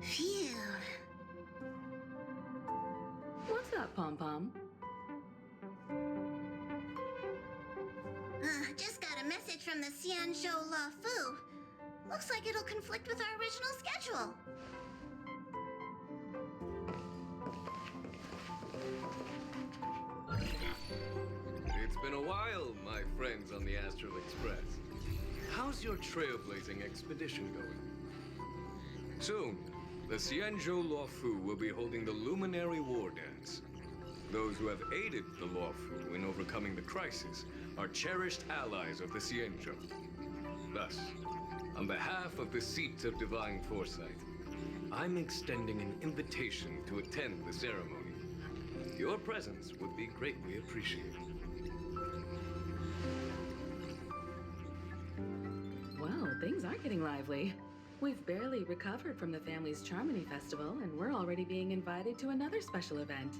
Phew. What's up, Pom Pom? Just got a message from the Xianzhou Luofu. Looks like it'll conflict with our original schedule. It's been a while, my friends on the Astral Express. How's your trailblazing expedition going? Soon, the Xianzhou Luofu will be holding the Luminary War Dance. Those who have aided the Luofu in overcoming the crisis are cherished allies of the Xianzhou. Thus, on behalf of the Seat of Divine Foresight, I'm extending an invitation to attend the ceremony. Your presence would be greatly appreciated. Well, things are getting lively. We've barely recovered from the family's Charmony Festival, and we're already being invited to another special event.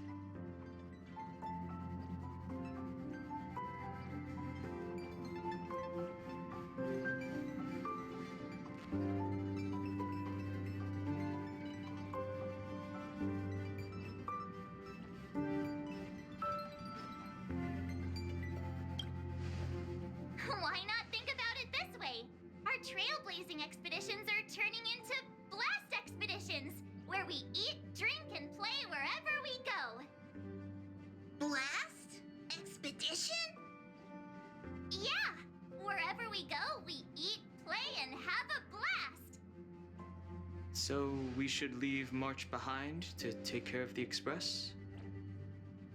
Why not think about it this way? Our trailblazing expeditions are turning into blast expeditions, where we eat, drink, and play wherever we go. Blast? Expedition? Yeah, wherever we go, we eat, play, and have a blast. So we should leave March behind to take care of the Express?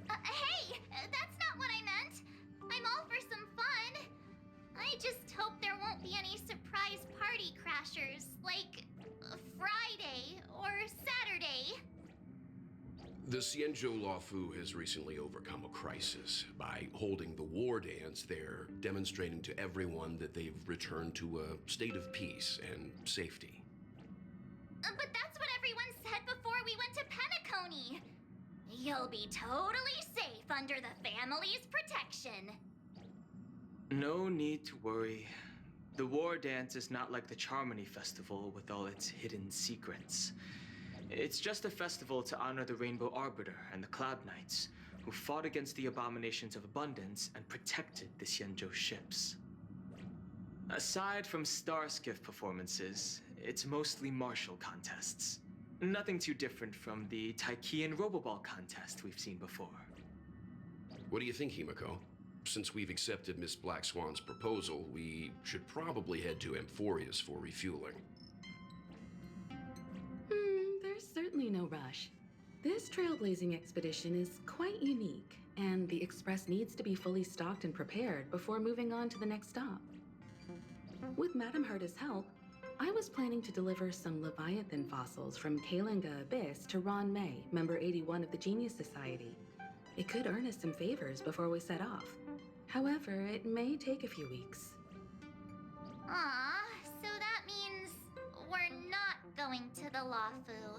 Hey, that's not what I meant. I'm all for some fun. I just hope there won't be any surprise party crashers, like Friday or Saturday. The Xianzhou Luofu has recently overcome a crisis. By holding the war dance, they're demonstrating to everyone that they've returned to a state of peace and safety. But that's what everyone said before we went to Penacony. You'll be totally safe under the family's protection. No need to worry. The war dance is not like the Charmony Festival with all its hidden secrets. It's just a festival to honor the Rainbow Arbiter and the Cloud Knights, who fought against the abominations of abundance and protected the Xianzhou ships. Aside from star skiff performances, it's mostly martial contests. Nothing too different from the Taikian Roboball contest we've seen before. What do you think, Himiko? Since we've accepted Miss Black Swan's proposal, we should probably head to Amphorius for refueling. There's certainly no rush. This trailblazing expedition is quite unique, and the Express needs to be fully stocked and prepared before moving on to the next stop. With Madame Herta's help, I was planning to deliver some Leviathan fossils from Kalinga Abyss to Ron May, member 81 of the Genius Society. It could earn us some favors before we set off. However, it may take a few weeks. Aw, so that means we're not going to the Luofu.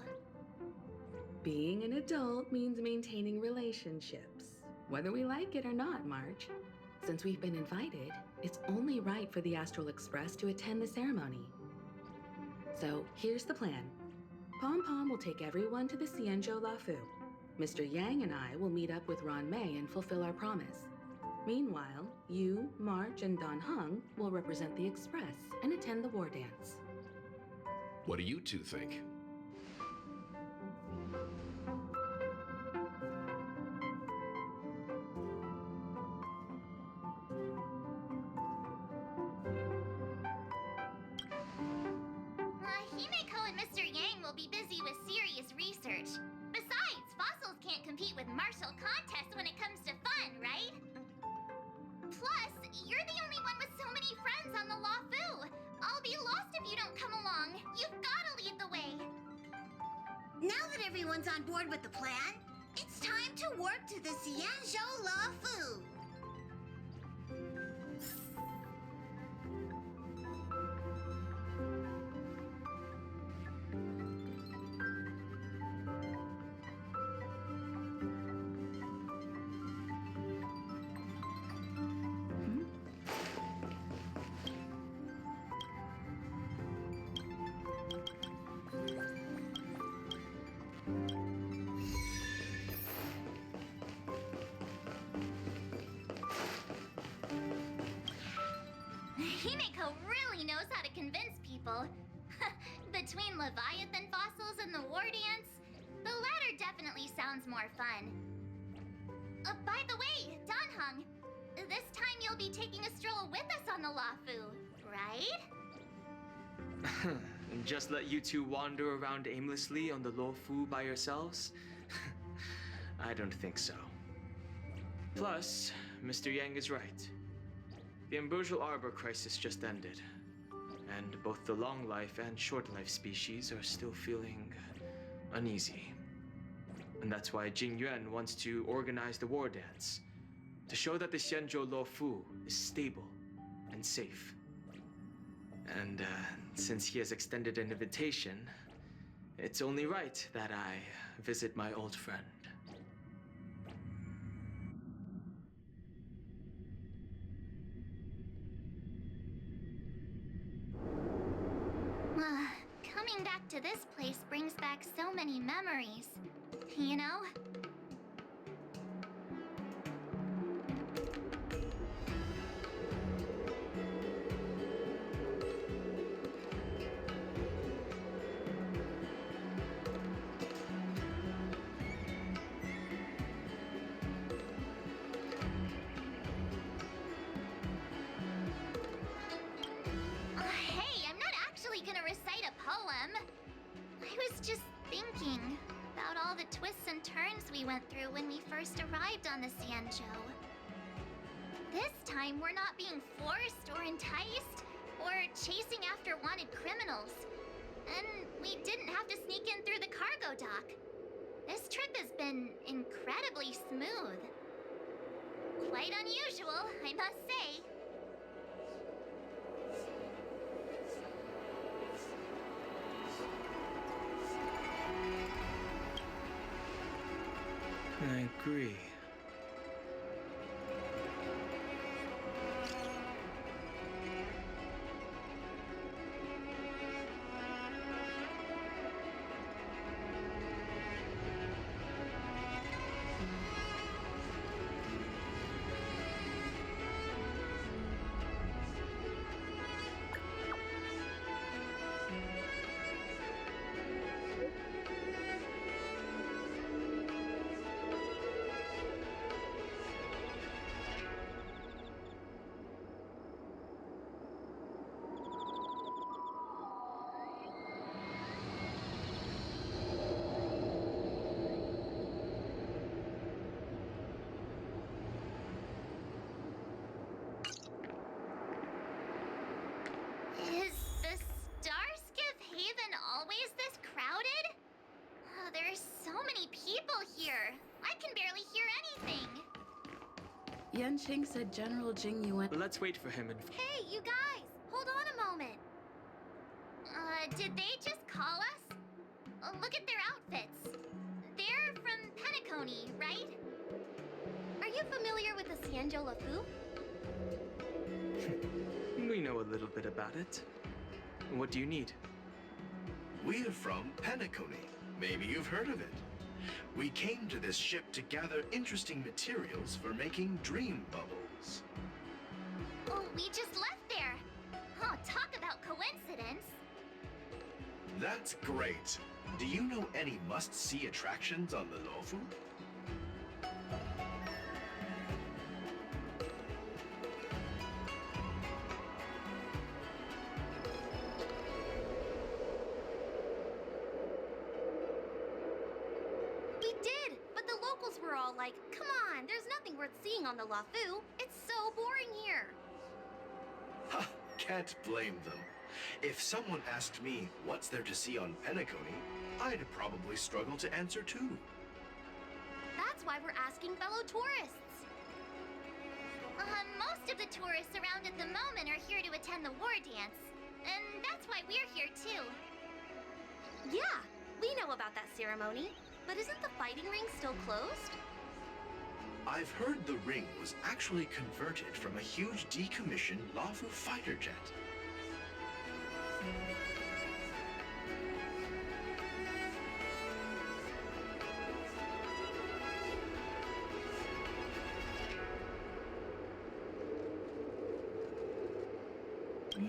Being an adult means maintaining relationships, whether we like it or not, March. Since we've been invited, it's only right for the Astral Express to attend the ceremony. So here's the plan. Pom Pom will take everyone to the Xianzhou Luofu. Mr. Yang and I will meet up with Ron May and fulfill our promise. Meanwhile, you, March, and Don Hung will represent the Express and attend the war dance. What do you two think? Himiko and Mr. Yang will be busy with serious research. Besides, fossils can't compete with martial contests when it comes to fun, right? Plus, you're the only one with so many friends on the Luofu. I'll be lost if you don't come along. You've gotta lead the way. Now that everyone's on board with the plan, it's time to warp to the Xianzhou Luofu. Himeko really knows how to convince people. Between Leviathan fossils and the war dance, the latter definitely sounds more fun. By the way, Danhung, this time you'll be taking a stroll with us on the Luofu, right? Just let you two wander around aimlessly on the Luofu by yourselves? I don't think so. Plus, Mr. Yang is right. The ambrosial arbor crisis just ended, and both the long life and short life species are still feeling uneasy. And that's why Jing Yuan wants to organize the war dance, to show that the Xianzhou Luofu is stable and safe. And since he has extended an invitation, it's only right that I visit my old friend. Coming back to this place brings back so many memories, you know? Hey, I'm not actually gonna recite a poem. I was just thinking about all the twists and turns we went through when we first arrived on the Xianzhou. This time, we're not being forced or enticed or chasing after wanted criminals. And we didn't have to sneak in through the cargo dock. This trip has been incredibly smooth. Quite unusual, I must say. I agree. Is the Starskiff Haven always this crowded? Oh, there's so many people here. I can barely hear anything. Yanqing said General Jing Yuan. Let's wait for him and... Hey, you guys! Hold on a moment. Did they just call us? Look at their outfits. They're from Penacony, right? Are you familiar with the Xianzhou Luofu? We know a little bit about it. What do you need? We're from Penacony. Maybe you've heard of it. We came to this ship to gather interesting materials for making dream bubbles. Oh, we just left there. Oh, talk about coincidence. That's great. Do you know any must-see attractions on the Luofu? We did, but the locals were all like, come on, there's nothing worth seeing on the Luofu. It's so boring here. Ha! Can't blame them. If someone asked me what's there to see on Penacony, I'd probably struggle to answer too. That's why we're asking fellow tourists. Most of the tourists around at the moment are here to attend the war dance. And that's why we're here too. Yeah, we know about that ceremony. But isn't the fighting ring still closed? I've heard the ring was actually converted from a huge decommissioned Luofu fighter jet.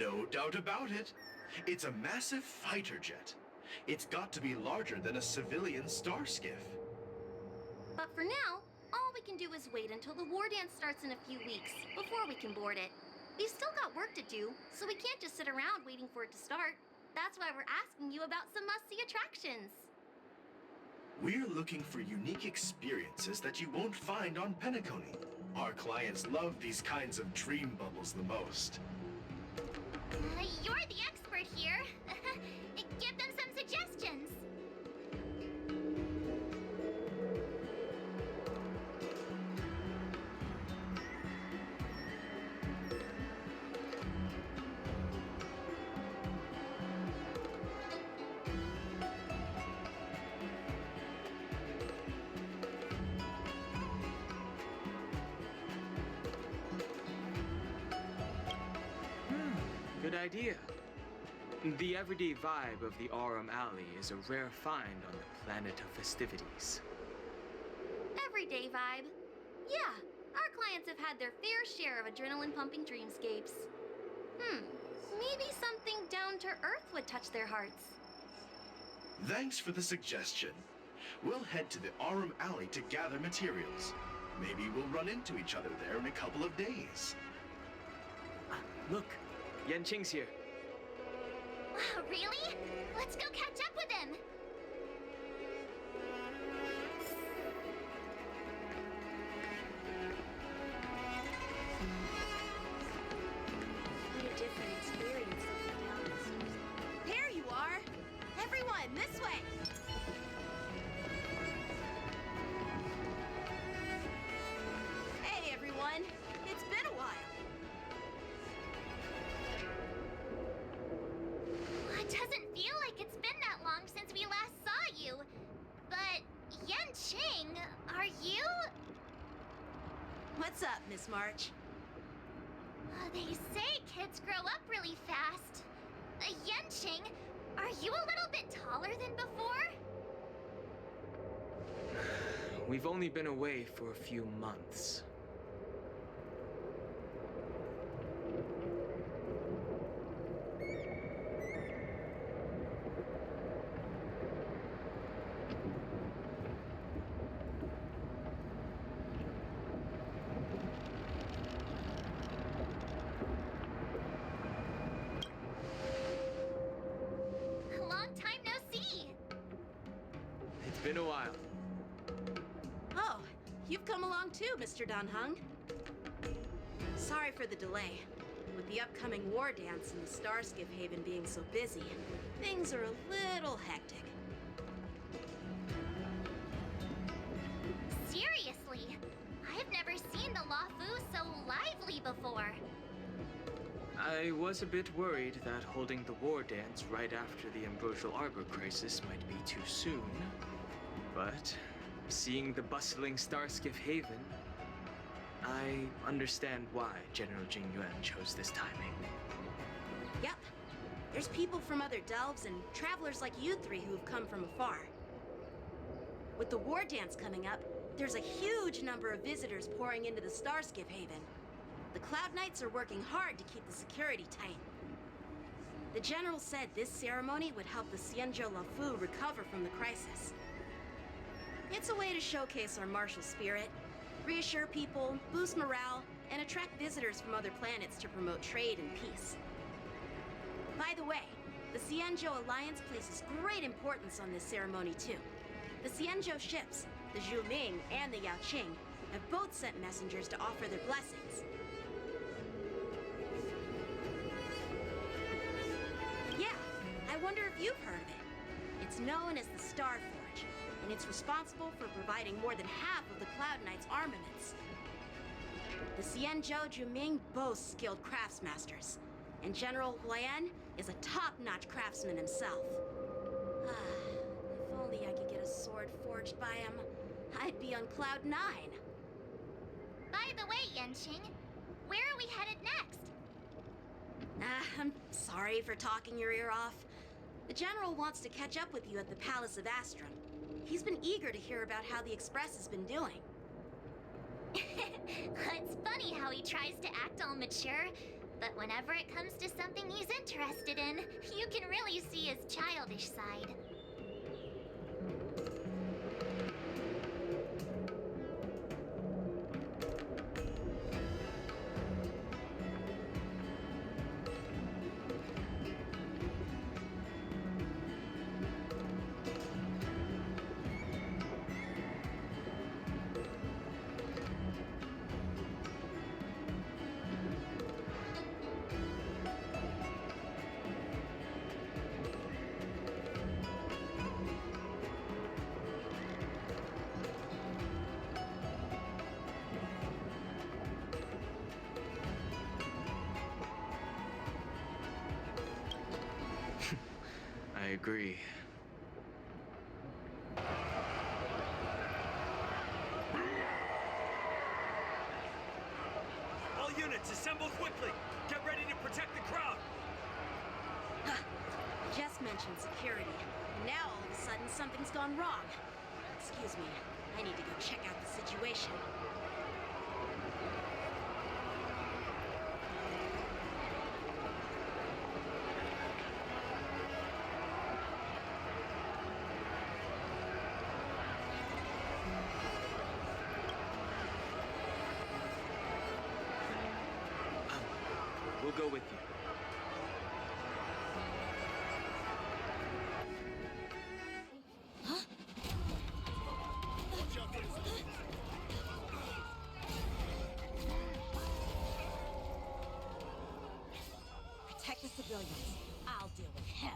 No doubt about it. It's a massive fighter jet. It's got to be larger than a civilian star skiff. But for now, all we can do is wait until the war dance starts in a few weeks before we can board it. We've still got work to do, so we can't just sit around waiting for it to start. That's why we're asking you about some must-see attractions. We're looking for unique experiences that you won't find on Penacony. Our clients love these kinds of dream bubbles the most. You're the expert here. Give them some suggestions. Good idea. The everyday vibe of the Aurum Alley is a rare find on the planet of festivities. Everyday vibe. Yeah, our clients have had their fair share of adrenaline-pumping dreamscapes. Maybe something down to earth would touch their hearts. Thanks for the suggestion. We'll head to the Aurum Alley to gather materials. Maybe we'll run into each other there in a couple of days. Look, Yanqing's here. Really? Let's go catch up with him. What a different experience looking down the stairs. There you are! Everyone, this way! Hey, everyone! It's been a while. It doesn't feel like it's been that long since we last saw you. But, Yanqing, are you? What's up, Miss March? They say kids grow up really fast. Yanqing, are you a little bit taller than before? We've only been away for a few months. Long time no see. It's been a while. Oh, you've come along too, Mr. Danheng. Sorry for the delay. With the upcoming war dance and the Starskiff Haven being so busy, things are a little hectic. Seriously, I've never seen the Luofu so lively before. I was a bit worried that holding the war dance right after the Ambrosial Arbor crisis might be too soon. But seeing the bustling Starskiff Haven, I understand why General Jing Yuan chose this timing. Yep. There's people from other delves and travelers like you three who've come from afar. With the war dance coming up, there's a huge number of visitors pouring into the Starskiff Haven. The Cloud Knights are working hard to keep the security tight. The General said this ceremony would help the Xianzhou Luofu recover from the crisis. It's a way to showcase our martial spirit, reassure people, boost morale, and attract visitors from other planets to promote trade and peace. By the way, the Xianzhou Alliance places great importance on this ceremony too. The Xianzhou ships, the Zhu Ming and the Yaoqing, have both sent messengers to offer their blessings. Yeah, I wonder if you've heard of it. It's known as the Star Forge, and it's responsible for providing more than half of the Cloud Knights' armaments. The Xianzhou Juming boasts skilled craftsmasters, and General Huayan is a top-notch craftsman himself. If only I could get a sword forged by him, I'd be on Cloud 9. By the way, Yanqing, where are we headed next? I'm sorry for talking your ear off. The General wants to catch up with you at the Palace of Astrum. He's been eager to hear about how the Express has been doing. It's funny how he tries to act all mature, But whenever it comes to something he's interested in, you can really see his childish side. I agree. All units, assemble quickly! Get ready to protect the crowd! Just mentioned security. Now all of a sudden something's gone wrong. Excuse me, I need to go check out the situation. We'll go with you. Protect the civilians. I'll deal with him.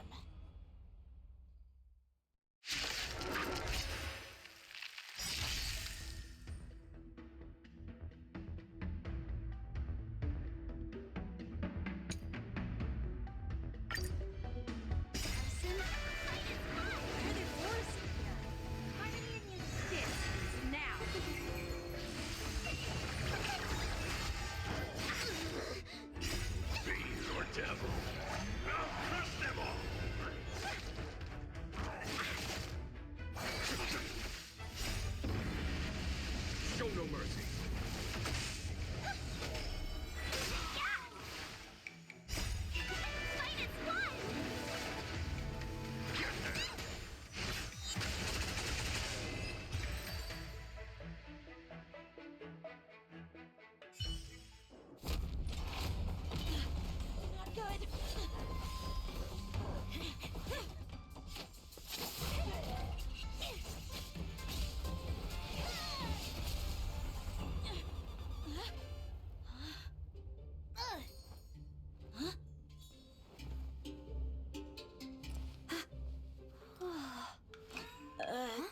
Show no mercy.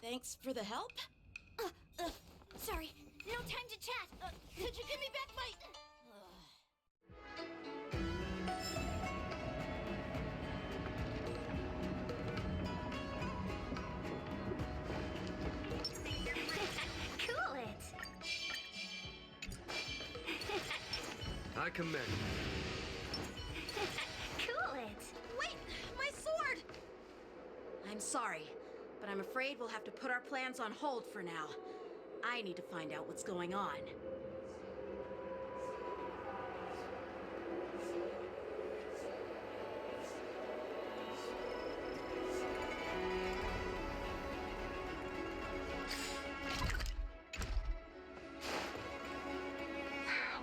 Thanks for the help. Sorry, no time to chat. Could you give me back my... Cool it! I commend Cool it! Wait, my sword! I'm sorry, but I'm afraid we'll have to put our plans on hold for now. I need to find out what's going on.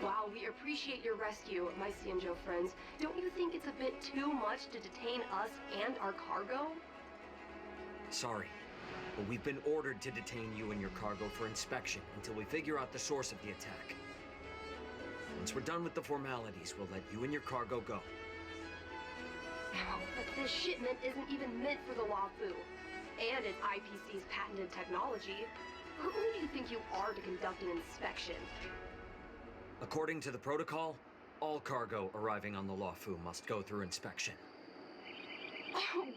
Wow, we appreciate your rescue, my Xianzhou friends. Don't you think it's a bit too much to detain us and our cargo? Sorry, but we've been ordered to detain you and your cargo for inspection until we figure out the source of the attack. Once we're done with the formalities, we'll let you and your cargo go. But this shipment isn't even meant for the Luofu. And it's IPC's patented technology. Who do you think you are to conduct an inspection? According to the protocol, all cargo arriving on the Luofu must go through inspection.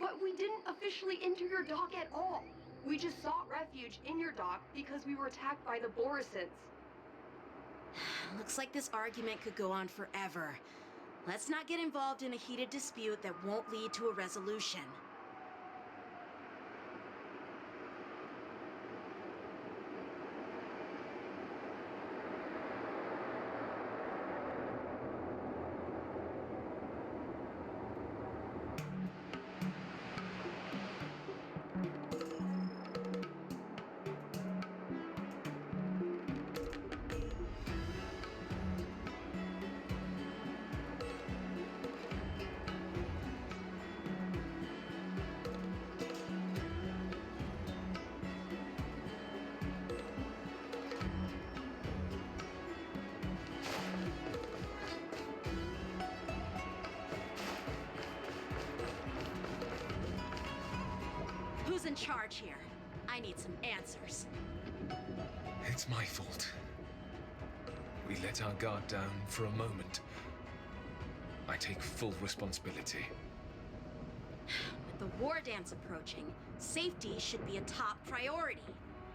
But we didn't officially enter your dock at all. We just sought refuge in your dock because we were attacked by the Borisons. Looks like this argument could go on forever. Let's not get involved in a heated dispute that won't lead to a resolution. Who's in charge here? I need some answers. It's my fault. We let our guard down for a moment. I take full responsibility. With the war dance approaching, safety should be a top priority.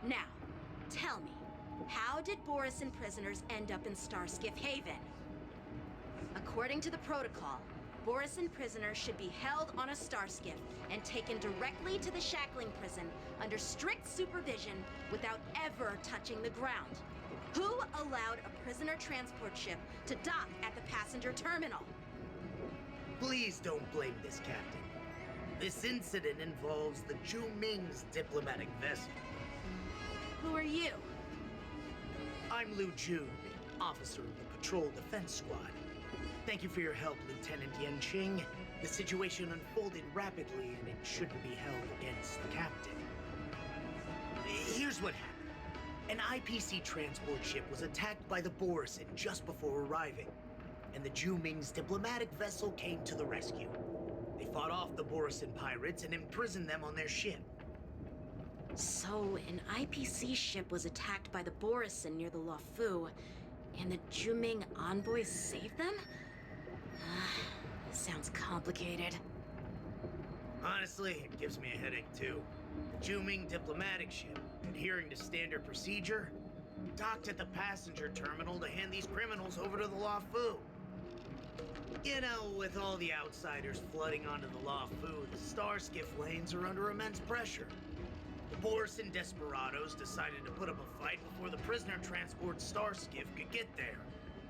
Now, tell me, how did Borisin prisoners end up in Starskiff Haven? According to the protocol, Borisin prisoners should be held on a starskiff and taken directly to the shackling prison under strict supervision without ever touching the ground. Who allowed a prisoner transport ship to dock at the passenger terminal? Please don't blame this, Captain. This incident involves the Zhu Ming's diplomatic vessel. Who are you? I'm Liu Jun, officer of the Patrol Defense Squad. Thank you for your help, Lieutenant Yanqing. The situation unfolded rapidly, and it shouldn't be held against the captain. Here's what happened. An IPC transport ship was attacked by the Borisin just before arriving, and the Zhu Ming's diplomatic vessel came to the rescue. They fought off the Borisin pirates and imprisoned them on their ship. So, an IPC ship was attacked by the Borisin near the Luofu, and the Zhu Ming envoys saved them? This sounds complicated. Honestly, it gives me a headache too. The Zhu Ming diplomatic ship, adhering to standard procedure, docked at the passenger terminal to hand these criminals over to the Luofu. You know, with all the outsiders flooding onto the Luofu, the Starskiff lanes are under immense pressure. The Borisin desperados decided to put up a fight before the prisoner transport Starskiff could get there.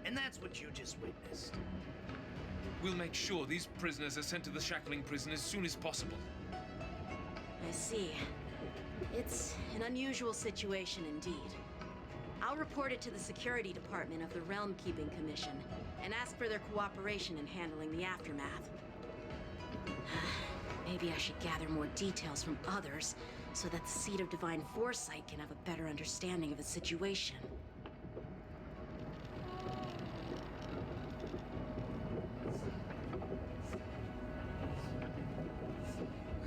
And that's what you just witnessed. We'll make sure these prisoners are sent to the shackling prison as soon as possible. I see. It's an unusual situation indeed. I'll report it to the security department of the Realm Keeping Commission and ask for their cooperation in handling the aftermath. Maybe I should gather more details from others so that the Seat of Divine Foresight can have a better understanding of the situation.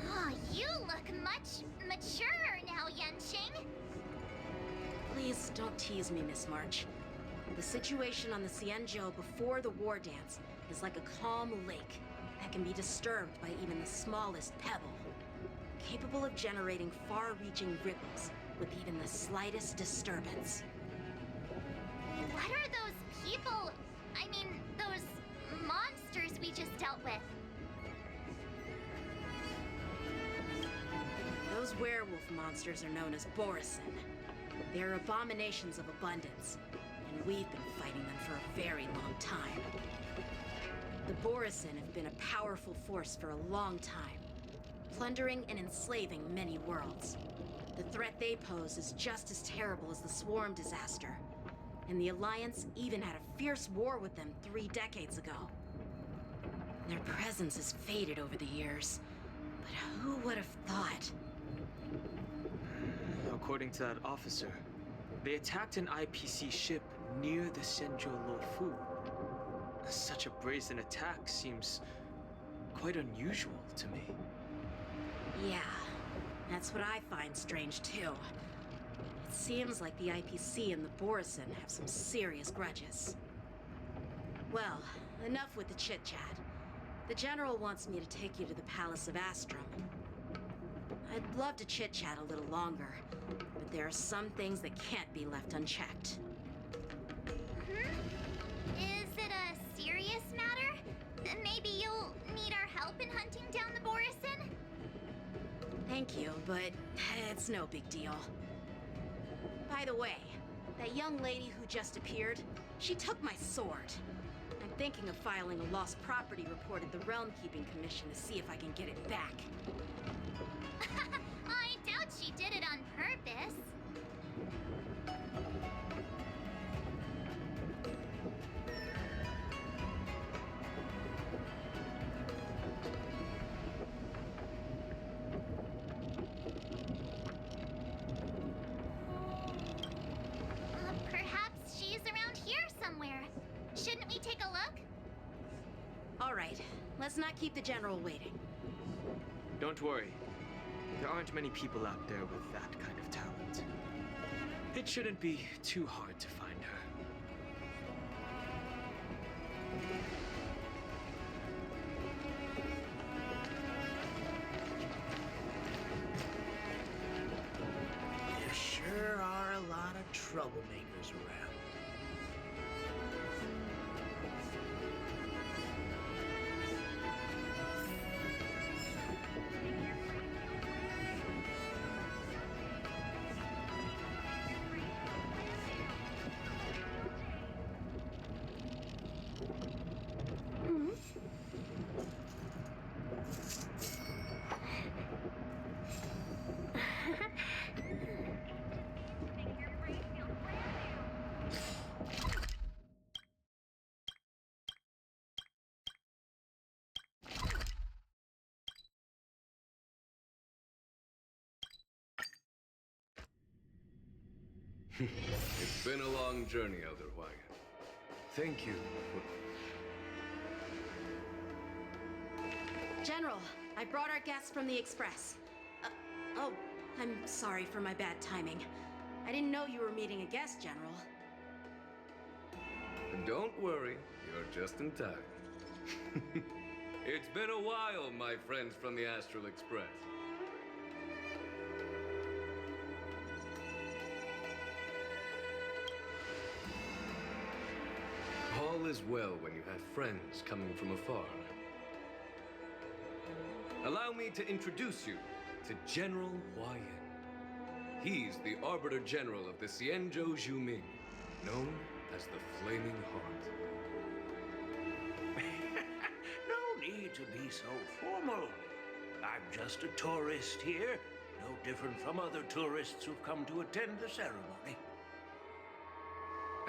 Oh, you look much maturer now, Yanqing. Please don't tease me, Miss March. The situation on the Xianzhou before the war dance is like a calm lake that can be disturbed by even the smallest pebble, capable of generating far-reaching ripples with even the slightest disturbance. What are those people? I mean, those monsters we just dealt with? Those werewolf monsters are known as Borisin. They're abominations of abundance, and we've been fighting them for a very long time. The Borisin have been a powerful force for a long time, plundering and enslaving many worlds. The threat they pose is just as terrible as the Swarm disaster, and the Alliance even had a fierce war with them 3 decades ago. Their presence has faded over the years, but who would have thought? According to that officer, they attacked an IPC ship near the Xianzhou Luofu. Such a brazen attack seems quite unusual to me. Yeah, that's what I find strange too. It seems like the IPC and the Borisin have some serious grudges. Well, enough with the chit-chat. The General wants me to take you to the Palace of Astrum. I'd love to chit-chat a little longer, but there are some things that can't be left unchecked. Is it a serious matter? Maybe you'll need our help in hunting down the Borisin? Thank you, but it's no big deal. By the way, that young lady who just appeared, she took my sword. I'm thinking of filing a lost property report at the Realm Keeping Commission to see if I can get it back. I doubt she did it on purpose. Perhaps she's around here somewhere. Shouldn't we take a look? All right, let's not keep the General waiting. Don't worry. There aren't many people out there with that kind of talent. It shouldn't be too hard to find her. There sure are a lot of troublemakers around. It's been a long journey, Elder Huang. Thank you for... General, I brought our guests from the Express. Oh, I'm sorry for my bad timing. I didn't know you were meeting a guest, General. Don't worry, you're just in time. It's been a while, my friends from the Astral Express. All is well when you have friends coming from afar. Allow me to introduce you to General Huang. He's the Arbiter General of the Xianzhou Luofu, known as the Flaming Heart. No need to be so formal. I'm just a tourist here, no different from other tourists who've come to attend the ceremony.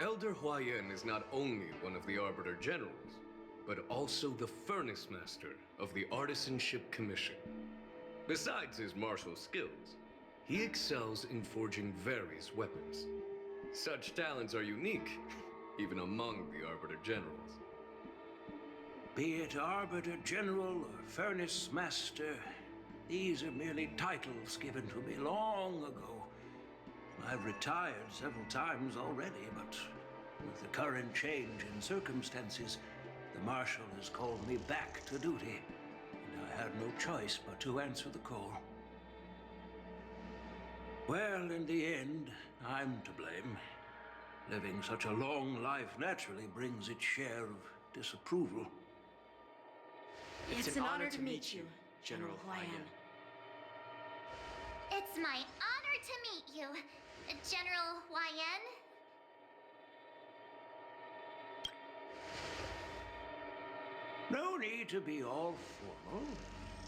Elder Huang is not only one of the Arbiter Generals, but also the Furnace Master of the Artisanship Commission. Besides his martial skills, he excels in forging various weapons. Such talents are unique, even among the Arbiter Generals. Be it Arbiter General or Furnace Master, these are merely titles given to me long ago. I've retired several times already, but with the current change in circumstances, the Marshal has called me back to duty, and I had no choice but to answer the call. Well, in the end, I'm to blame. Living such a long life naturally brings its share of disapproval. It's an honor to meet you, General Huang. It's my honor to meet you, General Huang. No need to be all formal.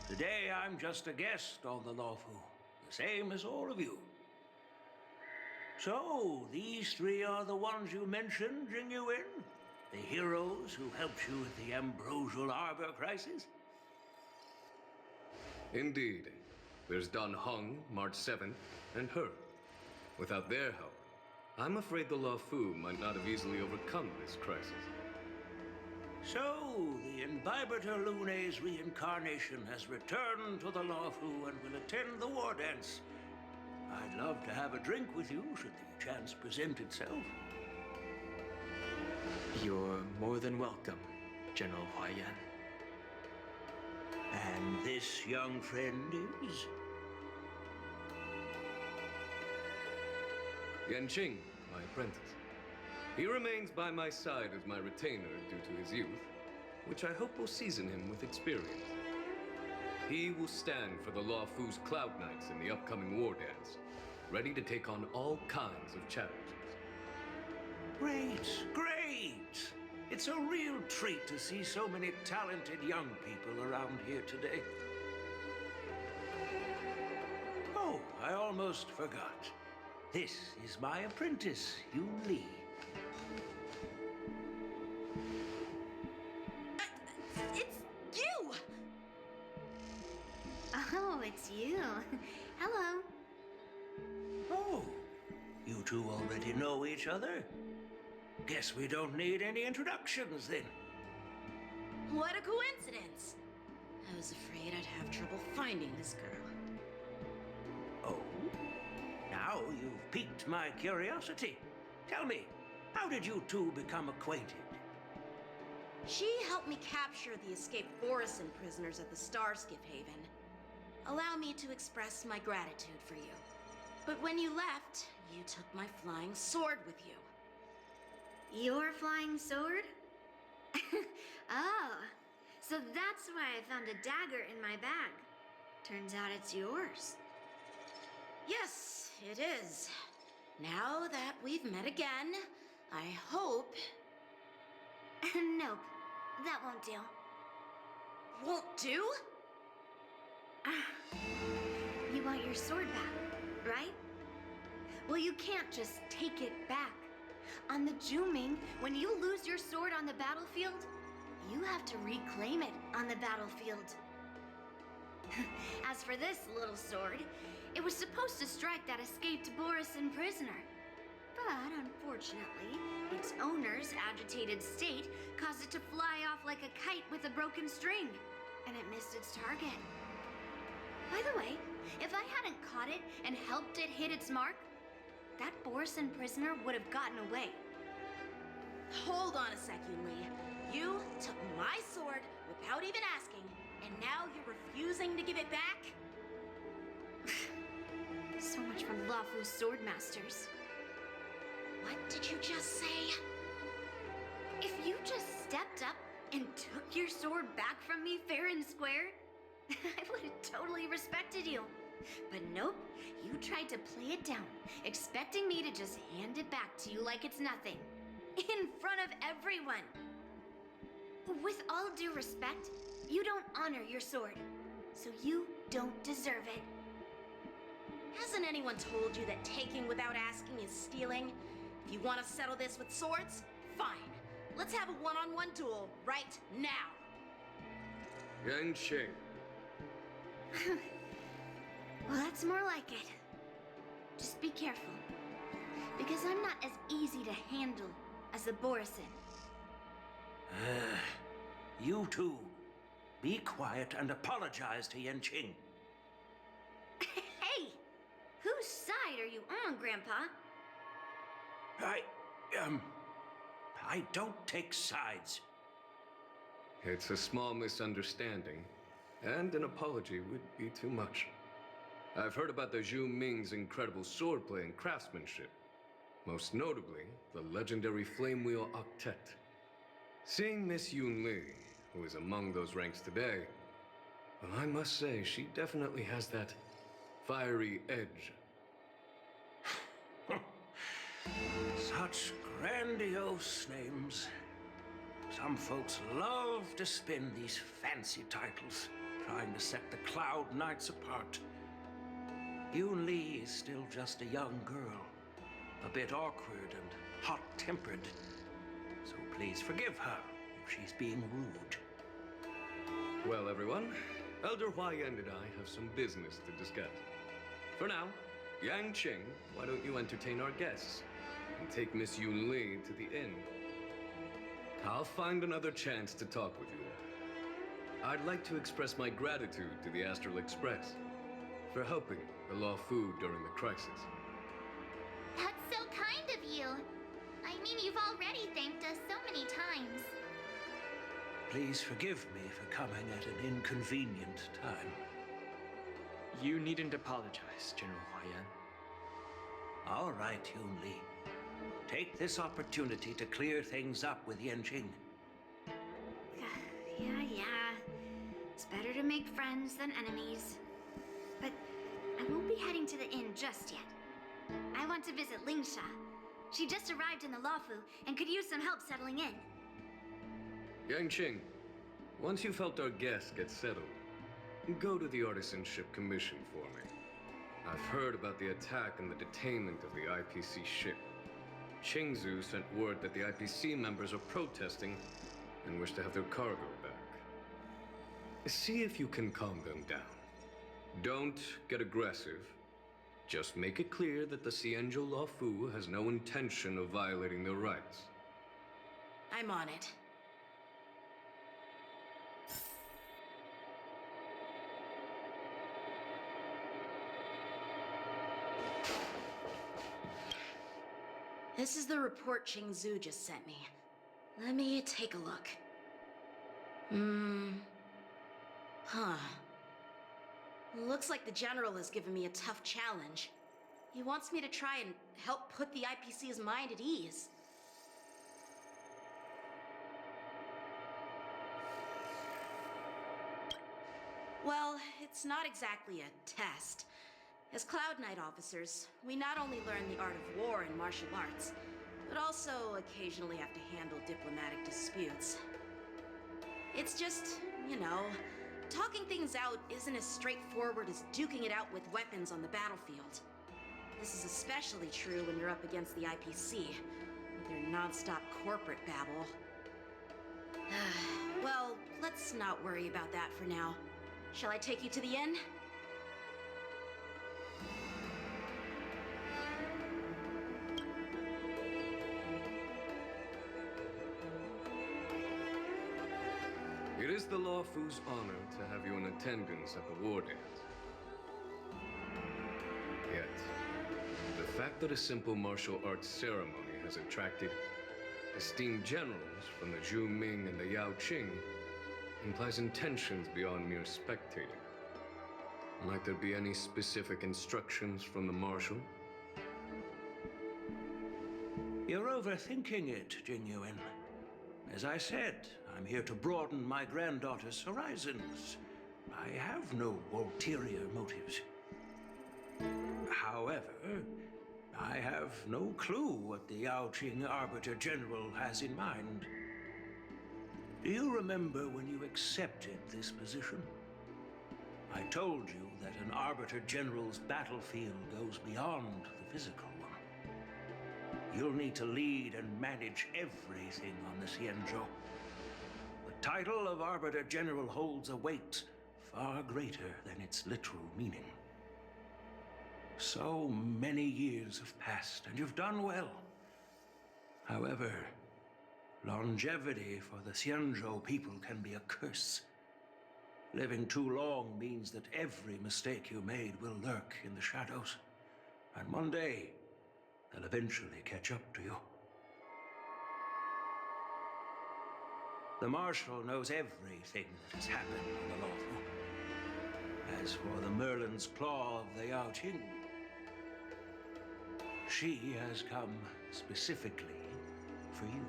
Today I'm just a guest on the Luofu, the same as all of you. So, these three are the ones you mentioned, Jingyuin? The heroes who helped you with the Ambrosial Arbor crisis? Indeed. There's Don Hung, March 7th, and her. Without their help, I'm afraid the Luofu might not have easily overcome this crisis. So, the Imbibitor Lune's reincarnation has returned to the Luofu and will attend the war dance. I'd love to have a drink with you should the chance present itself. You're more than welcome, General Huang. And this young friend is? Yanqing, my apprentice. He remains by my side as my retainer due to his youth, which I hope will season him with experience. He will stand for the Luofu's Cloud Knights in the upcoming war dance, ready to take on all kinds of challenges. Great, great! It's a real treat to see so many talented young people around here today. Oh, I almost forgot. This is my apprentice, Yun Li. It's you! Oh, it's you. Hello. Oh, you two already know each other? Guess we don't need any introductions then. What a coincidence! I was afraid I'd have trouble finding this girl. Now you've piqued my curiosity. Tell me, how did you two become acquainted? She helped me capture the escaped Borisin prisoners at the Starskiff Haven. Allow me to express my gratitude for you. But when you left, you took my flying sword with you. Your flying sword? Oh, so that's why I found a dagger in my bag. Turns out it's yours. Yes, it is. Now that we've met again, I hope... Nope, that won't do. Won't do? You want your sword back, right? Well, you can't just take it back. On the Juming, when you lose your sword on the battlefield, you have to reclaim it on the battlefield. As for this little sword, it was supposed to strike that escaped Borisin prisoner. But unfortunately, its owner's agitated state caused it to fly off like a kite with a broken string, and it missed its target. By the way, if I hadn't caught it and helped it hit its mark, that Borisin prisoner would have gotten away. Hold on a sec, Yunli. You took my sword without even asking, and now you're refusing to give it back? So much for Luofu's swordmasters. What did you just say? If you just stepped up and took your sword back from me fair and square, I would have totally respected you. But nope, you tried to play it down, expecting me to just hand it back to you like it's nothing. In front of everyone. With all due respect, you don't honor your sword, so you don't deserve it. Hasn't anyone told you that taking without asking is stealing? If you want to settle this with swords, fine. Let's have a one-on-one duel right now. Yang Qing. Well, that's more like it. Just be careful, because I'm not as easy to handle as the Borisin. You two, be quiet and apologize to Yanqing. Hey! Whose side are you on, Grandpa? I don't take sides. It's a small misunderstanding, and an apology would be too much. I've heard about the Zhu Ming's incredible swordplay and craftsmanship. Most notably, the legendary Flame Wheel Octet. Seeing Miss Yunli, who is among those ranks today, well, I must say she definitely has that fiery edge. Such grandiose names. Some folks love to spin these fancy titles, trying to set the Cloud Knights apart. Yun Li is still just a young girl, a bit awkward and hot-tempered. So please forgive her if she's being rude. Well, everyone, Elder Huayan and I have some business to discuss. For now, Yang Qing, why don't you entertain our guests and take Miss Yun Li to the inn? I'll find another chance to talk with you. I'd like to express my gratitude to the Astral Express for helping the Luofu during the crisis. That's so kind of you. I mean, you've already thanked us so many times. Please forgive me for coming at an inconvenient time. You needn't apologize, General Huayan. All right, Yun Li. Take this opportunity to clear things up with Yanqing. Yeah. It's better to make friends than enemies. But I won't be heading to the inn just yet. I want to visit Lingsha. She just arrived in the Luofu and could use some help settling in. Yang Qing, once you've helped our guests get settled, go to the Artisanship Commission for me. I've heard about the attack and the detainment of the IPC ship. Qingzu sent word that the IPC members are protesting and wish to have their cargo back. See if you can calm them down. Don't get aggressive. Just make it clear that the Xianzhou Luofu has no intention of violating their rights. I'm on it. This is the report Xianzhou just sent me. Let me take a look. Huh. Looks like the General has given me a tough challenge. He wants me to try and help put the IPC's mind at ease. Well, it's not exactly a test. As Cloud Knight officers, we not only learn the art of war and martial arts, but also occasionally have to handle diplomatic disputes. It's just, you know, talking things out isn't as straightforward as duking it out with weapons on the battlefield. This is especially true when you're up against the IPC, with their non-stop corporate babble. Well, let's not worry about that for now. Shall I take you to the inn? It is the Luofu's honor to have you in attendance at the war dance. Yet, the fact that a simple martial arts ceremony has attracted esteemed generals from the Zhu Ming and the Yao Qing implies intentions beyond mere spectating. Might there be any specific instructions from the Marshal? You're overthinking it, Genuine. As I said, I'm here to broaden my granddaughter's horizons. I have no ulterior motives. However, I have no clue what the Yao Qing Arbiter General has in mind. Do you remember when you accepted this position? I told you that an Arbiter General's battlefield goes beyond the physical one. You'll need to lead and manage everything on the Xianzhou. The title of Arbiter General holds a weight far greater than its literal meaning. So many years have passed, and you've done well. However, longevity for the Xianzhou people can be a curse. Living too long means that every mistake you made will lurk in the shadows. And one day, they'll eventually catch up to you. The Marshal knows everything that has happened on the Luofu. As for the Merlin's Claw of the Yao Qing, she has come specifically for you.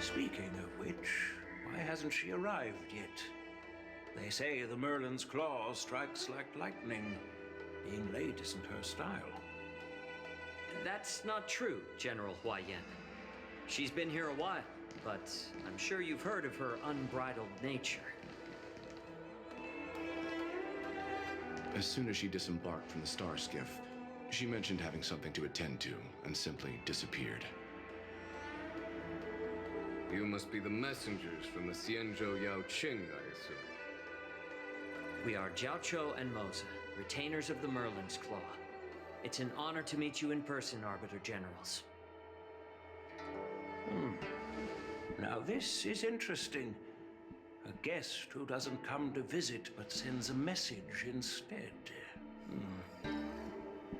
Speaking of which, why hasn't she arrived yet? They say the Merlin's Claw strikes like lightning. Being late isn't her style. That's not true, General Huaiyan. She's been here a while, but I'm sure you've heard of her unbridled nature. As soon as she disembarked from the star skiff, she mentioned having something to attend to and simply disappeared. You must be the messengers from the Xianzhou Yao Qing, I assume. We are Jiaoqiu and Moza, retainers of the Merlin's Claw. It's an honor to meet you in person, Arbiter Generals. Now this is interesting. A guest who doesn't come to visit but sends a message instead.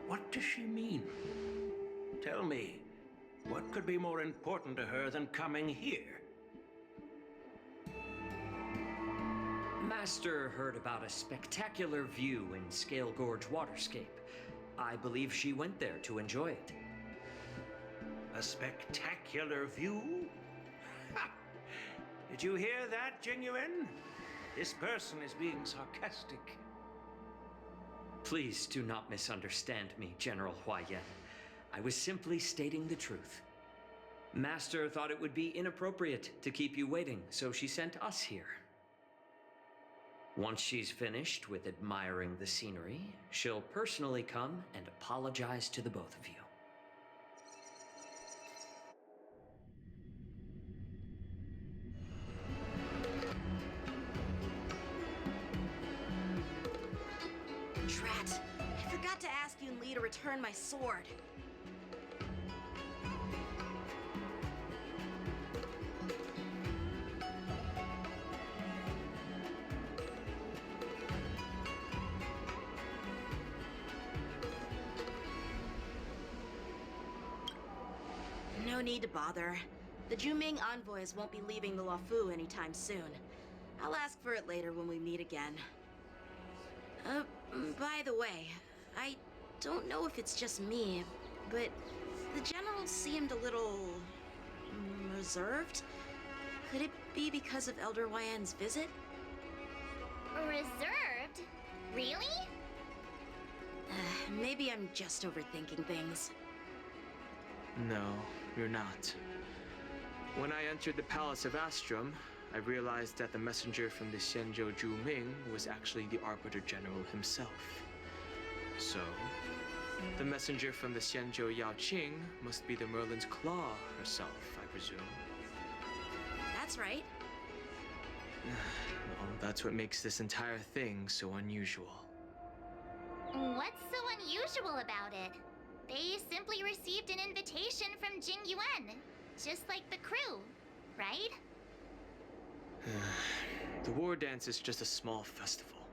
What does she mean? Tell me, what could be more important to her than coming here? Master heard about a spectacular view in Scale Gorge Waterscape. I believe she went there to enjoy it. A spectacular view? Ha! Did you hear that, Genuine? This person is being sarcastic. Please do not misunderstand me, General Huaiyan. I was simply stating the truth. Master thought it would be inappropriate to keep you waiting, so she sent us here. Once she's finished with admiring the scenery, she'll personally come and apologize to the both of you. Drat! I forgot to ask Yun Li to return my sword. need to bother. The Juming envoys won't be leaving the Luofu anytime soon. I'll ask for it later when we meet again. By the way, I don't know if it's just me, but the general seemed a little reserved. Could it be because of Elder Yan's visit? Reserved? Really? Maybe I'm just overthinking things. No, you're not. When I entered the Palace of Astrum, I realized that the messenger from the Xianzhou Juming was actually the Arbiter General himself. So, the messenger from the Xianzhou Yaoqing must be the Merlin's Claw herself, I presume. That's right. Well, that's what makes this entire thing so unusual. What's so unusual about it? They simply received an invitation from Jing Yuan, just like the crew, right? The war dance is just a small festival.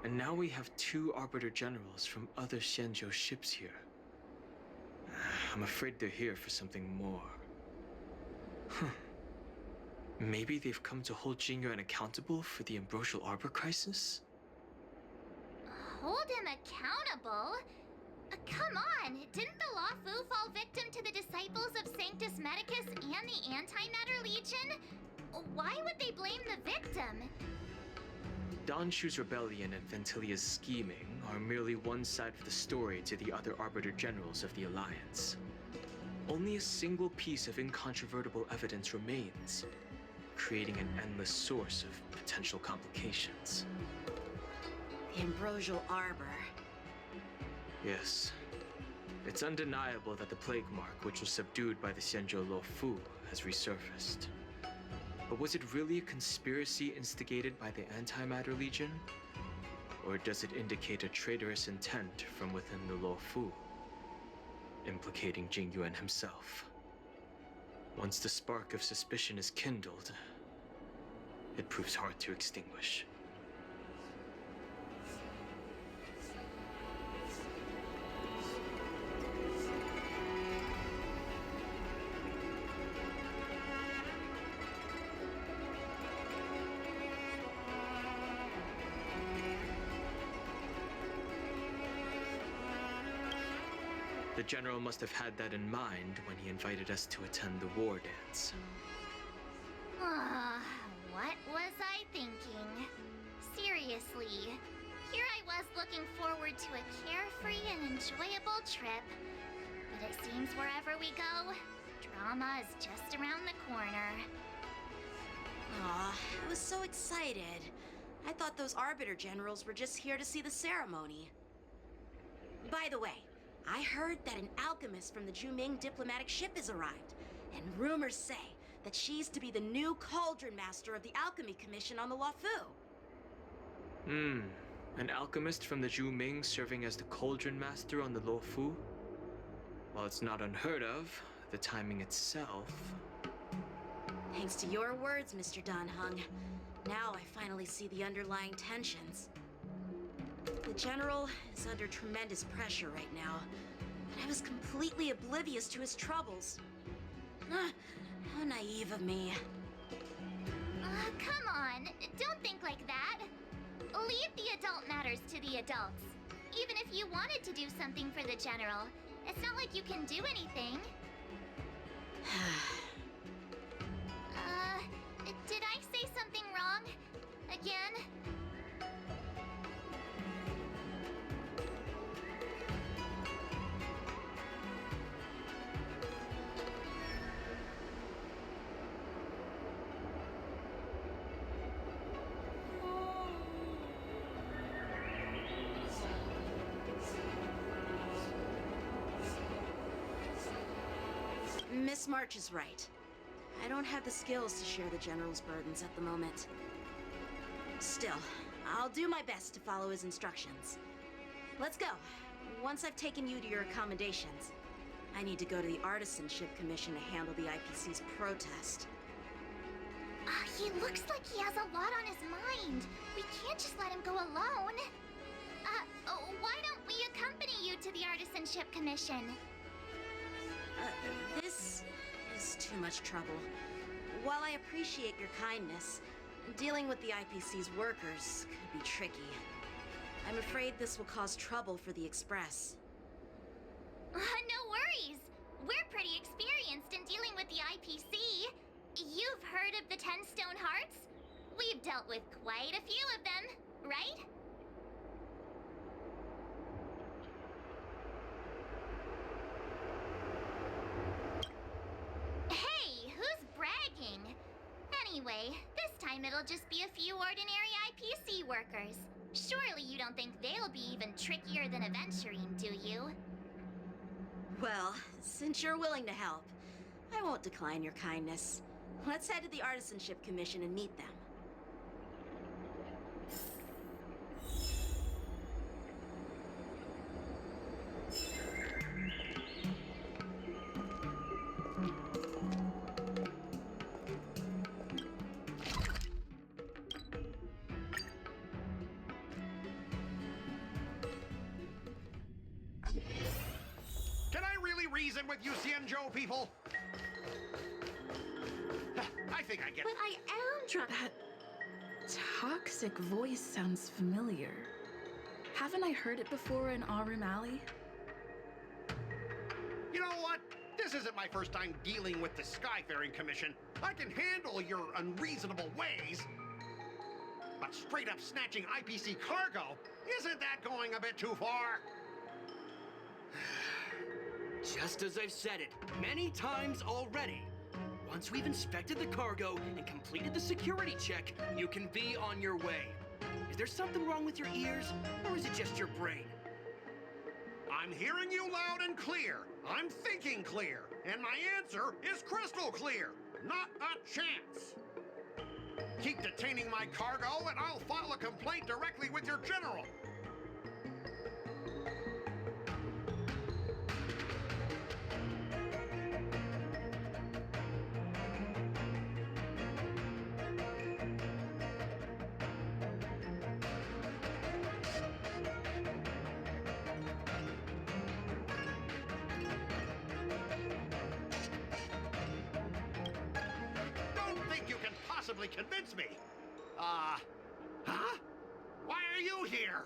And now we have 2 Arbiter Generals from other Xianzhou ships here. I'm afraid they're here for something more. Maybe they've come to hold Jing Yuan accountable for the Ambrosial Arbor crisis? Hold him accountable? Come on, didn't the Luofu fall victim to the disciples of Sanctus Medicus and the Antimatter Legion? Why would they blame the victim? Donshu's rebellion and Ventilia's scheming are merely one side of the story to the other Arbiter Generals of the Alliance. Only a single piece of incontrovertible evidence remains, creating an endless source of potential complications. The Ambrosial Arbor. Yes. It's undeniable that the Plague Mark, which was subdued by the Xianzhou Luofu, has resurfaced. But was it really a conspiracy instigated by the Antimatter Legion? Or does it indicate a traitorous intent from within the Luofu, implicating Jing Yuan himself? Once the spark of suspicion is kindled, it proves hard to extinguish. The General must have had that in mind when he invited us to attend the war dance. What was I thinking? Seriously, here I was looking forward to a carefree and enjoyable trip. But it seems wherever we go, drama is just around the corner. Aw, I was so excited. I thought those Arbiter Generals were just here to see the ceremony. By the way, I heard that an alchemist from the Juming diplomatic ship has arrived, and rumors say that she's to be the new Cauldron Master of the Alchemy Commission on the Luofu. An alchemist from the Juming serving as the Cauldron Master on the Luofu? While it's not unheard of, the timing itself... Thanks to your words, Mr. Danheng. Now I finally see the underlying tensions. The General is under tremendous pressure right now, and I was completely oblivious to his troubles. How naive of me. Come on, don't think like that. Leave the adult matters to the adults. Even if you wanted to do something for the General, it's not like you can do anything. Did I say something wrong? Again? Miss March is right. I don't have the skills to share the General's burdens at the moment. Still, I'll do my best to follow his instructions. Let's go. Once I've taken you to your accommodations, I need to go to the Artisanship Commission to handle the IPC's protest. He looks like he has a lot on his mind. We can't just let him go alone. Why don't we accompany you to the Artisanship Commission? This is too much trouble. While I appreciate your kindness, dealing with the IPC's workers could be tricky. I'm afraid this will cause trouble for the Express. No worries. We're pretty experienced in dealing with the IPC. You've heard of the 10 Stone Hearts? We've dealt with quite a few of them, right? Hey, who's bragging? Anyway, this time it'll just be a few ordinary IPC workers. Surely you don't think they'll be even trickier than Aventurine, do you? Well, since you're willing to help, I won't decline your kindness. Let's head to the Artisanship Commission and meet them. Can I really reason with you Xianzhou people? I think I get it. But I am trying. That toxic voice sounds familiar. Haven't I heard it before in Aurum Alley? You know what? This isn't my first time dealing with the Skyfaring Commission. I can handle your unreasonable ways. But straight up snatching IPC cargo, isn't that going a bit too far? Just as I've said it many times already. Once we've inspected the cargo and completed the security check, you can be on your way. Is there something wrong with your ears, or is it just your brain? I'm hearing you loud and clear. I'm thinking clear. And my answer is crystal clear. Not a chance. Keep detaining my cargo and I'll file a complaint directly with your general. Convince me. Huh? Why are you here?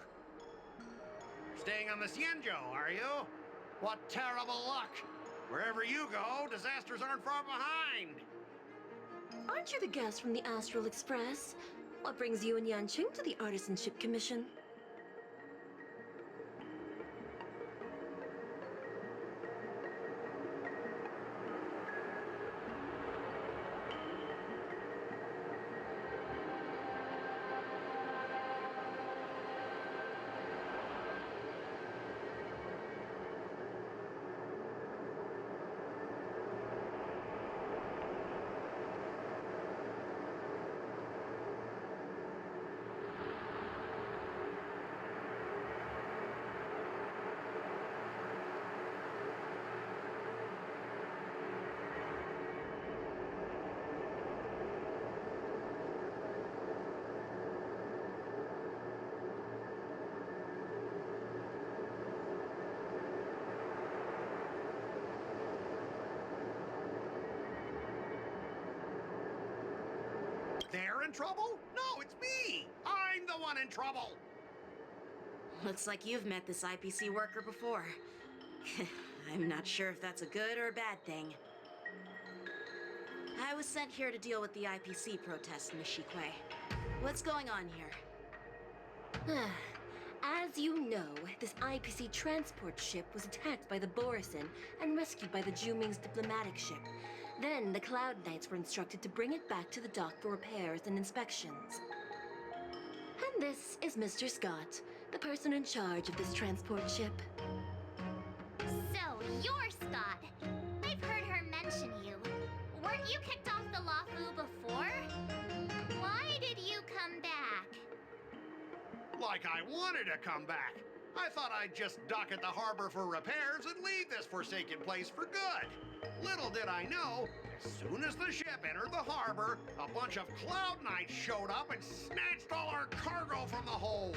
Staying on the Xianzhou, are you? What terrible luck. Wherever you go, disasters aren't far behind. Aren't you the guest from the Astral Express? What brings you and Yanqing to the Artisanship Commission? They're in trouble? No, it's me! I'm the one in trouble! Looks like you've met this IPC worker before. I'm not sure if that's a good or a bad thing. I was sent here to deal with the IPC protest, Miss Shikwe. What's going on here? As you know, this IPC transport ship was attacked by the Borisin and rescued by the Juming's diplomatic ship. Then the Cloud Knights were instructed to bring it back to the dock for repairs and inspections. And this is Mr. Scott, the person in charge of this transport ship. So, you're Scott. I've heard her mention you. Weren't you kicked off the Luofu before? Why did you come back? Like I wanted to come back. I thought I'd just dock at the harbor for repairs and leave this forsaken place for good. Little did I know, as soon as the ship entered the harbor, a bunch of Cloud Knights showed up and snatched all our cargo from the hold.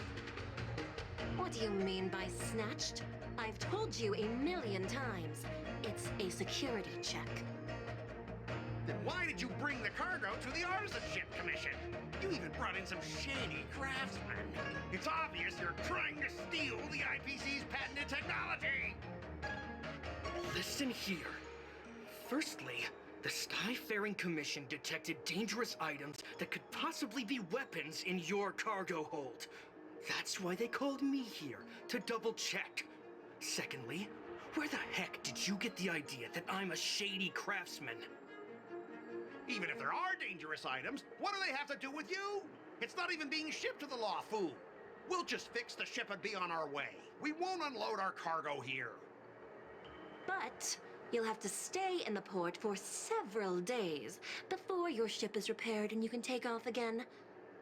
What do you mean by snatched? I've told you a million times. It's a security check. Then why did you bring the cargo to the Artisanship Commission? You even brought in some shady craftsmen. It's obvious you're trying to steal the IPC's patented technology. Listen here. Firstly, the Skyfaring Commission detected dangerous items that could possibly be weapons in your cargo hold. That's why they called me here, to double check. Secondly, where the heck did you get the idea that I'm a shady craftsman? Even if there are dangerous items, what do they have to do with you? It's not even being shipped to the Luofu. We'll just fix the ship and be on our way. We won't unload our cargo here. But you'll have to stay in the port for several days before your ship is repaired and you can take off again.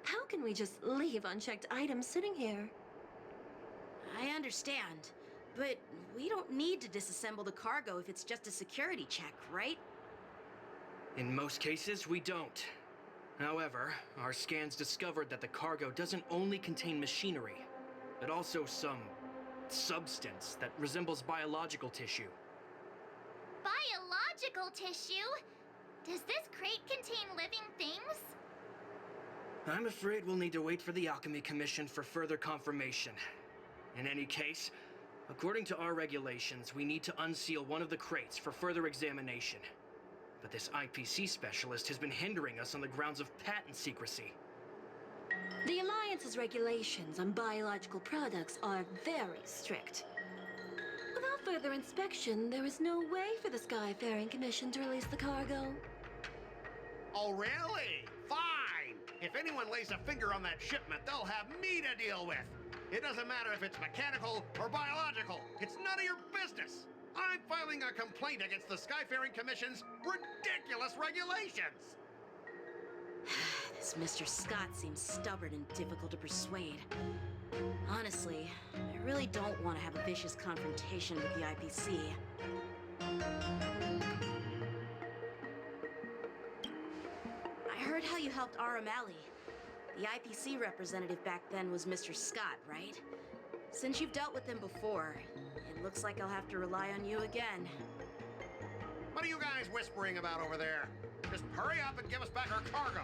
How can we just leave unchecked items sitting here? I understand, but we don't need to disassemble the cargo if it's just a security check, right? In most cases, we don't. However, our scans discovered that the cargo doesn't only contain machinery, but also some substance that resembles biological tissue. Biological tissue? Does this crate contain living things? I'm afraid we'll need to wait for the Alchemy Commission for further confirmation. In any case, according to our regulations, we need to unseal one of the crates for further examination. But this IPC specialist has been hindering us on the grounds of patent secrecy. The Alliance's regulations on biological products are very strict. Without further inspection, there is no way for the Skyfaring Commission to release the cargo. Oh, really? Fine! If anyone lays a finger on that shipment, they'll have me to deal with. It doesn't matter if it's mechanical or biological. It's none of your business. I'm filing a complaint against the Skyfaring Commission's ridiculous regulations. This Mr. Scott seems stubborn and difficult to persuade. Honestly, I really don't want to have a vicious confrontation with the IPC. I heard how you helped R. O'Malley. The IPC representative back then was Mr. Scott, right? Since you've dealt with him before, it looks like I'll have to rely on you again. What are you guys whispering about over there? Just hurry up and give us back our cargo.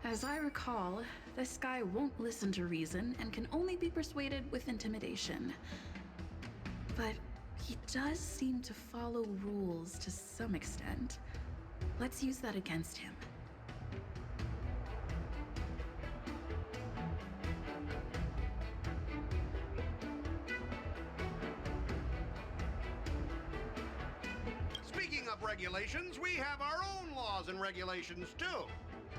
As I recall, this guy won't listen to reason and can only be persuaded with intimidation. But he does seem to follow rules to some extent. Let's use that against him. Speaking of regulations, we have our own laws and regulations too.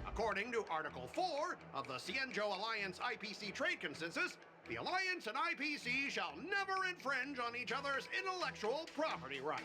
According to Article 4 of the Xianzhou Alliance IPC Trade Consensus, the Alliance and IPC shall never infringe on each other's intellectual property rights.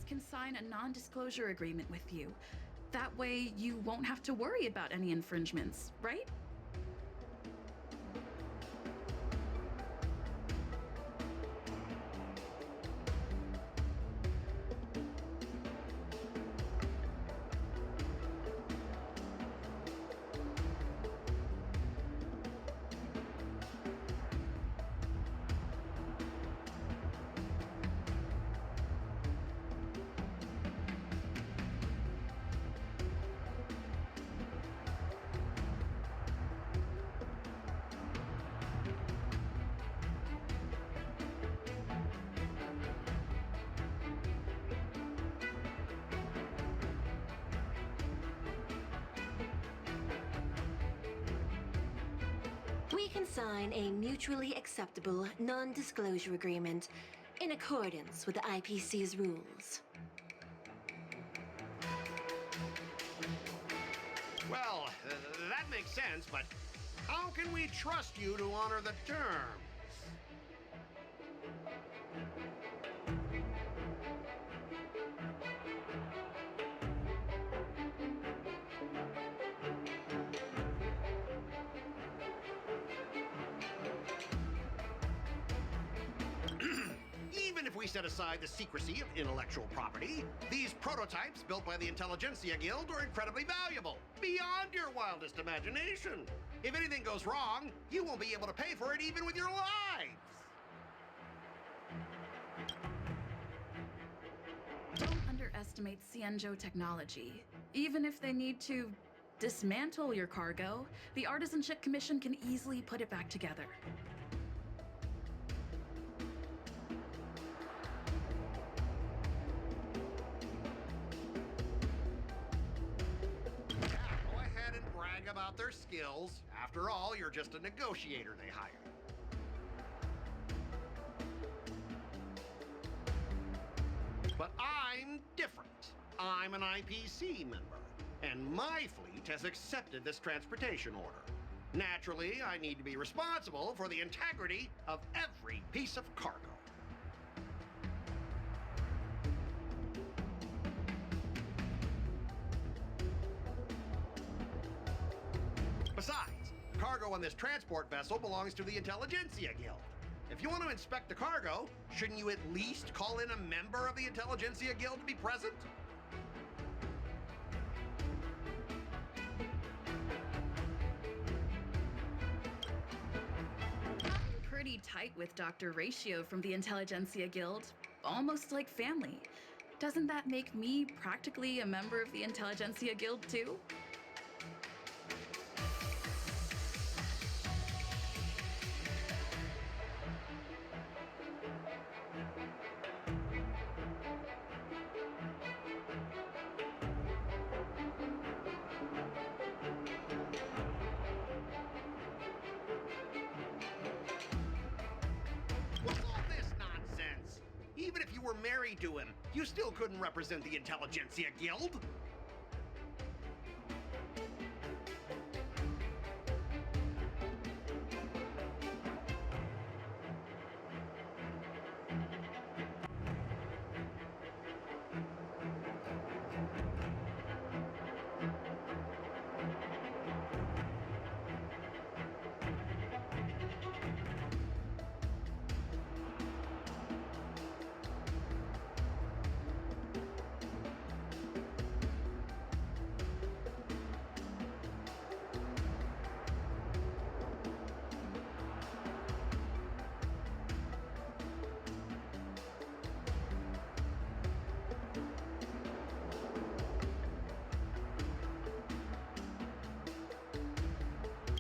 Can sign a non-disclosure agreement with you. That way, you won't have to worry about any infringements, right? We can sign a mutually acceptable non-disclosure agreement in accordance with the IPC's rules. Well, that makes sense, but how can we trust you to honor the terms? Even if we set aside the secrecy of intellectual property, these prototypes built by the Intelligentsia Guild are incredibly valuable, beyond your wildest imagination. If anything goes wrong, you won't be able to pay for it even with your lives. Don't underestimate Xianzhou technology. Even if they need to dismantle your cargo, the Artisanship Commission can easily put it back together. Go ahead and brag about their skills. After all, you're just a negotiator they hired. But I'm different. I'm an IPC member, and my fleet has accepted this transportation order. Naturally, I need to be responsible for the integrity of every piece of cargo. Besides, cargo on this transport vessel belongs to the Intelligentsia Guild. If you want to inspect the cargo, shouldn't you at least call in a member of the Intelligentsia Guild to be present? I'm pretty tight with Dr. Ratio from the Intelligentsia Guild, almost like family. Doesn't that make me practically a member of the Intelligentsia Guild too? What's all this nonsense? Even if you were married to him, you still couldn't represent the Intelligentsia Guild.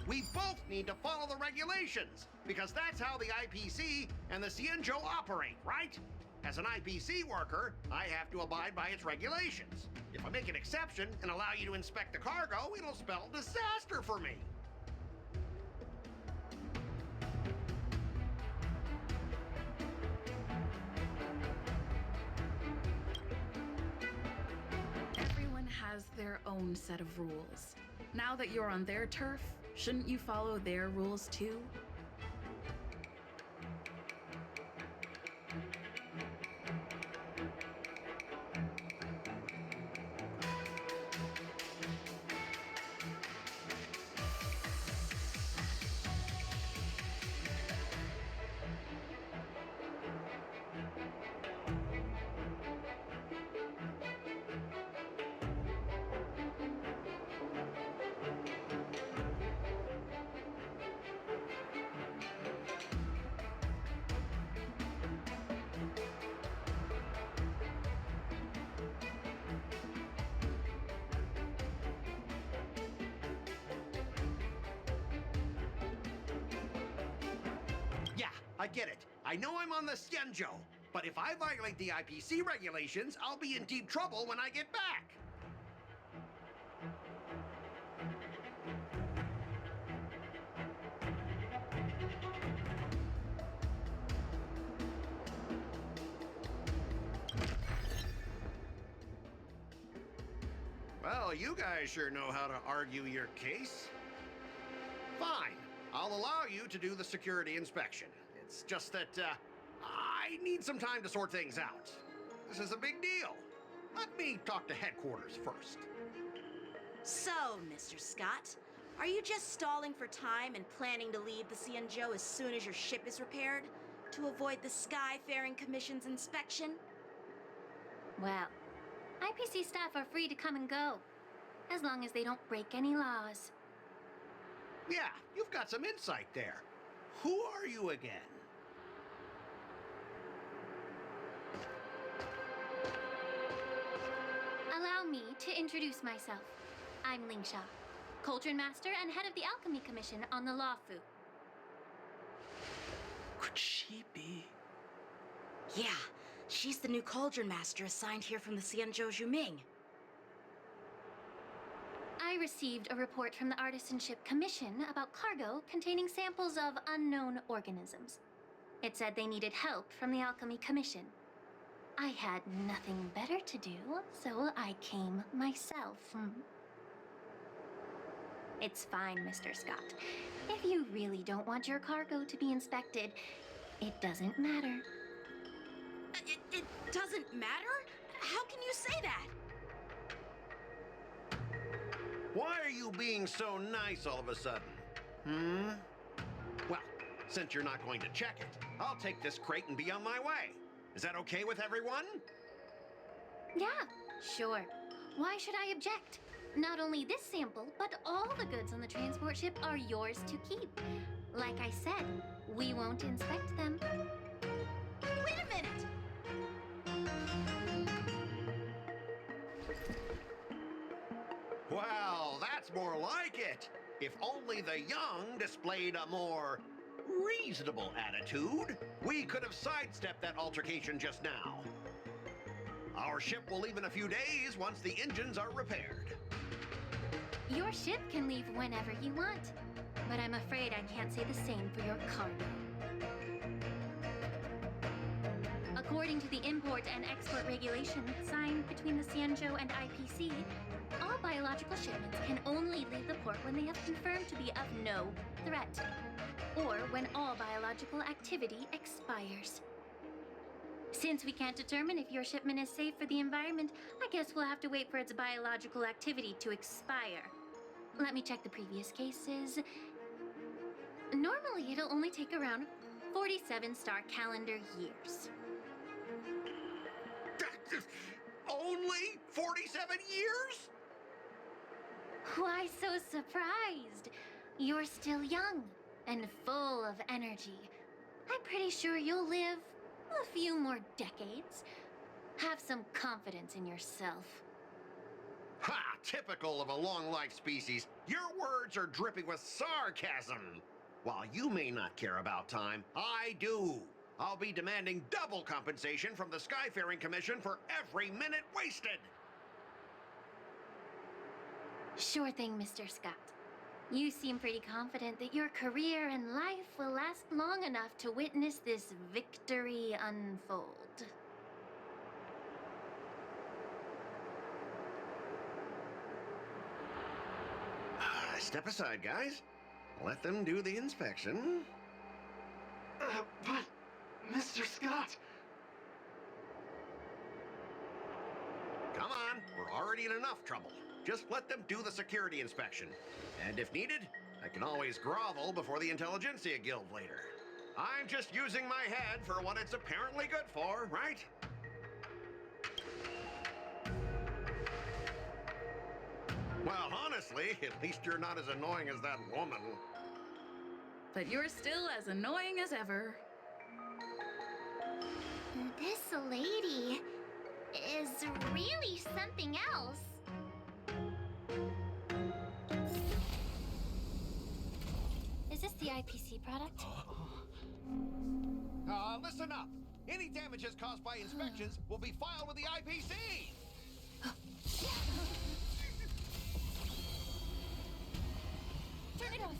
We both need to follow the regulations, because that's how the IPC and the Xianzhou operate, right? As an IPC worker, I have to abide by its regulations. If I make an exception and allow you to inspect the cargo, it'll spell disaster for me. Everyone has their own set of rules. Now that you're on their turf, shouldn't you follow their rules too? Yeah, I get it. I know I'm on the Xianzhou, but if I violate the IPC regulations, I'll be in deep trouble when I get back. Well, you guys sure know how to argue your case. Fine. I'll allow you to do the security inspection. It's just that, I need some time to sort things out. This is a big deal. Let me talk to headquarters first. So, Mr. Scott, are you just stalling for time and planning to leave the Xianzhou as soon as your ship is repaired? To avoid the Skyfaring Commission's inspection? Well, IPC staff are free to come and go, as long as they don't break any laws. Yeah, you've got some insight there. Who are you again? Allow me to introduce myself. I'm Lingsha, Cauldron Master and head of the Alchemy Commission on the Luofu. Could she be? Yeah, she's the new Cauldron Master assigned here from the Xianzhou Ming. I received a report from the Artisanship Commission about cargo containing samples of unknown organisms. It said they needed help from the Alchemy Commission. I had nothing better to do, so I came myself. It's fine, Mr. Scott. If you really don't want your cargo to be inspected, it doesn't matter. It doesn't matter? How can you say that? Why are you being so nice all of a sudden? Well, since you're not going to check it, I'll take this crate and be on my way. Is that okay with everyone? Yeah, sure. Why should I object? Not only this sample, but all the goods on the transport ship are yours to keep. Like I said, we won't inspect them. Wait a minute! Well, that's more like it. If only the young displayed a more reasonable attitude, we could have sidestepped that altercation just now. Our ship will leave in a few days once the engines are repaired. Your ship can leave whenever you want, but I'm afraid I can't say the same for your cargo. According to the import and export regulations signed between the Xianzhou and IPC, all biological shipments can only leave the port when they have confirmed to be of no threat, or when all biological activity expires. Since we can't determine if your shipment is safe for the environment, I guess we'll have to wait for its biological activity to expire. Let me check the previous cases. Normally, it'll only take around 47 star calendar years. Only 47 years? Why so surprised? You're still young and full of energy. I'm pretty sure you'll live a few more decades. Have some confidence in yourself. Ha! Typical of a long-life species. Your words are dripping with sarcasm. While you may not care about time, I do. I'll be demanding double compensation from the Skyfaring Commission for every minute wasted. Sure thing, Mr. Scott. You seem pretty confident that your career and life will last long enough to witness this victory unfold. Step aside, guys. Let them do the inspection. But, Mr. Scott... Come on, we're already in enough trouble. Just let them do the security inspection. And if needed, I can always grovel before the Intelligentsia Guild later. I'm just using my head for what it's apparently good for, right? Well, honestly, at least you're not as annoying as that woman. But you're still as annoying as ever. This lady is really something else. Is this the IPC product? Listen up. Any damages caused by inspections will be filed with the IPC. Turn it off.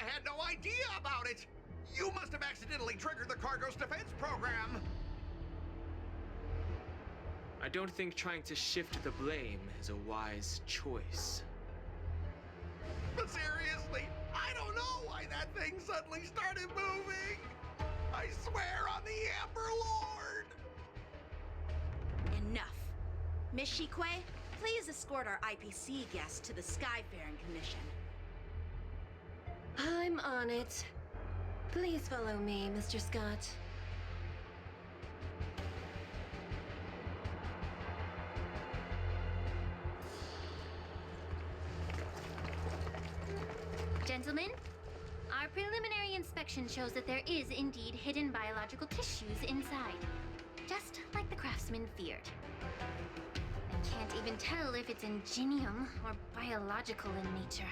had no idea about it! You must have accidentally triggered the cargo's defense program! I don't think trying to shift the blame is a wise choice. But seriously, I don't know why that thing suddenly started moving! I swear on the Emperor Lord! Enough. Miss Shikwe, please escort our IPC guest to the Skyfaring Commission. I'm on it. Please follow me, Mr. Scott. Gentlemen, our preliminary inspection shows that there is indeed hidden biological tissues inside. Just like the craftsman feared. I can't even tell if it's ingenium or biological in nature.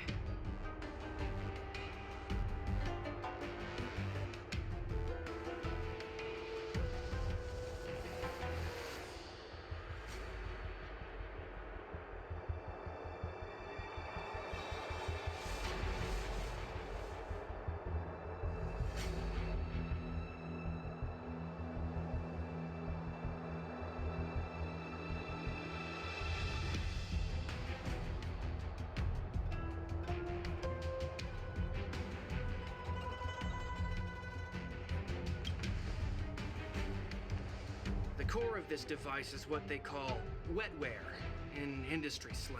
The core of this device is what they call wetware in industry slang.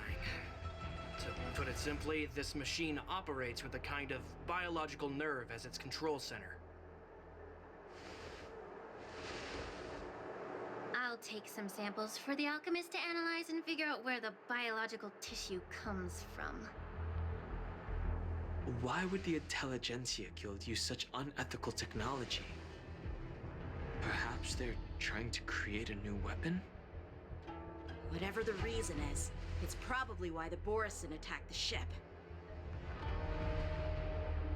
To put it simply, this machine operates with a kind of biological nerve as its control center. I'll take some samples for the alchemist to analyze and figure out where the biological tissue comes from. Why would the Intelligentsia Guild use such unethical technology? Perhaps they're trying to create a new weapon? Whatever the reason is, it's probably why the Borisin attacked the ship.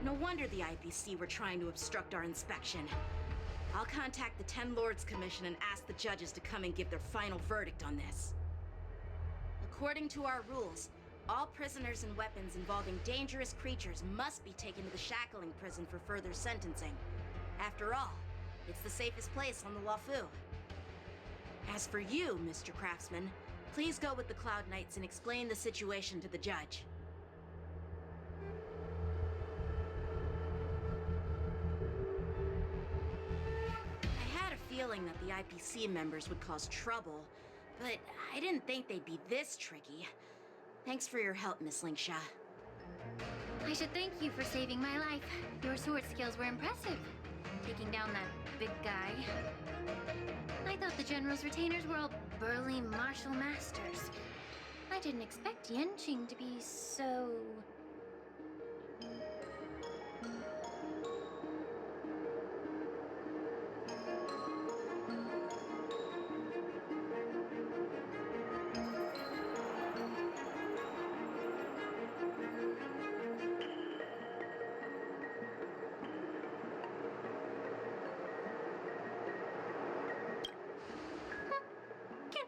No wonder the IPC were trying to obstruct our inspection. I'll contact the Ten Lords Commission and ask the judges to come and give their final verdict on this. According to our rules, all prisoners and weapons involving dangerous creatures must be taken to the shackling prison for further sentencing. After all, it's the safest place on the Luofu. As for you, Mr. Craftsman, please go with the Cloud Knights and explain the situation to the judge. I had a feeling that the IPC members would cause trouble, but I didn't think they'd be this tricky. Thanks for your help, Miss Lingsha. I should thank you for saving my life. Your sword skills were impressive. Taking down that big guy. I thought the General's retainers were all burly martial masters. I didn't expect Yenqing to be so...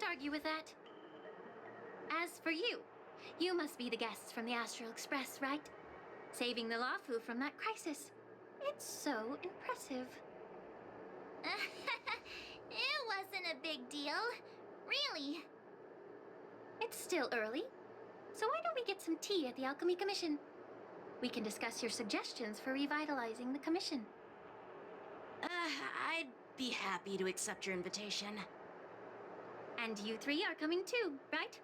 argue with that. As for you, you must be the guests from the Astral Express, right? Saving the Luofu from that crisis. It's so impressive. It wasn't a big deal. Really. It's still early. So why don't we get some tea at the Alchemy Commission? We can discuss your suggestions for revitalizing the commission. I'd be happy to accept your invitation. And you three are coming too, right?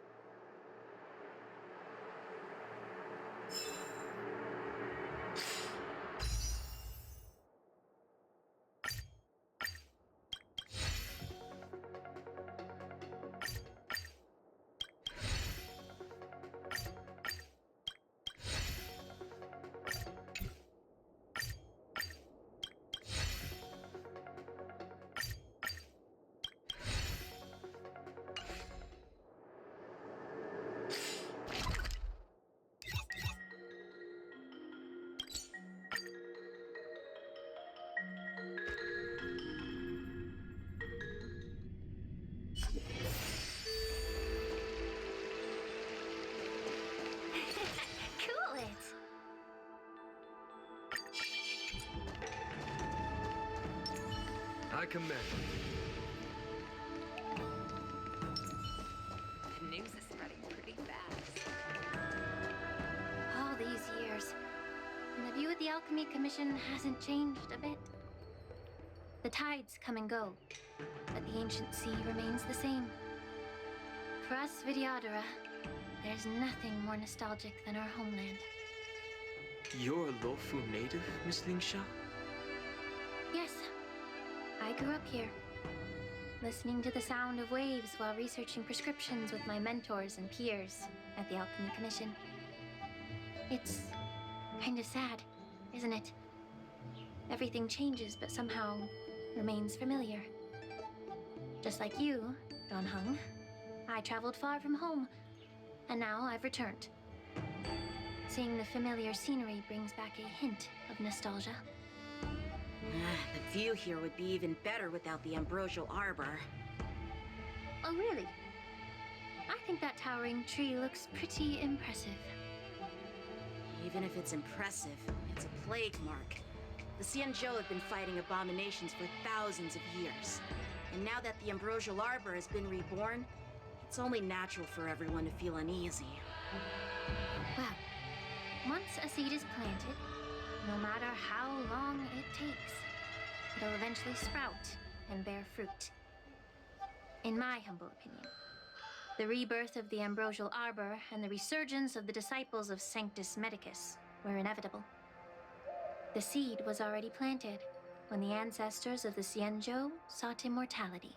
recommend. The news is spreading pretty fast. All these years, and the view of the Alchemy Commission hasn't changed a bit. The tides come and go, but the ancient sea remains the same. For us Vidyadhara, there's nothing more nostalgic than our homeland. You're a Luofu native, Miss Lingsha? Yes, I grew up here, listening to the sound of waves while researching prescriptions with my mentors and peers at the Alchemy Commission. It's kind of sad, isn't it? Everything changes, but somehow remains familiar. Just like you, Don Hung, I traveled far from home, and now I've returned. Seeing the familiar scenery brings back a hint of nostalgia. The view here would be even better without the ambrosial arbor. Oh, really? I think that towering tree looks pretty impressive. Even if it's impressive, it's a plague mark. The Xianzhou have been fighting abominations for thousands of years. And now that the ambrosial arbor has been reborn, it's only natural for everyone to feel uneasy. Well, once a seed is planted, no matter how long it takes, it'll eventually sprout and bear fruit. In my humble opinion, the rebirth of the ambrosial arbor and the resurgence of the disciples of Sanctus Medicus were inevitable. The seed was already planted when the ancestors of the Xianzhou sought immortality.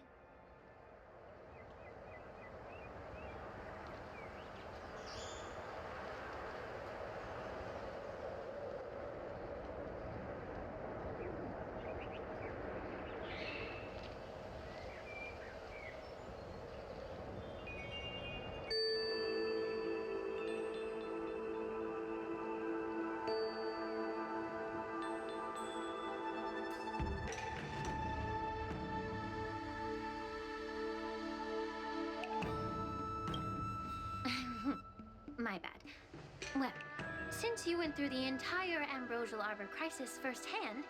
My bad. Well, since you went through the entire Ambrosial Arbor crisis firsthand,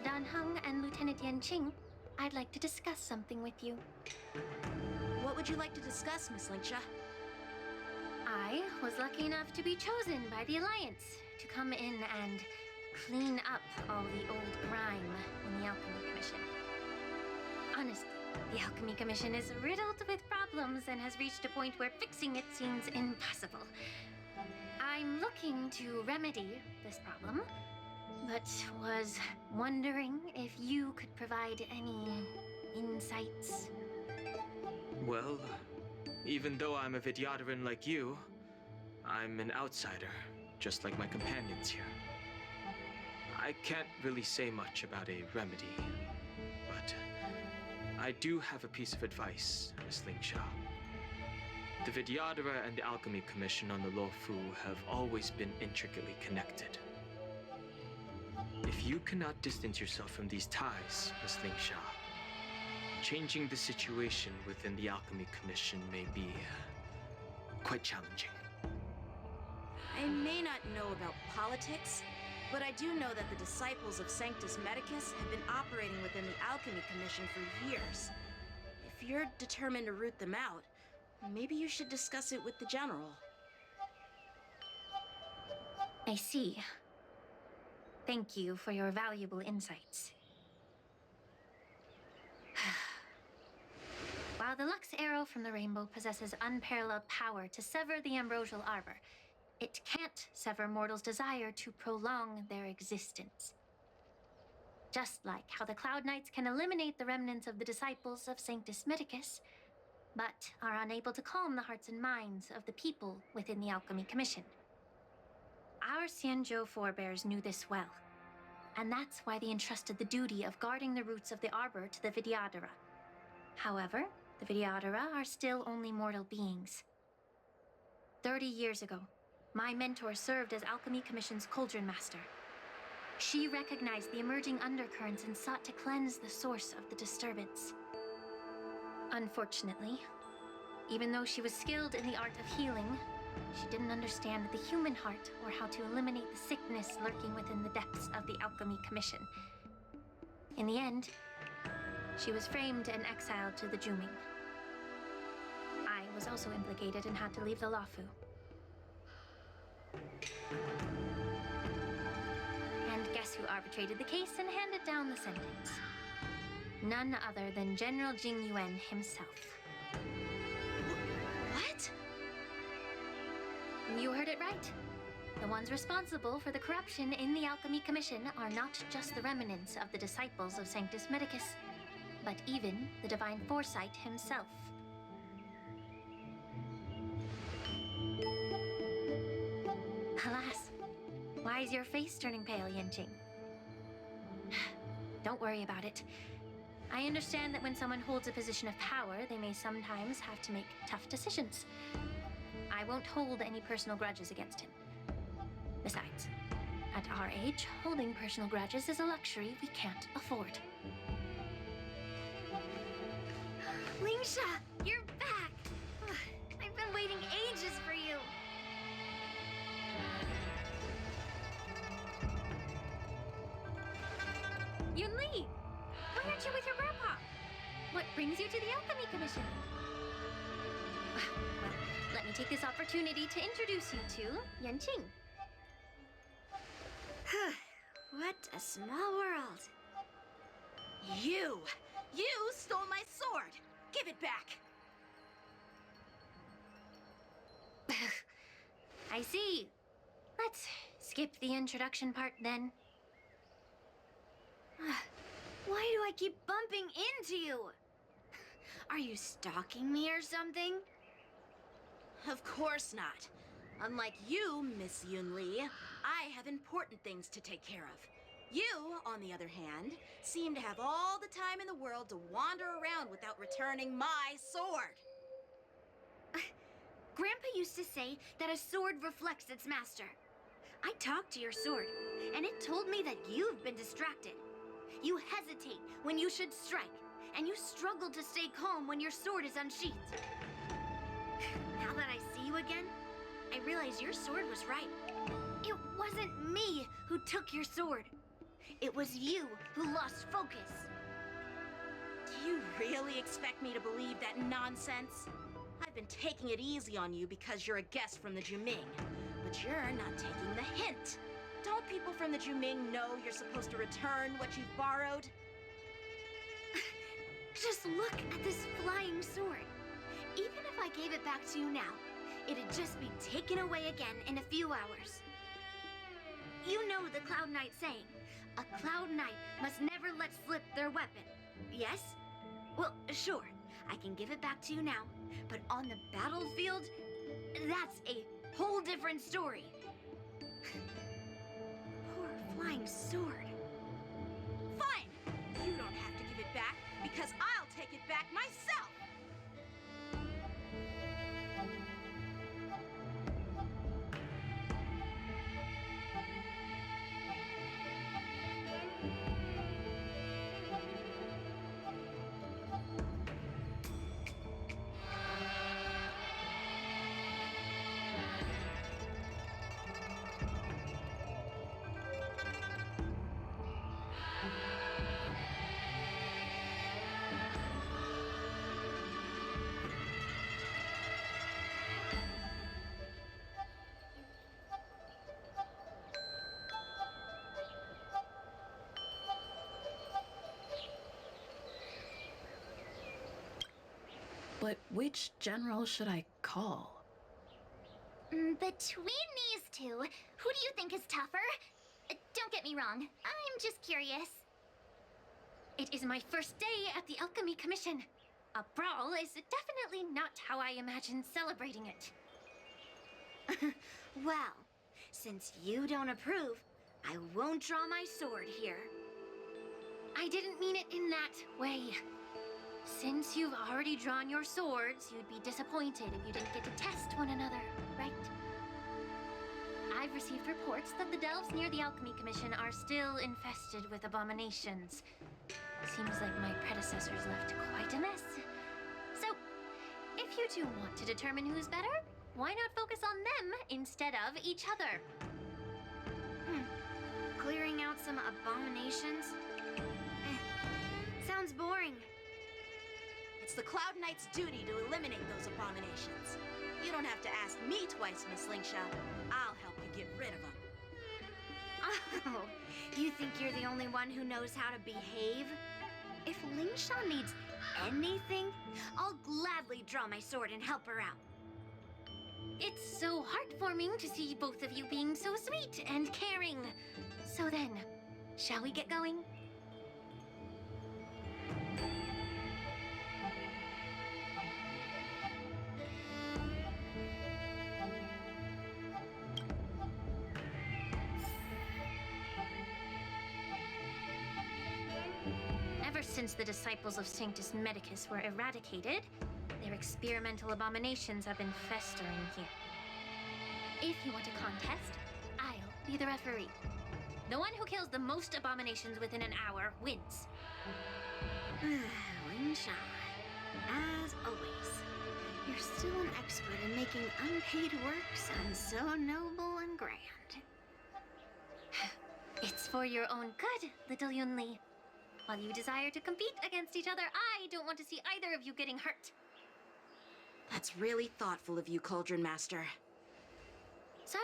Dan Hung and Lieutenant Yan Qing, I'd like to discuss something with you. What would you like to discuss, Miss Lingsha? I was lucky enough to be chosen by the Alliance to come in and clean up all the old grime in the Alchemy Commission. Honestly, the Alchemy Commission is riddled with problems and has reached a point where fixing it seems impossible. I'm looking to remedy this problem, but was wondering if you could provide any insights. Well, even though I'm a Vidyadharan like you, I'm an outsider, just like my companions here. I can't really say much about a remedy, but I do have a piece of advice, Miss Lingsha. The Vidyadhara and the Alchemy Commission on the Luofu have always been intricately connected. If you cannot distance yourself from these ties, Miss Lingsha, changing the situation within the Alchemy Commission may be quite challenging. I may not know about politics, but I do know that the disciples of Sanctus Medicus have been operating within the Alchemy Commission for years. If you're determined to root them out, maybe you should discuss it with the General. I see. Thank you for your valuable insights. While the Lux Arrow from the Rainbow possesses unparalleled power to sever the Ambrosial Arbor, it can't sever mortals' desire to prolong their existence. Just like how the Cloud Knights can eliminate the remnants of the disciples of Sanctus Medicus, but are unable to calm the hearts and minds of the people within the Alchemy Commission. Our Xianzhou forebears knew this well, and that's why they entrusted the duty of guarding the roots of the Arbor to the Vidyadhara. However, the Vidyadhara are still only mortal beings. 30 years ago, my mentor served as Alchemy Commission's Cauldron Master. She recognized the emerging undercurrents and sought to cleanse the source of the disturbance. Unfortunately, even though she was skilled in the art of healing, she didn't understand the human heart or how to eliminate the sickness lurking within the depths of the Alchemy Commission. In the end, She was framed and exiled to the Juming. I was also implicated and had to leave the Luofu. And guess who arbitrated the case and handed down the sentence? None other than General Jing Yuan himself. What? You heard it right. The ones responsible for the corruption in the Alchemy Commission are not just the remnants of the disciples of Sanctus Medicus, but even the Divine Foresight himself. Alas, why is your face turning pale, Yanqing? Don't worry about it. I understand that when someone holds a position of power, they may sometimes have to make tough decisions. I won't hold any personal grudges against him. Besides, at our age, holding personal grudges is a luxury we can't afford. Lingsha, you're back! I've been waiting ages for you. Yunli! Why aren't you with your grandpa? What brings you to the Alchemy Commission? Well, let me take this opportunity to introduce you to Yanqing. What a small world. You stole my sword! Give it back! I see. Let's skip the introduction part then. Why do I keep bumping into you? Are you stalking me or something? Of course not. Unlike you, Miss Yunli, I have important things to take care of. You, on the other hand, seem to have all the time in the world to wander around without returning my sword. Grandpa used to say that a sword reflects its master. I talked to your sword, and it told me that you've been distracted. You hesitate when you should strike, and you struggle to stay calm when your sword is unsheathed. Now that I see you again, I realize your sword was right. It wasn't me who took your sword. It was you who lost focus. Do you really expect me to believe that nonsense? I've been taking it easy on you because you're a guest from the Juming, but you're not taking the hint. Don't people from the Juming know you're supposed to return what you've borrowed? Just look at this flying sword. Even if I gave it back to you now, it'd just be taken away again in a few hours. You know the Cloud Knight saying, a Cloud Knight must never let slip their weapon. Yes? Well, sure, I can give it back to you now, but on the battlefield, that's a whole different story. Poor flying sword. Fine! You don't have to give it back, because I'll take it back myself! But which general should I call? Between these two, who do you think is tougher? Don't get me wrong, I'm just curious. It is my first day at the Alchemy Commission. A brawl is definitely not how I imagined celebrating it. Well, since you don't approve, I won't draw my sword here. I didn't mean it in that way. Since you've already drawn your swords, you'd be disappointed if you didn't get to test one another, right? I've received reports that the delves near the Alchemy Commission are still infested with abominations. Seems like my predecessors left quite a mess. So, if you two want to determine who's better, why not focus on them instead of each other? Clearing out some abominations? Sounds boring. It's the Cloud Knight's duty to eliminate those abominations. You don't have to ask me twice, Miss Lingsha. I'll help you get rid of them. Oh, you think you're the only one who knows how to behave? If Lingsha needs anything, I'll gladly draw my sword and help her out. It's so heartwarming to see both of you being so sweet and caring. So then, shall we get going? Ever since the disciples of Sanctus Medicus were eradicated, their experimental abominations have been festering here. If you want a contest, I'll be the referee. The one who kills the most abominations within an hour wins. Lingsha, as always, you're still an expert in making unpaid work sound so noble and grand. It's for your own good, little Yunli. While you desire to compete against each other, I don't want to see either of you getting hurt. That's really thoughtful of you, Cauldron Master. So,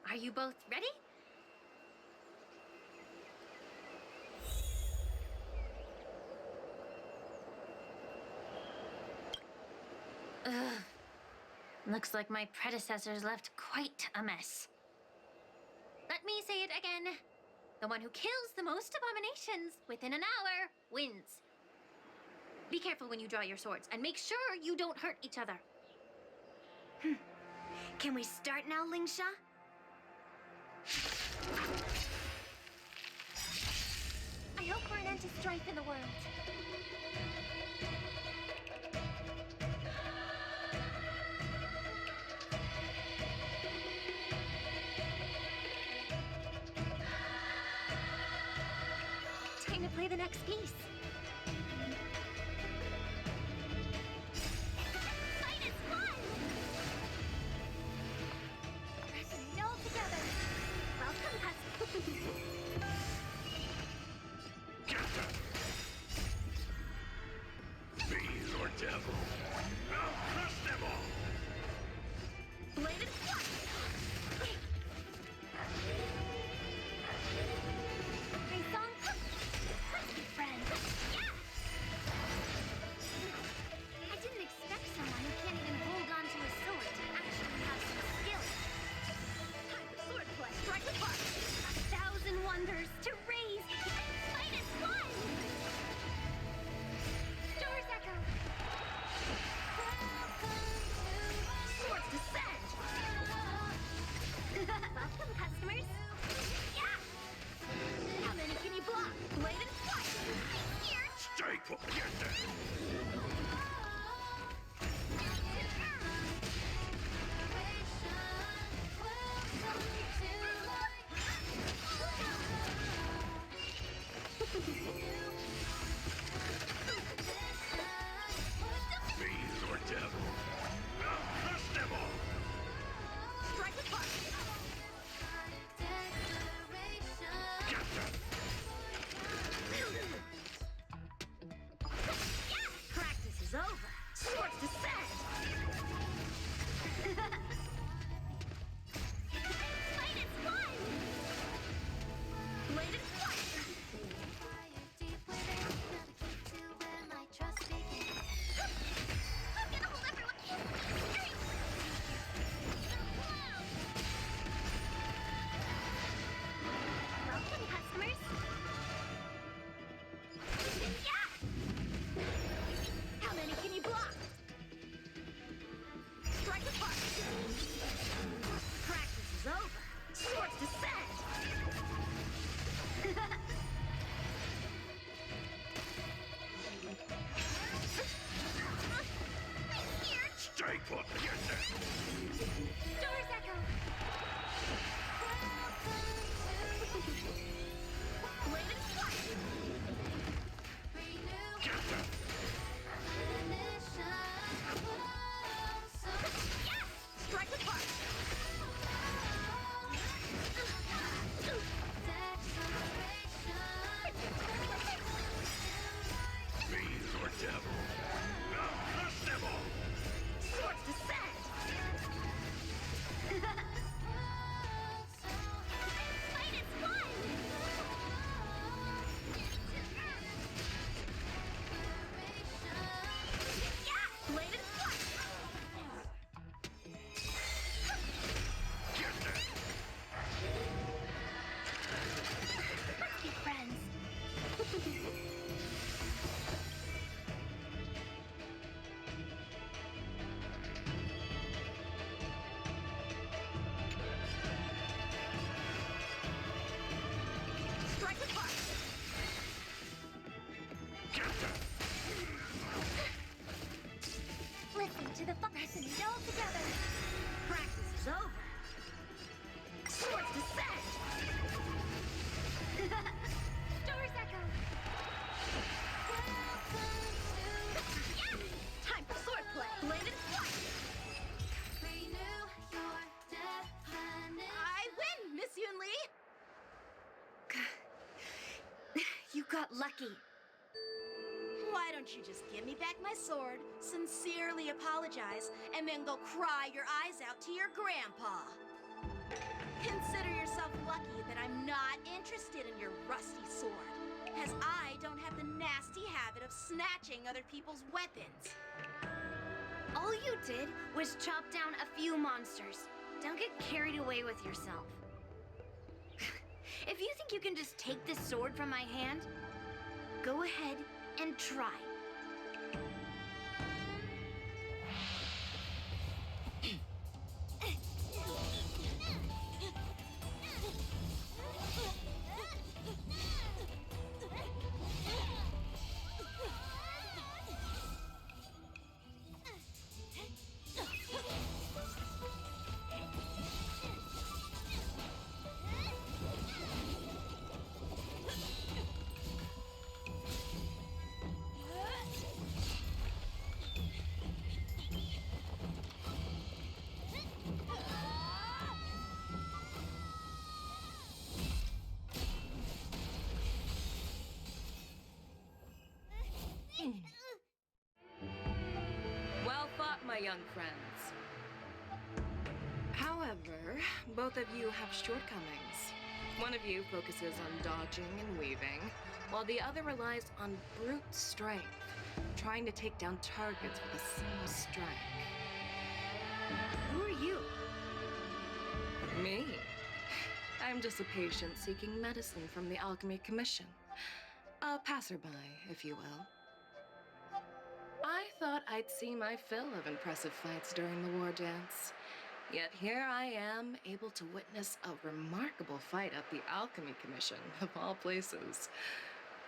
are you both ready? Ugh. Looks like my predecessors left quite a mess. Let me say it again. The one who kills the most abominations within an hour wins. Be careful when you draw your swords, and make sure you don't hurt each other. Can we start now, Lingsha? I hope for an end to strife in the world. Time to play the next piece. Fight is fun! Pressing it all together. Welcome, husband. Bees or devil, I'll crush them all! Bladed flush! Hey, song! Rescue friend! Yeah! I didn't expect someone who can't even hold on to a sword to actually have some skill. Time for swordplay! Strike apart! 1,000 wonders to raise! Fight is fun! Stars echo! Swords descend! Welcome, customers! Yeah! How many can you block? Bladed flush! Here! Stay put! Get there! Bees or devil, I'll crush them all! Strike apart! Get them! Practice is over! Swords descend! Fight is fun! Bladed flush! I'm gonna hold everyone straight! Welcome, customers! Yeah! How many can you block? Strike apart! Practice is over! Swords descend! Here! Stay put! Get there! Stars echo! Bladed flush! Get them! Yeah! Strike apart! to the focus and get all together. Practice is over. Swords descend! Doors echo. Yeah! Time for swordplay. Blade and flight. I win, Miss Yunli! You got lucky. Why don't you just give me back my sword, sincerely apologize, and then go cry your eyes out to your grandpa? Consider yourself lucky that I'm not interested in your rusty sword, as I don't have the nasty habit of snatching other people's weapons. All you did was chop down a few monsters. Don't get carried away with yourself. If you think you can just take this sword from my hand, go ahead and try. Well fought, my young friends. However, both of you have shortcomings. One of you focuses on dodging and weaving, while the other relies on brute strength, trying to take down targets with a single strike. Who are you? Me? I'm just a patient seeking medicine from the Alchemy Commission. A passerby, if you will. I thought I'd see my fill of impressive fights during the war dance. Yet here I am, able to witness a remarkable fight at the Alchemy Commission, of all places.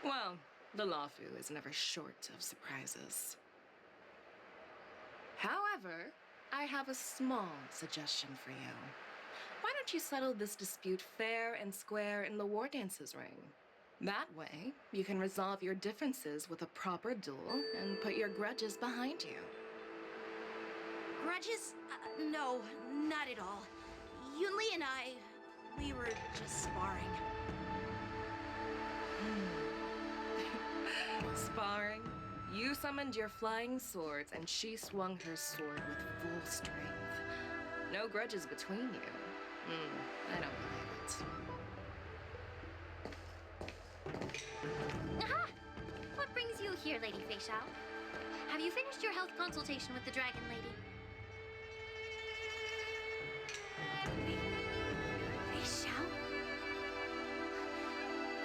Well, the Luofu is never short of surprises. However, I have a small suggestion for you. Why don't you settle this dispute fair and square in the war dance's ring? That way, you can resolve your differences with a proper duel and put your grudges behind you. Grudges? No, not at all. Yunli and I, we were just sparring. Sparring? You summoned your flying swords and she swung her sword with full strength. No grudges between you. I don't believe it. Aha! What brings you here, Lady Fei Xiao? Have you finished your health consultation with the Dragon Lady? Fei Xiao?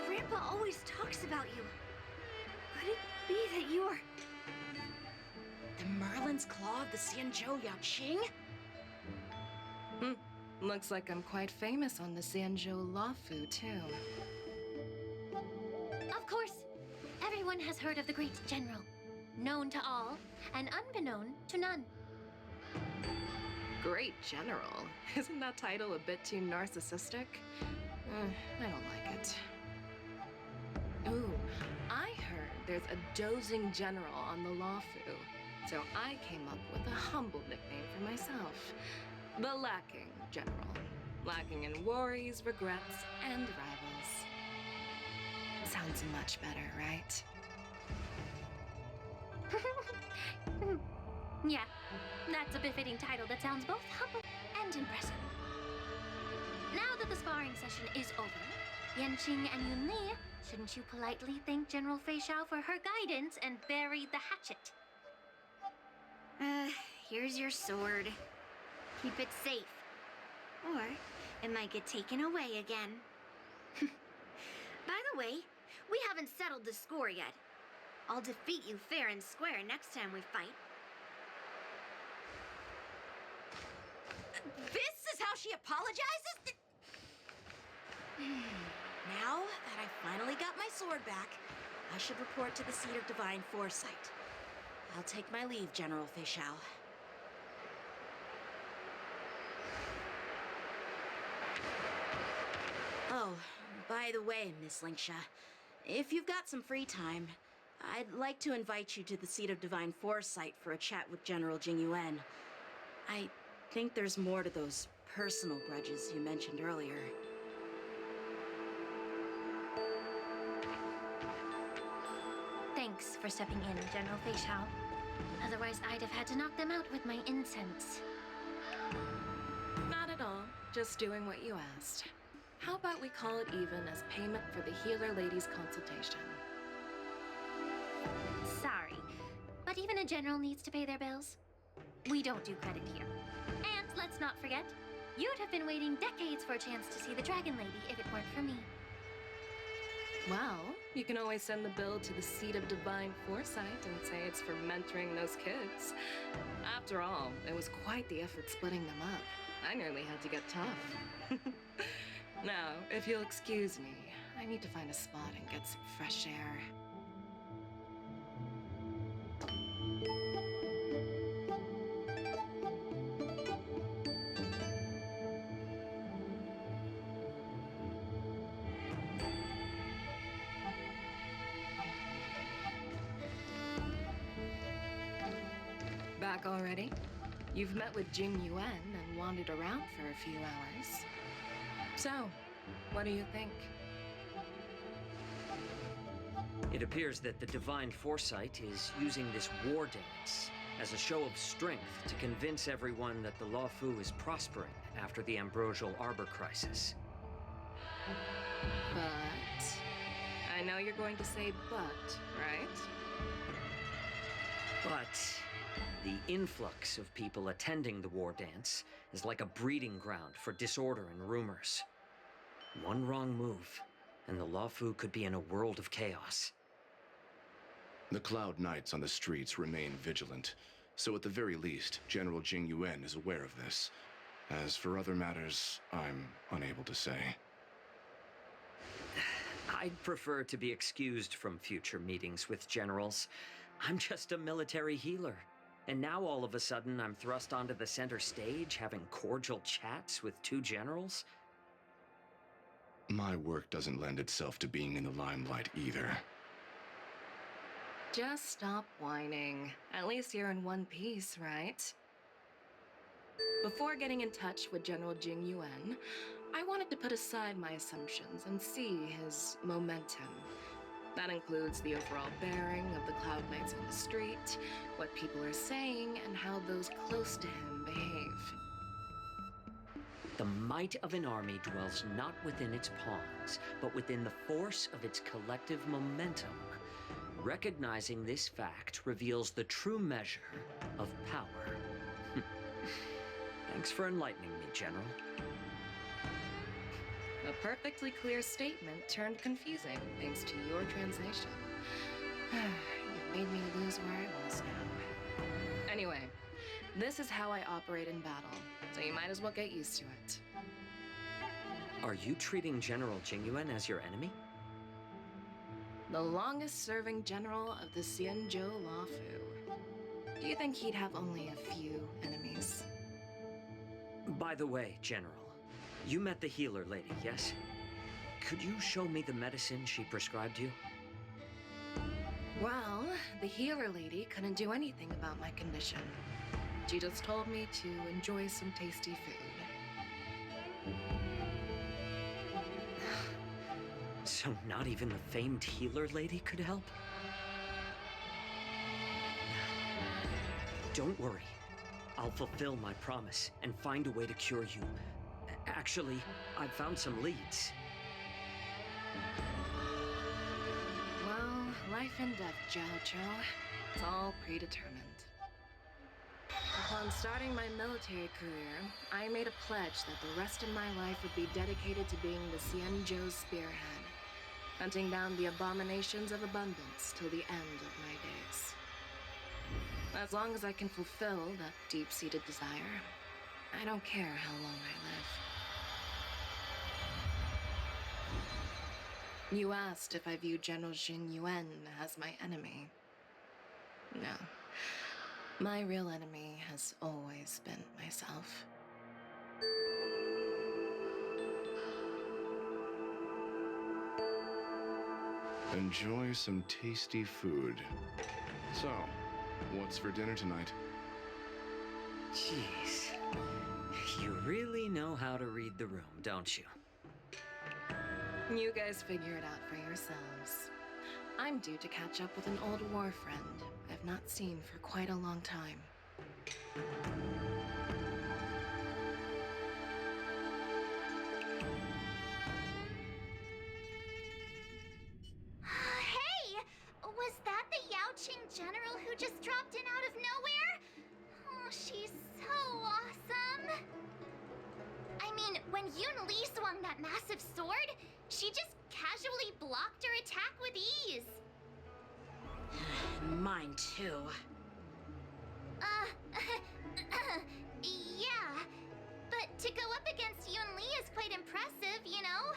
Grandpa always talks about you. Could it be that you're... The Merlin's Claw of the Xianzhou Luofu? Looks like I'm quite famous on the Xianzhou Luofu, too. Of course. Everyone has heard of the great general. Known to all, and unbeknown to none. Great General? Isn't that title a bit too narcissistic? I don't like it. Ooh, I heard there's a dozing general on the Luofu, so I came up with a humble nickname for myself. The Lacking General. Lacking in worries, regrets, and rivals. Sounds much better, right? Yeah, that's a befitting title that sounds both humble and impressive. Now that the sparring session is over, Yanqing and Yunli, shouldn't you politely thank General Fei Xiao for her guidance and bury the hatchet? Here's your sword. Keep it safe. Or it might get taken away again. By the way, we haven't settled the score yet. I'll defeat you fair and square next time we fight. This is how she apologizes? Now that I finally got my sword back, I should report to the seat of divine foresight. I'll take my leave, General Fei Xiao. Oh, by the way, Miss Linksha, if you've got some free time, I'd like to invite you to the Seat of Divine Foresight for a chat with General Jing Yuan. I think there's more to those personal grudges you mentioned earlier. Thanks for stepping in, General Fei Shao. Otherwise, I'd have had to knock them out with my incense. Not at all. Just doing what you asked. How about we call it even as payment for the healer lady's consultation? Sorry, but even a general needs to pay their bills. We don't do credit here. And let's not forget, you'd have been waiting decades for a chance to see the Dragon Lady if it weren't for me. Well, you can always send the bill to the Seat of Divine Foresight and say it's for mentoring those kids. After all, it was quite the effort splitting them up. I nearly had to get tough. Now, if you'll excuse me, I need to find a spot and get some fresh air. Back already? You've met with Jing Yuan and wandered around for a few hours. So, what do you think? It appears that the Divine Foresight is using this war dance as a show of strength to convince everyone that the Luofu is prospering after the Ambrosial Arbor crisis. But... I know you're going to say but, right? But the influx of people attending the war dance is like a breeding ground for disorder and rumors. One wrong move, and the Luofu could be in a world of chaos. The Cloud Knights on the streets remain vigilant, so at the very least, General Jing Yuan is aware of this. As for other matters, I'm unable to say. I'd prefer to be excused from future meetings with generals. I'm just a military healer. And now all of a sudden I'm thrust onto the center stage having cordial chats with two generals? My work doesn't lend itself to being in the limelight either. Just stop whining. At least you're in one piece, right? Before getting in touch with General Jing Yuan, I wanted to put aside my assumptions and see his momentum. That includes the overall bearing of the Cloud Knights on the street, what people are saying, and how those close to him behave. The might of an army dwells not within its pawns, but within the force of its collective momentum. Recognizing this fact reveals the true measure of power. Thanks for enlightening me, General. A perfectly clear statement turned confusing thanks to your translation. You've made me lose where I was now. Anyway, this is how I operate in battle, so you might as well get used to it. Are you treating General Jing Yuan as your enemy? The longest-serving general of the Xianzhou Luofu. Do you think he'd have only a few enemies? By the way, General, you met the healer lady, yes? Could you show me the medicine she prescribed you? Well, the healer lady couldn't do anything about my condition. She just told me to enjoy some tasty food. So not even the famed healer lady could help? Don't worry. I'll fulfill my promise and find a way to cure you. Actually, I've found some leads. Well, life and death, Zhao Chou. It's all predetermined. Upon starting my military career, I made a pledge that the rest of my life would be dedicated to being the Xianzhou spearhead, hunting down the abominations of abundance till the end of my days. As long as I can fulfill that deep-seated desire, I don't care how long I live. You asked if I view General Jing Yuan as my enemy. No. My real enemy has always been myself. Enjoy some tasty food. So, what's for dinner tonight? Jeez. You really know how to read the room, don't you? You guys figure it out for yourselves. I'm due to catch up with an old war friend I've not seen for quite a long time. Hey! Was that the Yaoqing general who just dropped in out of nowhere? Oh, she's so awesome! I mean, when Yun Li swung that massive sword, she just casually blocked her attack with ease. Mine too. Yeah. But to go up against Yun Li is quite impressive, you know?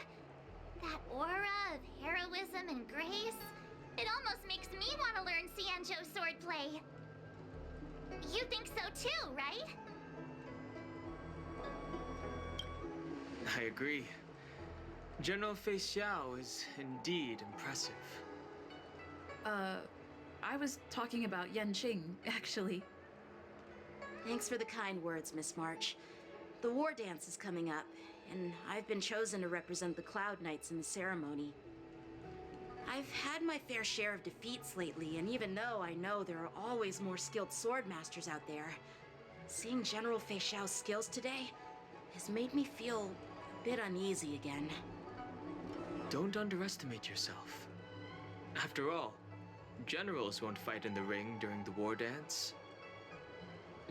That aura of heroism and grace, it almost makes me want to learn Xianzhou swordplay. You think so too, right? I agree. General Fei Xiao is indeed impressive. I was talking about Yanqing, actually. Thanks for the kind words, Miss March. The war dance is coming up, and I've been chosen to represent the Cloud Knights in the ceremony. I've had my fair share of defeats lately, and even though I know there are always more skilled sword masters out there, seeing General Fei Xiao's skills today has made me feel a bit uneasy again. Don't underestimate yourself. After all, generals won't fight in the ring during the war dance.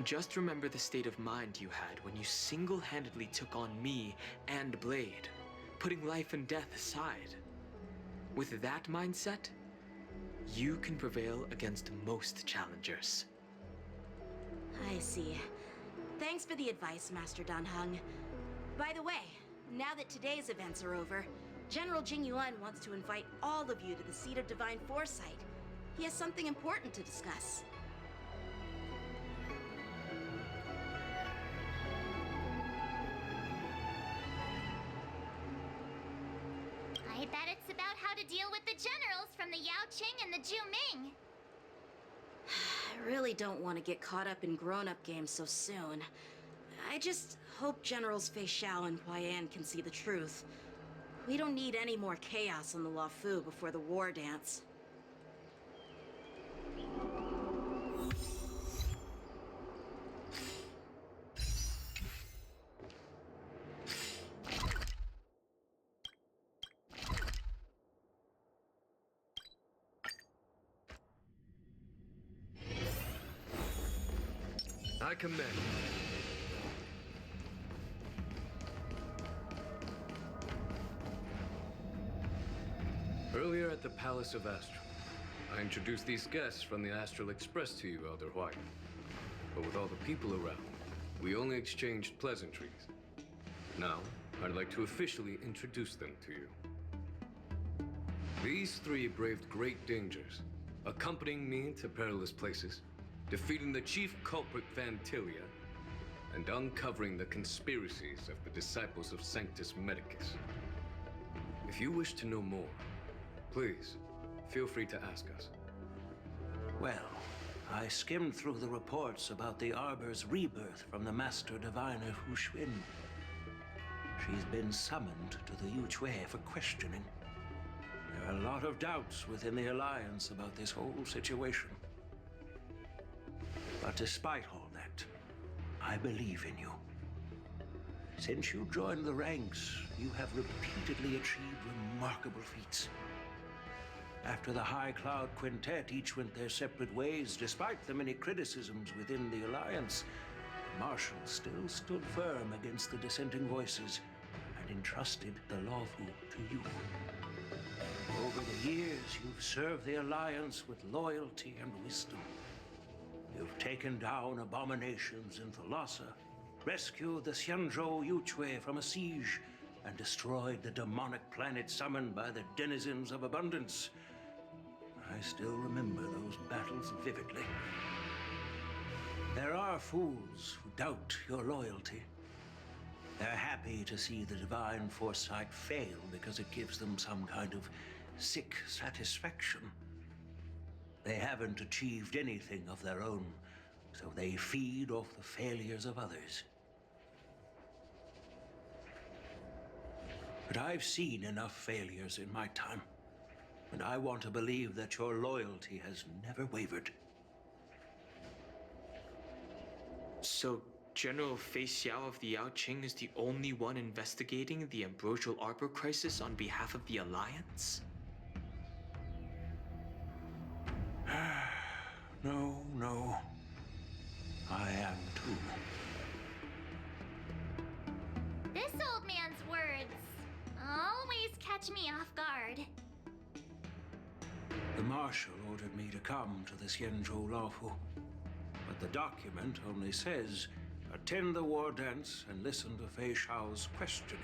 Just remember the state of mind you had when you single-handedly took on me and Blade, putting life and death aside. With that mindset, you can prevail against most challengers. I see. Thanks for the advice, Master Dan Heng. By the way, now that today's events are over, General Jing Yuan wants to invite all of you to the Seat of Divine Foresight. He has something important to discuss. I bet it's about how to deal with the generals from the Yaoqing and the Juming. I really don't want to get caught up in grown-up games so soon. I just hope Generals Fei Xiao and Huaiyan can see the truth. We don't need any more chaos on the Luofu before the war dance. I commend. Earlier at the Palace of Astral, I introduced these guests from the Astral Express to you, Elder White. But with all the people around, we only exchanged pleasantries. Now, I'd like to officially introduce them to you. These three braved great dangers, accompanying me to perilous places, defeating the chief culprit Vantilia, and uncovering the conspiracies of the disciples of Sanctus Medicus. If you wish to know more, please, feel free to ask us. Well, I skimmed through the reports about the Arbor's rebirth from the Master Diviner Hu Xuan. She's been summoned to the Yu Chui for questioning. There are a lot of doubts within the Alliance about this whole situation. But despite all that, I believe in you. Since you joined the ranks, you have repeatedly achieved remarkable feats. After the High Cloud Quintet each went their separate ways, despite the many criticisms within the Alliance, the Marshal still stood firm against the dissenting voices and entrusted the Luofu to you. Over the years, you've served the Alliance with loyalty and wisdom. You've taken down abominations in Thalassa, rescued the Xianzhou Luofu from a siege, and destroyed the demonic planet summoned by the denizens of abundance. I still remember those battles vividly. There are fools who doubt your loyalty. They're happy to see the divine foresight fail because it gives them some kind of sick satisfaction. They haven't achieved anything of their own, so they feed off the failures of others. But I've seen enough failures in my time, and I want to believe that your loyalty has never wavered. So, General Fei Xiao of the Yaoqing is the only one investigating the Ambrosial Arbor crisis on behalf of the Alliance? No. I am too. This old man's words always catch me off guard. The Marshal ordered me to come to the Xianzhou Luofu, but the document only says, attend the war dance and listen to Fei Xiao's questioning.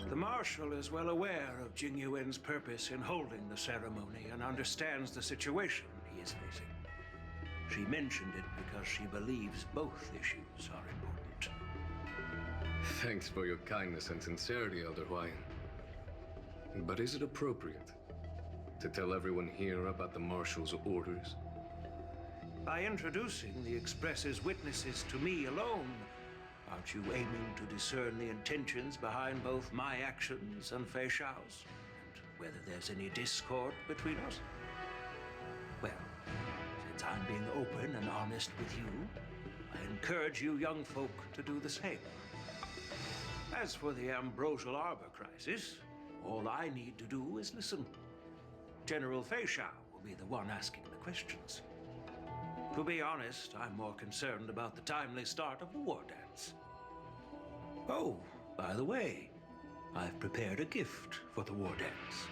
The Marshal is well aware of Jing Yuan's purpose in holding the ceremony and understands the situation he is facing. She mentioned it because she believes both issues are important. Thanks for your kindness and sincerity, Elder Huayan. But is it appropriate to tell everyone here about the Marshal's orders? By introducing the Express's witnesses to me alone, aren't you aiming to discern the intentions behind both my actions and Fei Xiao's? And whether there's any discord between us? Well, since I'm being open and honest with you, I encourage you young folk to do the same. As for the Ambrosial Arbor crisis, all I need to do is listen. General Fei Xiao will be the one asking the questions. To be honest, I'm more concerned about the timely start of the war dance. Oh, by the way, I've prepared a gift for the war dance.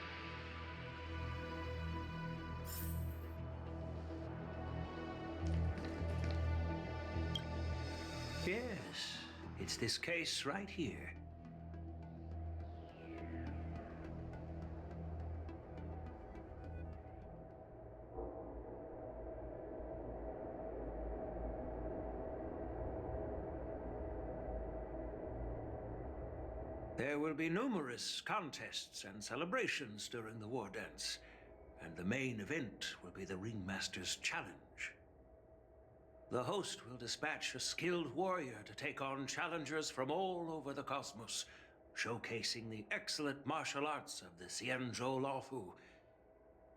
Yes, it's this case right here. There will be numerous contests and celebrations during the war dance, and the main event will be the Ringmaster's Challenge. The host will dispatch a skilled warrior to take on challengers from all over the cosmos, showcasing the excellent martial arts of the Xianzhou Luofu.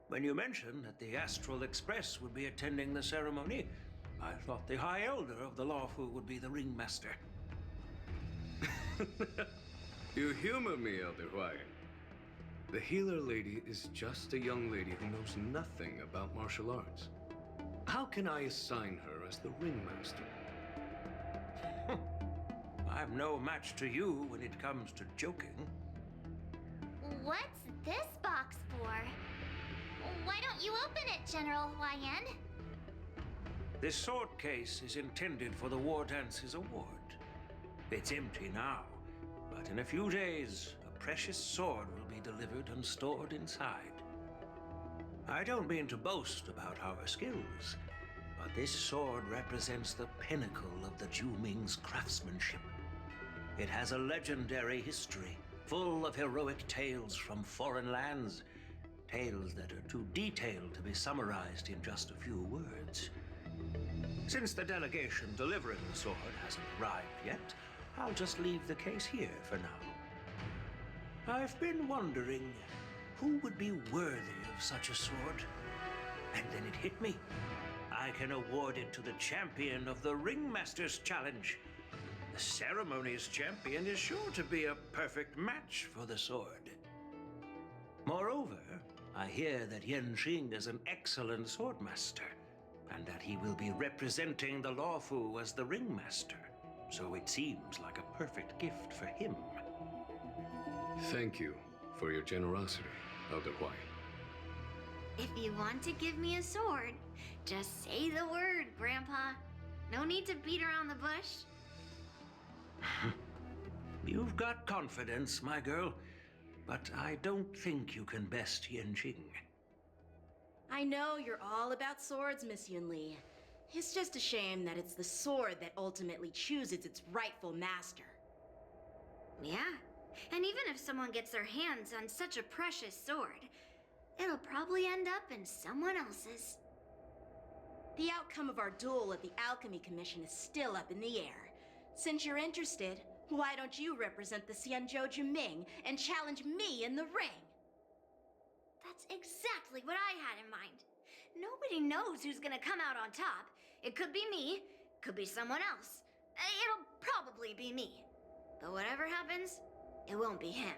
When you mentioned that the Astral Express would be attending the ceremony, I thought the High Elder of the Luofu would be the Ringmaster. You humor me, Elder Huayan. The healer lady is just a young lady who knows nothing about martial arts. How can I assign her as the ringmaster? I'm no match to you when it comes to joking. What's this box for? Why don't you open it, General Huayan? This sword case is intended for the War Dance's award. It's empty now, but in a few days, a precious sword will be delivered and stored inside. I don't mean to boast about our skills, but this sword represents the pinnacle of the Zhuming's craftsmanship. It has a legendary history, full of heroic tales from foreign lands, tales that are too detailed to be summarized in just a few words. Since the delegation delivering the sword hasn't arrived yet, I'll just leave the case here for now. I've been wondering who would be worthy of such a sword. And then it hit me. I can award it to the champion of the Ringmaster's Challenge. The ceremony's champion is sure to be a perfect match for the sword. Moreover, I hear that Yanqing is an excellent swordmaster, and that he will be representing the Luofu as the Ringmaster. So it seems like a perfect gift for him. Thank you for your generosity, Elder Huayan. If you want to give me a sword, just say the word, Grandpa. No need to beat around the bush. You've got confidence, my girl, but I don't think you can best Yanqing. I know you're all about swords, Miss Yunli. It's just a shame that it's the sword that ultimately chooses its rightful master. Yeah, and even if someone gets their hands on such a precious sword, it'll probably end up in someone else's. The outcome of our duel at the Alchemy Commission is still up in the air. Since you're interested, why don't you represent the Xianzhou Juming and challenge me in the ring? That's exactly what I had in mind. Nobody knows who's gonna come out on top. It could be me, could be someone else. It'll probably be me. But whatever happens, it won't be him.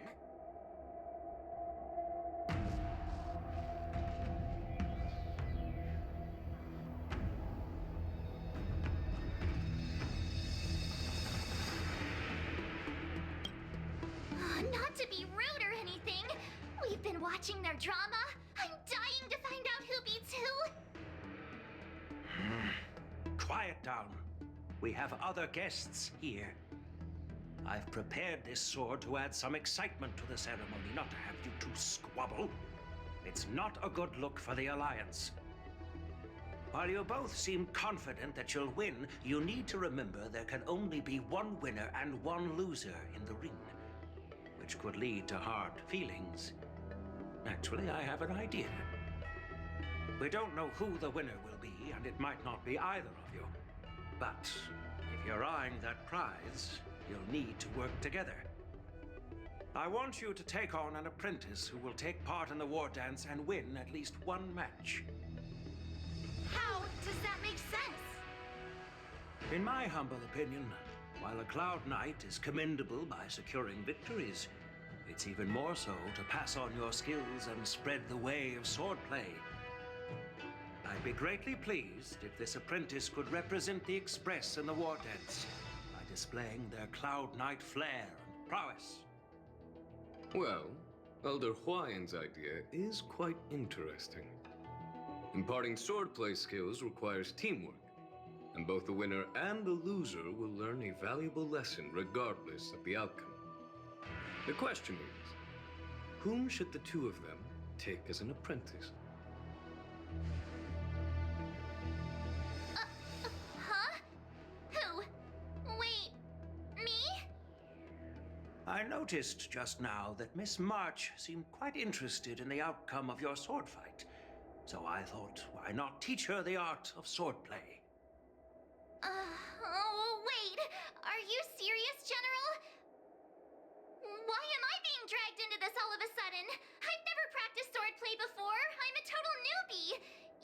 Not to be rude or anything, we've been watching their drama. I'm dying to find out who beats who. Quiet down. We have other guests here. I've prepared this sword to add some excitement to the ceremony, not to have you two squabble. It's not a good look for the Alliance. While you both seem confident that you'll win, you need to remember there can only be one winner and one loser in the ring, which could lead to hard feelings. Naturally, I have an idea. We don't know who the winner will be, and it might not be either of you. But if you're eyeing that prize, you'll need to work together. I want you to take on an apprentice who will take part in the war dance and win at least one match. How does that make sense? In my humble opinion, while a Cloud Knight is commendable by securing victories, it's even more so to pass on your skills and spread the way of swordplay. I'd be greatly pleased if this apprentice could represent the Express in the war dance by displaying their Cloud Knight flair and prowess. Well, Elder Huayan's idea is quite interesting. Imparting swordplay skills requires teamwork, and both the winner and the loser will learn a valuable lesson regardless of the outcome. The question is, whom should the two of them take as an apprentice? Huh? Who? Wait, me? I noticed just now that Miss March seemed quite interested in the outcome of your sword fight. So I thought, why not teach her the art of swordplay? Oh, wait. Are you serious, General? Why am I being dragged into this all of a sudden? I've never practiced swordplay before. I'm a total newbie.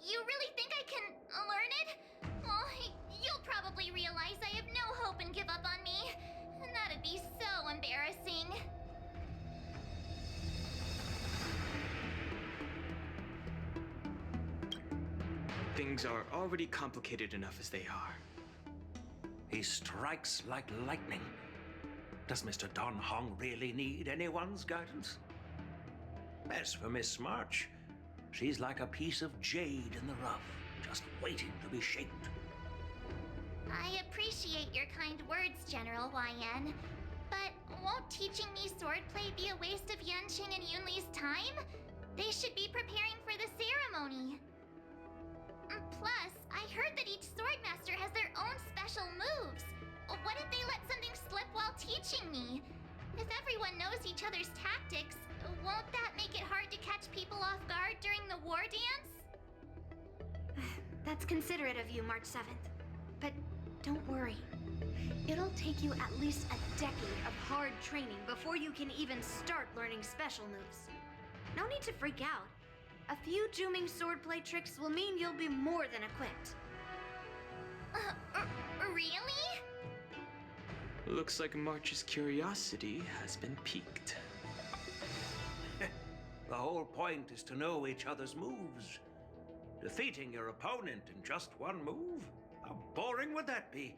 You really think I can learn it? Oh, you'll probably realize I have no hope and give up on me. And that'd be so embarrassing. Things are already complicated enough as they are. He strikes like lightning. Does Mr. Don Hong really need anyone's guidance? As for Miss March, she's like a piece of jade in the rough, just waiting to be shaped. I appreciate your kind words, General Yan, but won't teaching me swordplay be a waste of Yanqing and Yunli's time? They should be preparing for the ceremony. Plus, I heard that each swordmaster has their own special moves. What if they let something slip while teaching me? If everyone knows each other's tactics, won't that make it hard to catch people off guard during the war dance? That's considerate of you, March 7th. But don't worry. It'll take you at least a decade of hard training before you can even start learning special moves. No need to freak out. A few Juming swordplay tricks will mean you'll be more than equipped. Really? Looks like March's curiosity has been piqued. The whole point is to know each other's moves. Defeating your opponent in just one move? How boring would that be?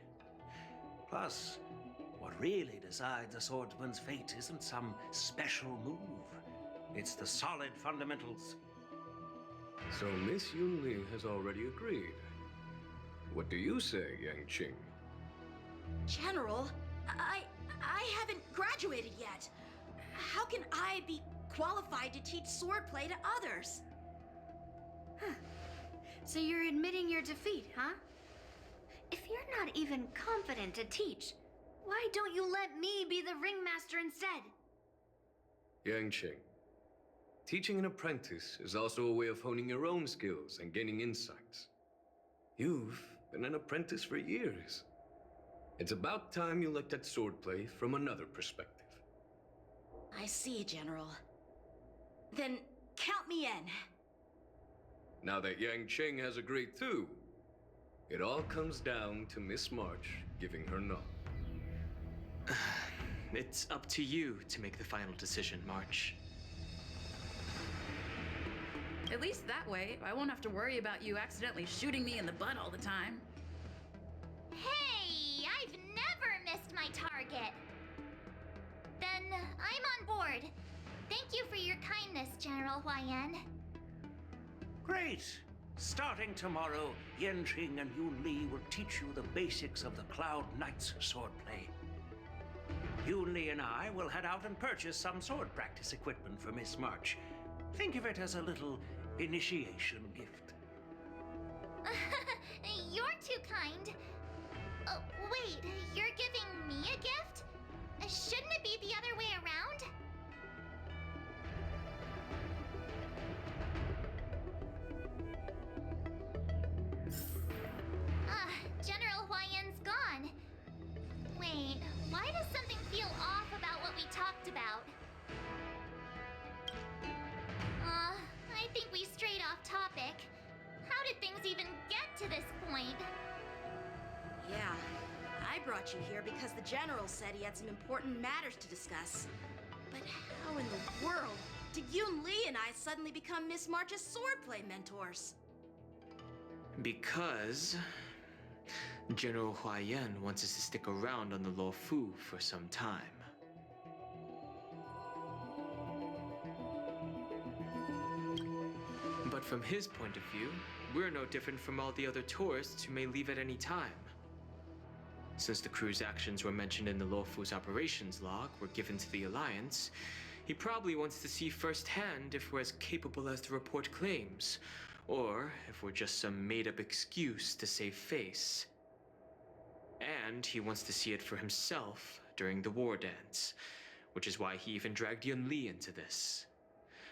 Plus, what really decides a swordsman's fate isn't some special move. It's the solid fundamentals. So Miss Yunli has already agreed. What do you say, Yang Qing? General, I haven't graduated yet. How can I be qualified to teach swordplay to others? So you're admitting your defeat, huh? If you're not even confident to teach, why don't you let me be the ringmaster instead? Yang, teaching an apprentice is also a way of honing your own skills and gaining insights. You've been an apprentice for years. It's about time you looked at swordplay from another perspective. I see, General. Then count me in. Now that Yang has agreed too, it all comes down to Miss March giving her nod. It's up to you to make the final decision, March. At least that way, I won't have to worry about you accidentally shooting me in the butt all the time. Hey, I've never missed my target. Then I'm on board. Thank you for your kindness, General Huayan. Great! Starting tomorrow, Yanqing and Yun Li will teach you the basics of the Cloud Knight's swordplay. Yun Li and I will head out and purchase some sword practice equipment for Miss March. Think of it as a little initiation gift. You're too kind. Oh, wait, you're giving me a gift? Shouldn't it be the other way around? General Huayan's gone. Wait, why does something feel off about what we talked about? I think we strayed off topic. How did things even get to this point? Yeah, I brought you here because the General said he had some important matters to discuss. But how in the world did Yun Li and I suddenly become Miss March's swordplay mentors? Because General Huayan wants us to stick around on the Luofu for some time. But from his point of view, we're no different from all the other tourists who may leave at any time. Since the crew's actions were mentioned in the Luofu's operations log were given to the Alliance, he probably wants to see firsthand if we're as capable as the report claims, or if we're just some made-up excuse to save face. And he wants to see it for himself during the war dance, which is why he even dragged Yun Li into this.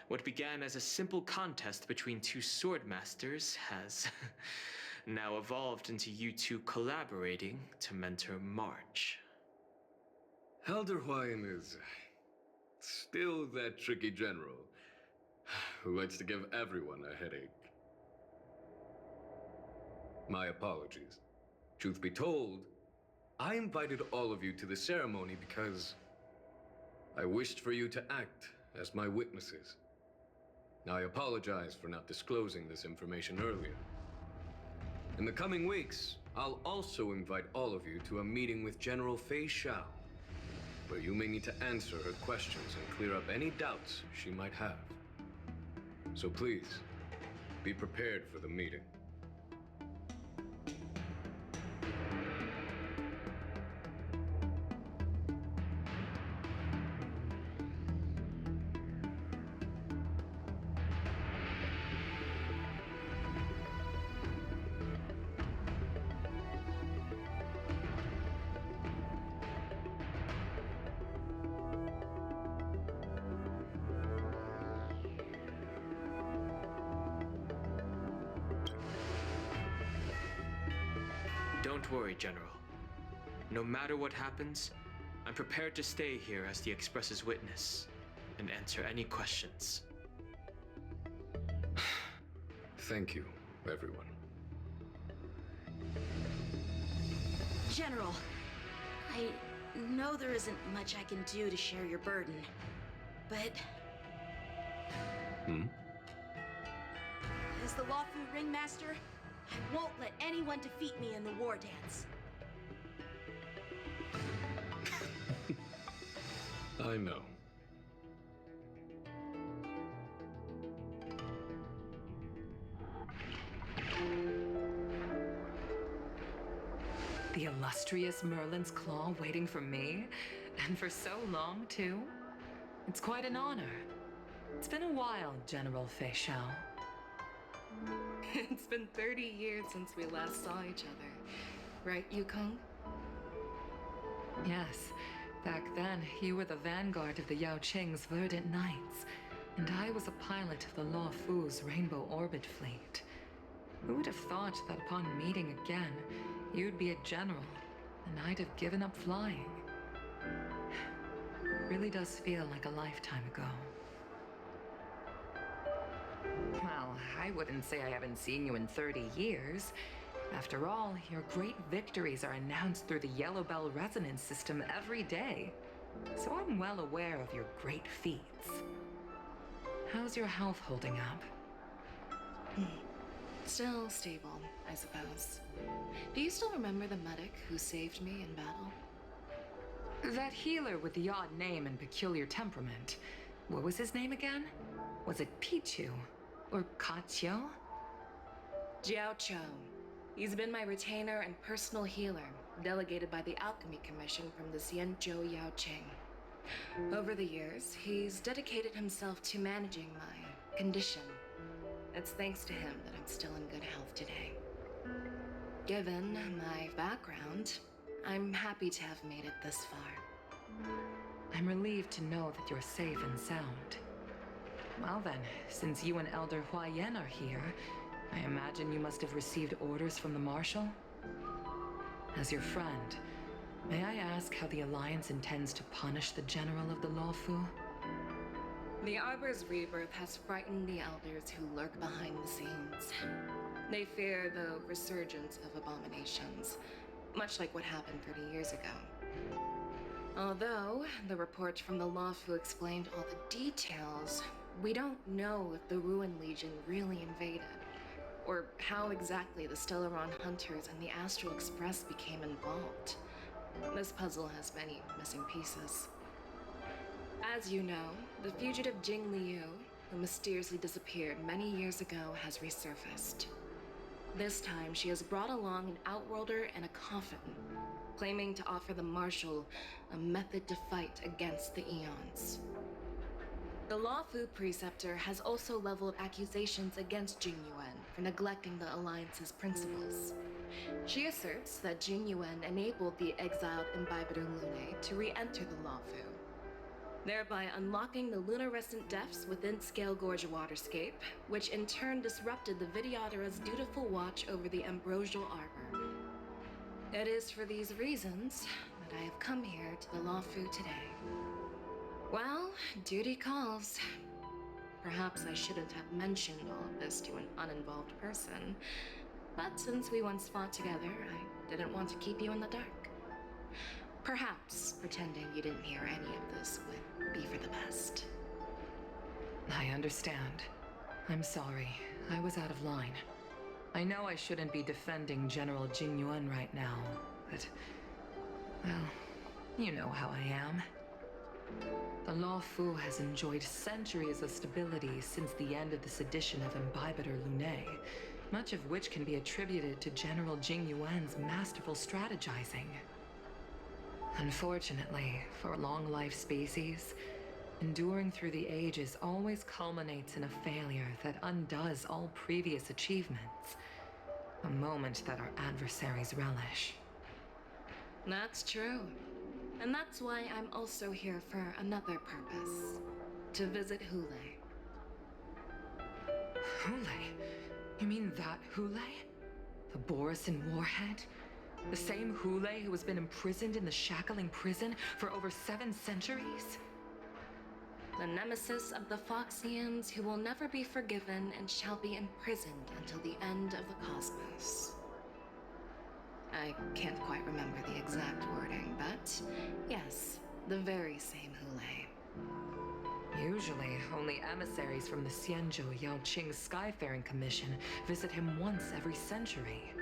What began as a simple contest between two sword masters has now evolved into you two collaborating to mentor March. Elder Huayan is still that tricky general who likes to give everyone a headache. My apologies. Truth be told, I invited all of you to the ceremony because I wished for you to act as my witnesses. Now, I apologize for not disclosing this information earlier. In the coming weeks, I'll also invite all of you to a meeting with General Fei Xiao, where you may need to answer her questions and clear up any doubts she might have. So please, be prepared for the meeting. Don't worry, General. No matter what happens, I'm prepared to stay here as the Express's witness and answer any questions. Thank you, everyone. General, I know there isn't much I can do to share your burden, but... As the Luofu Ringmaster, I won't let anyone defeat me in the war dance. I know. The illustrious Merlin's Claw waiting for me? And for so long, too? It's quite an honor. It's been a while, General Fei Xiao. It's been 30 years since we last saw each other. Right, Yukong? Yes. Back then, you were the vanguard of the Yao Qing's Verdant Knights, and I was a pilot of the Luofu's Rainbow Orbit Fleet. Who would have thought that upon meeting again, you'd be a general, and I'd have given up flying? It really does feel like a lifetime ago. Well, I wouldn't say I haven't seen you in 30 years. After all, your great victories are announced through the Yellow Bell resonance system every day. So I'm well aware of your great feats. How's your health holding up? Still stable, I suppose. Do you still remember the medic who saved me in battle? That healer with the odd name and peculiar temperament. What was his name again? Was it Pichu? Or Kachio? Jiao Chou. He's been my retainer and personal healer, delegated by the Alchemy Commission from the Xianzhou Luofu. Over the years, he's dedicated himself to managing my condition. It's thanks to him that I'm still in good health today. Given my background, I'm happy to have made it this far. I'm relieved to know that you're safe and sound. Well then, since you and Elder Huayan are here, I imagine you must have received orders from the Marshal? As your friend, may I ask how the Alliance intends to punish the General of the Luofu? The Arbor's rebirth has frightened the elders who lurk behind the scenes. They fear the resurgence of abominations, much like what happened 30 years ago. Although the report from the Luofu explained all the details, we don't know if the Ruin Legion really invaded, or how exactly the Stellaron Hunters and the Astral Express became involved. This puzzle has many missing pieces. As you know, the fugitive Jing Liu, who mysteriously disappeared many years ago, has resurfaced. This time, she has brought along an outworlder and a coffin, claiming to offer the Marshal a method to fight against the Eons. The Luofu Preceptor has also leveled accusations against Jing Yuan for neglecting the Alliance's principles. She asserts that Jing Yuan enabled the exiled Imbibitor Lunae to re-enter the Luofu, thereby unlocking the lunarescent depths within Scale Gorge waterscape, which in turn disrupted the Vidyadhara's dutiful watch over the Ambrosial Arbor. It is for these reasons that I have come here to the Luofu today. Well, duty calls. Perhaps I shouldn't have mentioned all of this to an uninvolved person, but since we once fought together, I didn't want to keep you in the dark. Perhaps pretending you didn't hear any of this would be for the best. I understand. I'm sorry. I was out of line. I know I shouldn't be defending General Jing Yuan right now, but... well, you know how I am. The Luofu has enjoyed centuries of stability since the end of the sedition of Imbibitor Lunae, much of which can be attributed to General Jing Yuan's masterful strategizing. Unfortunately, for a long-life species, enduring through the ages always culminates in a failure that undoes all previous achievements, a moment that our adversaries relish. That's true. And that's why I'm also here for another purpose. To visit Hule. Hule? You mean that Hule? The Borisin warhead? The same Hule who has been imprisoned in the Shackling prison for over 7 centuries? The nemesis of the Foxians who will never be forgiven and shall be imprisoned until the end of the cosmos. I can't quite remember the exact wording, but yes, the very same Hule. Usually, only emissaries from the Xianzhou Yaoqing Skyfaring Commission visit him once every century.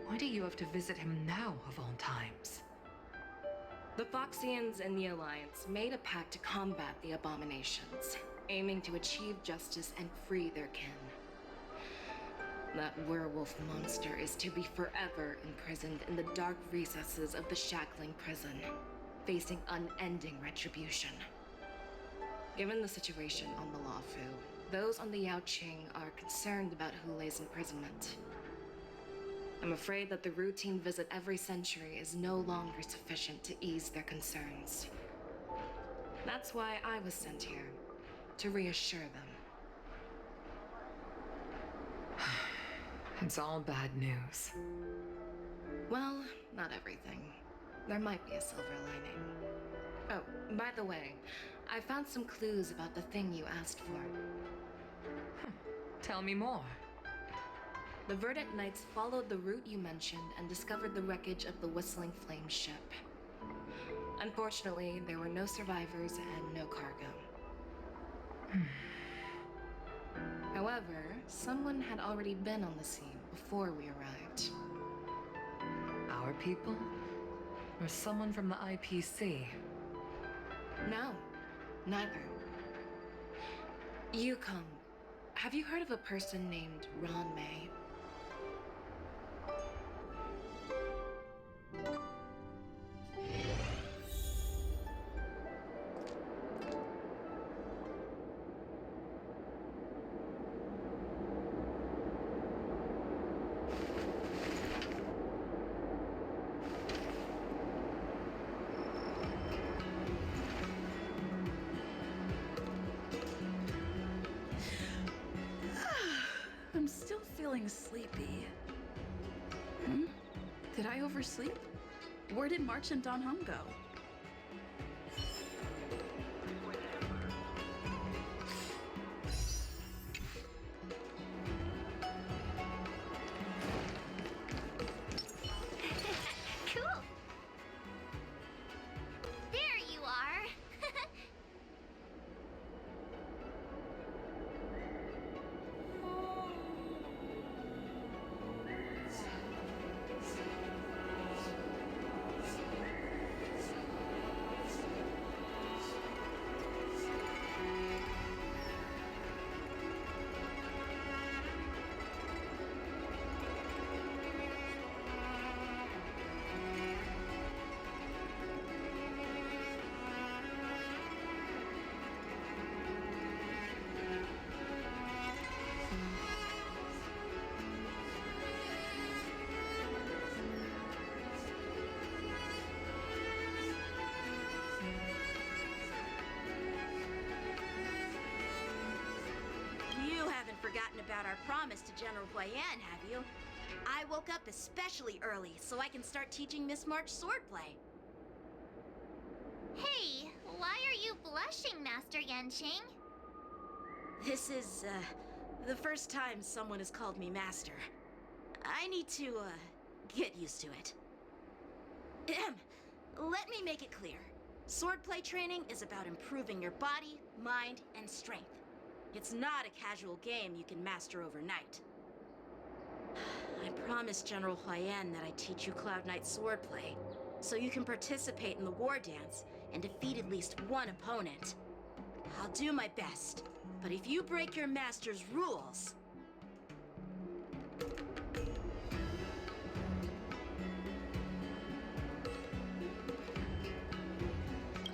Why do you have to visit him now, of all times? The Foxians and the Alliance made a pact to combat the abominations, aiming to achieve justice and free their kin. That werewolf monster is to be forever imprisoned in the dark recesses of the Shackling prison, facing unending retribution. Given the situation on the Luofu, Those on the Yaoqing are concerned about Hulei's imprisonment. I'm afraid that the routine visit every century is no longer sufficient to ease their concerns. That's why I was sent here, to reassure them. It's all bad news. Well, not everything. There might be a silver lining. Oh, by the way, I found some clues about the thing you asked for. Tell me more. The Verdant Knights followed the route you mentioned and discovered the wreckage of the Whistling Flame ship. Unfortunately, there were no survivors and no cargo. However, someone had already been on the scene before we arrived. Our people? Or someone from the IPC? No, neither. Yukong, have you heard of a person named Ron May? I'm still feeling sleepy. Did I oversleep? Where did March and Don Home go? Cool. There you are. Forgotten about our promise to General Huayan, have you? I woke up especially early so I can start teaching Miss March swordplay. Hey, why are you blushing, Master Yanqing? This is, the first time someone has called me Master. I need to, get used to it. Let me make it clear. Swordplay training is about improving your body, mind, and strength. It's not a casual game you can master overnight. I promised General Huayan that I'd teach you Cloud Knight swordplay, so you can participate in the war dance and defeat at least one opponent. I'll do my best, but if you break your master's rules...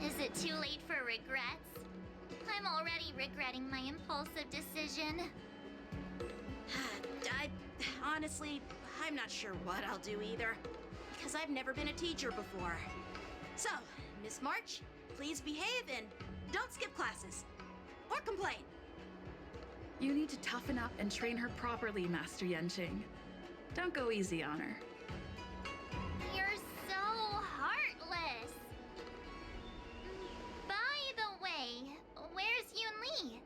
Is it too late for regrets? I'm already regretting my impulsive decision. Honestly, I'm not sure what I'll do either, because I've never been a teacher before. So, Miss March, please behave and don't skip classes. Or complain. You need to toughen up and train her properly, Master Yanqing. Don't go easy on her. You're so heartless. By the way, where's Yunli?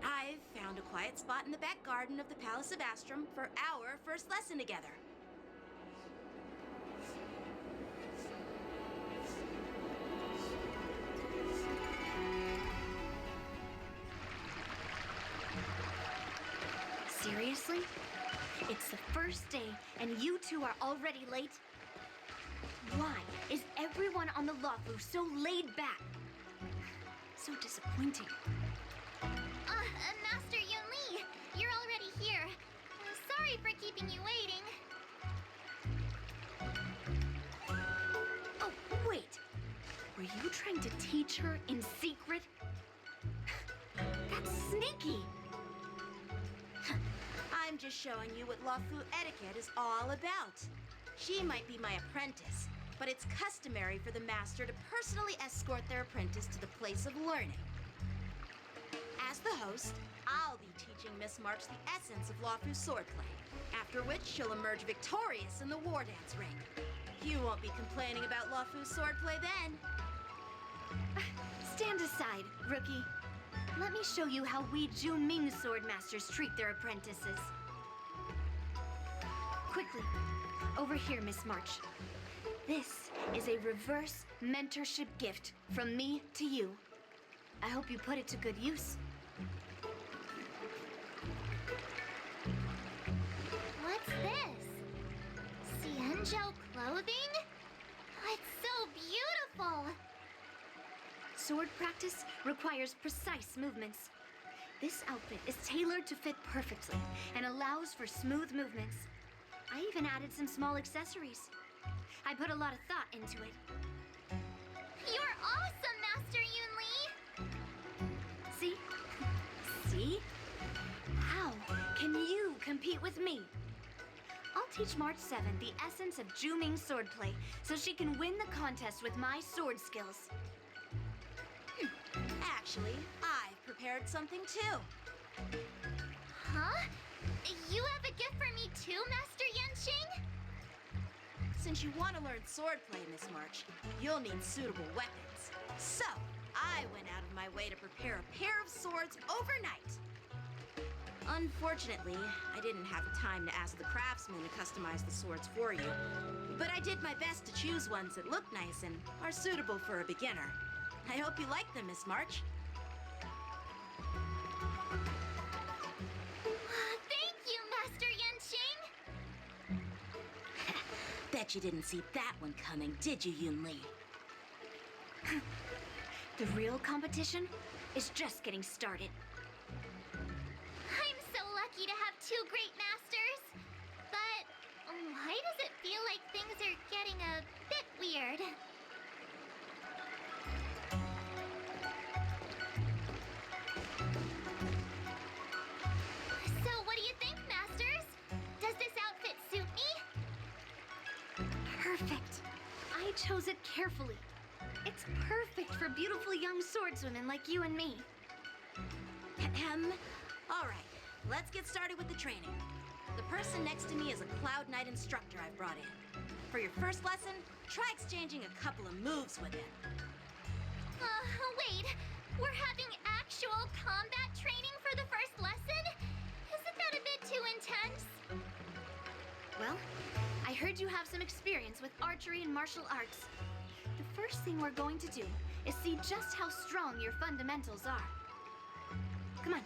I've found a quiet spot in the back garden of the Palace of Astrum for our first lesson together. Seriously? It's the first day and you two are already late? Why is everyone on the Luofu so laid back? So disappointing. Master Yunli, you're already here. Sorry for keeping you waiting. Oh, wait. Were you trying to teach her in secret? That's sneaky! I'm just showing you what Luofu etiquette is all about. She might be my apprentice, but it's customary for the master to personally escort their apprentice to the place of learning. As the host, I'll be teaching Miss March the essence of Luofu's swordplay, after which she'll emerge victorious in the war dance ring. You won't be complaining about Luofu's swordplay then. Stand aside, rookie. Let me show you how we Junming swordmasters treat their apprentices. Quickly, over here, Miss March. This is a reverse mentorship gift from me to you. I hope you put it to good use. What's this? Xianzhou clothing? It's so beautiful! Sword practice requires precise movements. This outfit is tailored to fit perfectly and allows for smooth movements. I even added some small accessories. I put a lot of thought into it. You're awesome, Master Yunli! See? See? How can you compete with me? I'll teach March 7 the essence of Junming swordplay so she can win the contest with my sword skills. Actually, I've prepared something too. Huh? You have a gift for me too, Master Yanqing? Since you want to learn swordplay, Miss March, you'll need suitable weapons. So, I went out of my way to prepare a pair of swords overnight. Unfortunately, I didn't have time to ask the craftsman to customize the swords for you. But I did my best to choose ones that look nice and are suitable for a beginner. I hope you like them, Miss March. Thank you, Master Yanqing! Bet you didn't see that one coming, did you, Yunli? The real competition is just getting started. I'm so lucky to have two great masters. But why does it feel like things are getting a bit weird? So what do you think, masters? Does this outfit suit me? Perfect. I chose it carefully. It's perfect for beautiful young swordswomen like you and me. All right, let's get started with the training. The person next to me is a Cloud Knight instructor I've brought in. For your first lesson, try exchanging a couple of moves with him. Wait. We're having actual combat training for the first lesson? Isn't that a bit too intense? Well, I heard you have some experience with archery and martial arts. The first thing we're going to do is see just how strong your fundamentals are. Come on,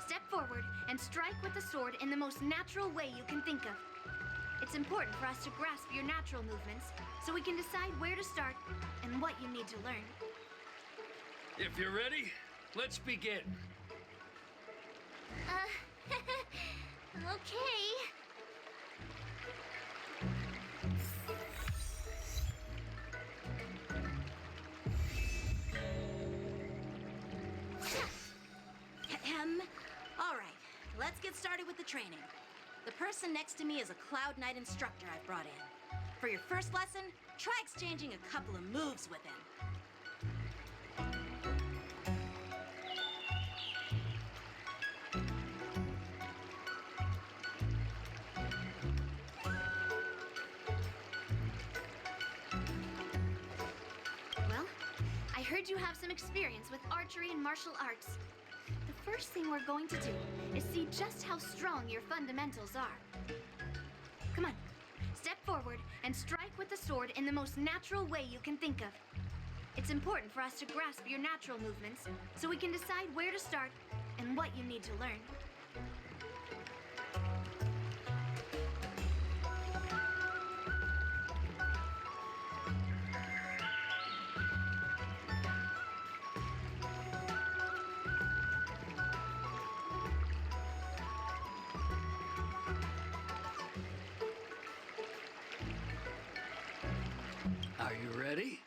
step forward and strike with the sword in the most natural way you can think of. It's important for us to grasp your natural movements so we can decide where to start and what you need to learn. If you're ready, let's begin. Okay. All right, let's get started with the training. The person next to me is a Cloud Knight instructor I've brought in. For your first lesson, try exchanging a couple of moves with him. Well, I heard you have some experience with archery and martial arts. The first thing we're going to do is see just how strong your fundamentals are. Come on, step forward and strike with the sword in the most natural way you can think of. It's important for us to grasp your natural movements so we can decide where to start and what you need to learn. Are you ready?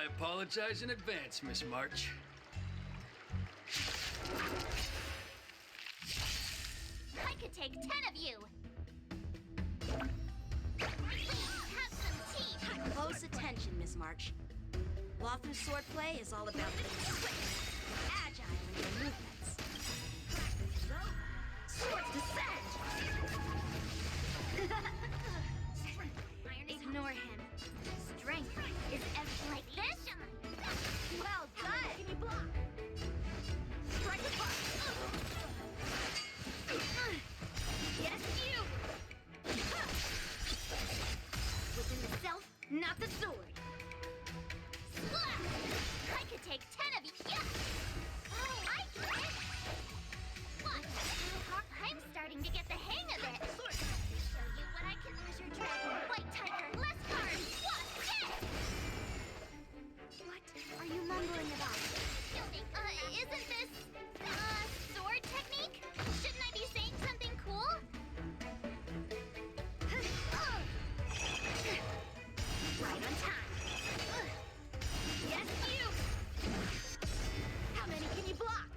I apologize in advance, Miss March. I could take 10 of you. Please have some tea. Close attention, Miss March. Luofu swordplay is all about being quick, agile in your movements. Swords descend! Ignore him. Strength is everything. Like this? Well done! Can you block? Strike apart! Yes, you! Within the self, not the sword. Slash! I could take 10 of you. Yeah. Oh, I get it. What? I'm starting to get the hang of it. Show you what I can. Azure Dragon, White Tiger, less cards. What? Yes! What are you mumbling about? Isn't this sword technique? Shouldn't I be saying something cool? Right on time. Yes, you! How many can you block?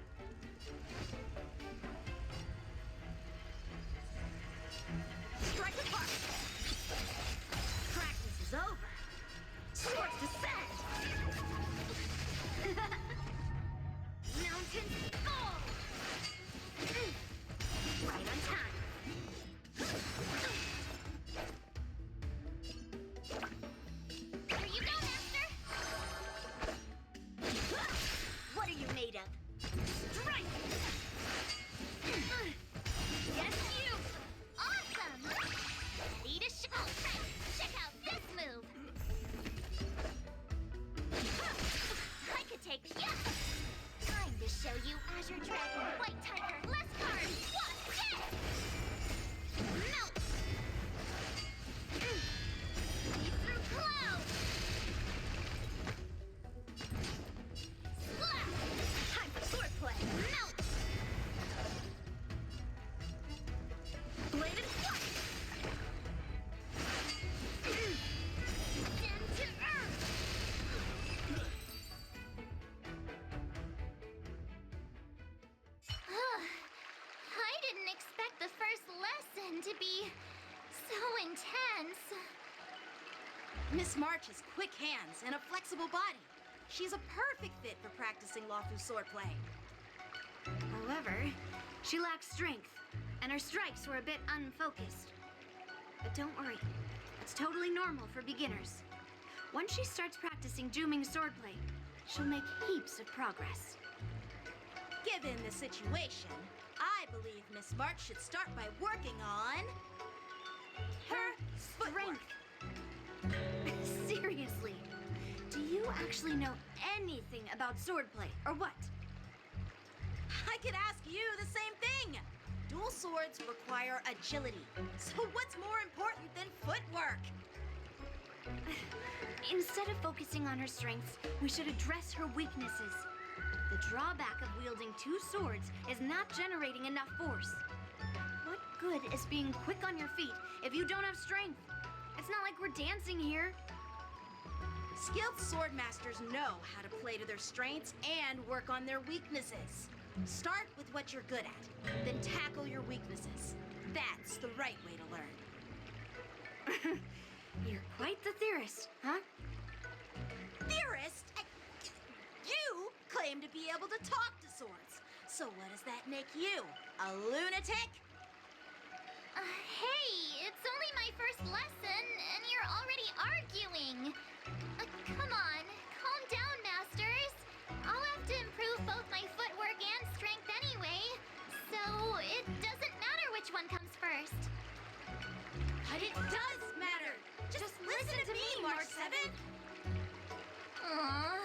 Strike apart! Practice is over. Swords descend! Mountains fall! Right on time. Here you go, Master! What are you made of? Strike! Yes, you! Awesome! Ready to show! Check out this move! I could take... Yeah! Time to show you Azure Dragon, White Tiger, less cards! What? Yes! Melt! See through clouds! Slash! Time for swordplay! Melt! Blade and flight! Down to earth! I didn't expect the first lesson to be so intense. Miss March has quick hands and a flexible body. She's a perfect fit for practicing Luofu swordplay. However, she lacks strength, and her strikes were a bit unfocused. But don't worry, it's totally normal for beginners. Once she starts practicing Juming swordplay, she'll make heaps of progress. Given the situation, I believe Miss March should start by working on her Strength! Seriously, do you actually know anything about swordplay, or what? I could ask you the same thing. Dual swords require agility, so what's more important than footwork? Instead of focusing on her strengths, we should address her weaknesses. The drawback of wielding two swords is not generating enough force. What good is being quick on your feet if you don't have strength? It's not like we're dancing here. Skilled sword masters know how to play to their strengths and work on their weaknesses. Start with what you're good at, then tackle your weaknesses. That's the right way to learn. You're quite the theorist, huh? Theorist? You claim to be able to talk to swords. So what does that make you? A lunatic? Hey, it's only my first lesson, and you're already arguing. Come on, calm down, masters. I'll have to improve both my footwork and strength anyway, so it doesn't matter which one comes first. But it does matter. Just listen to me, March 7th. Aww.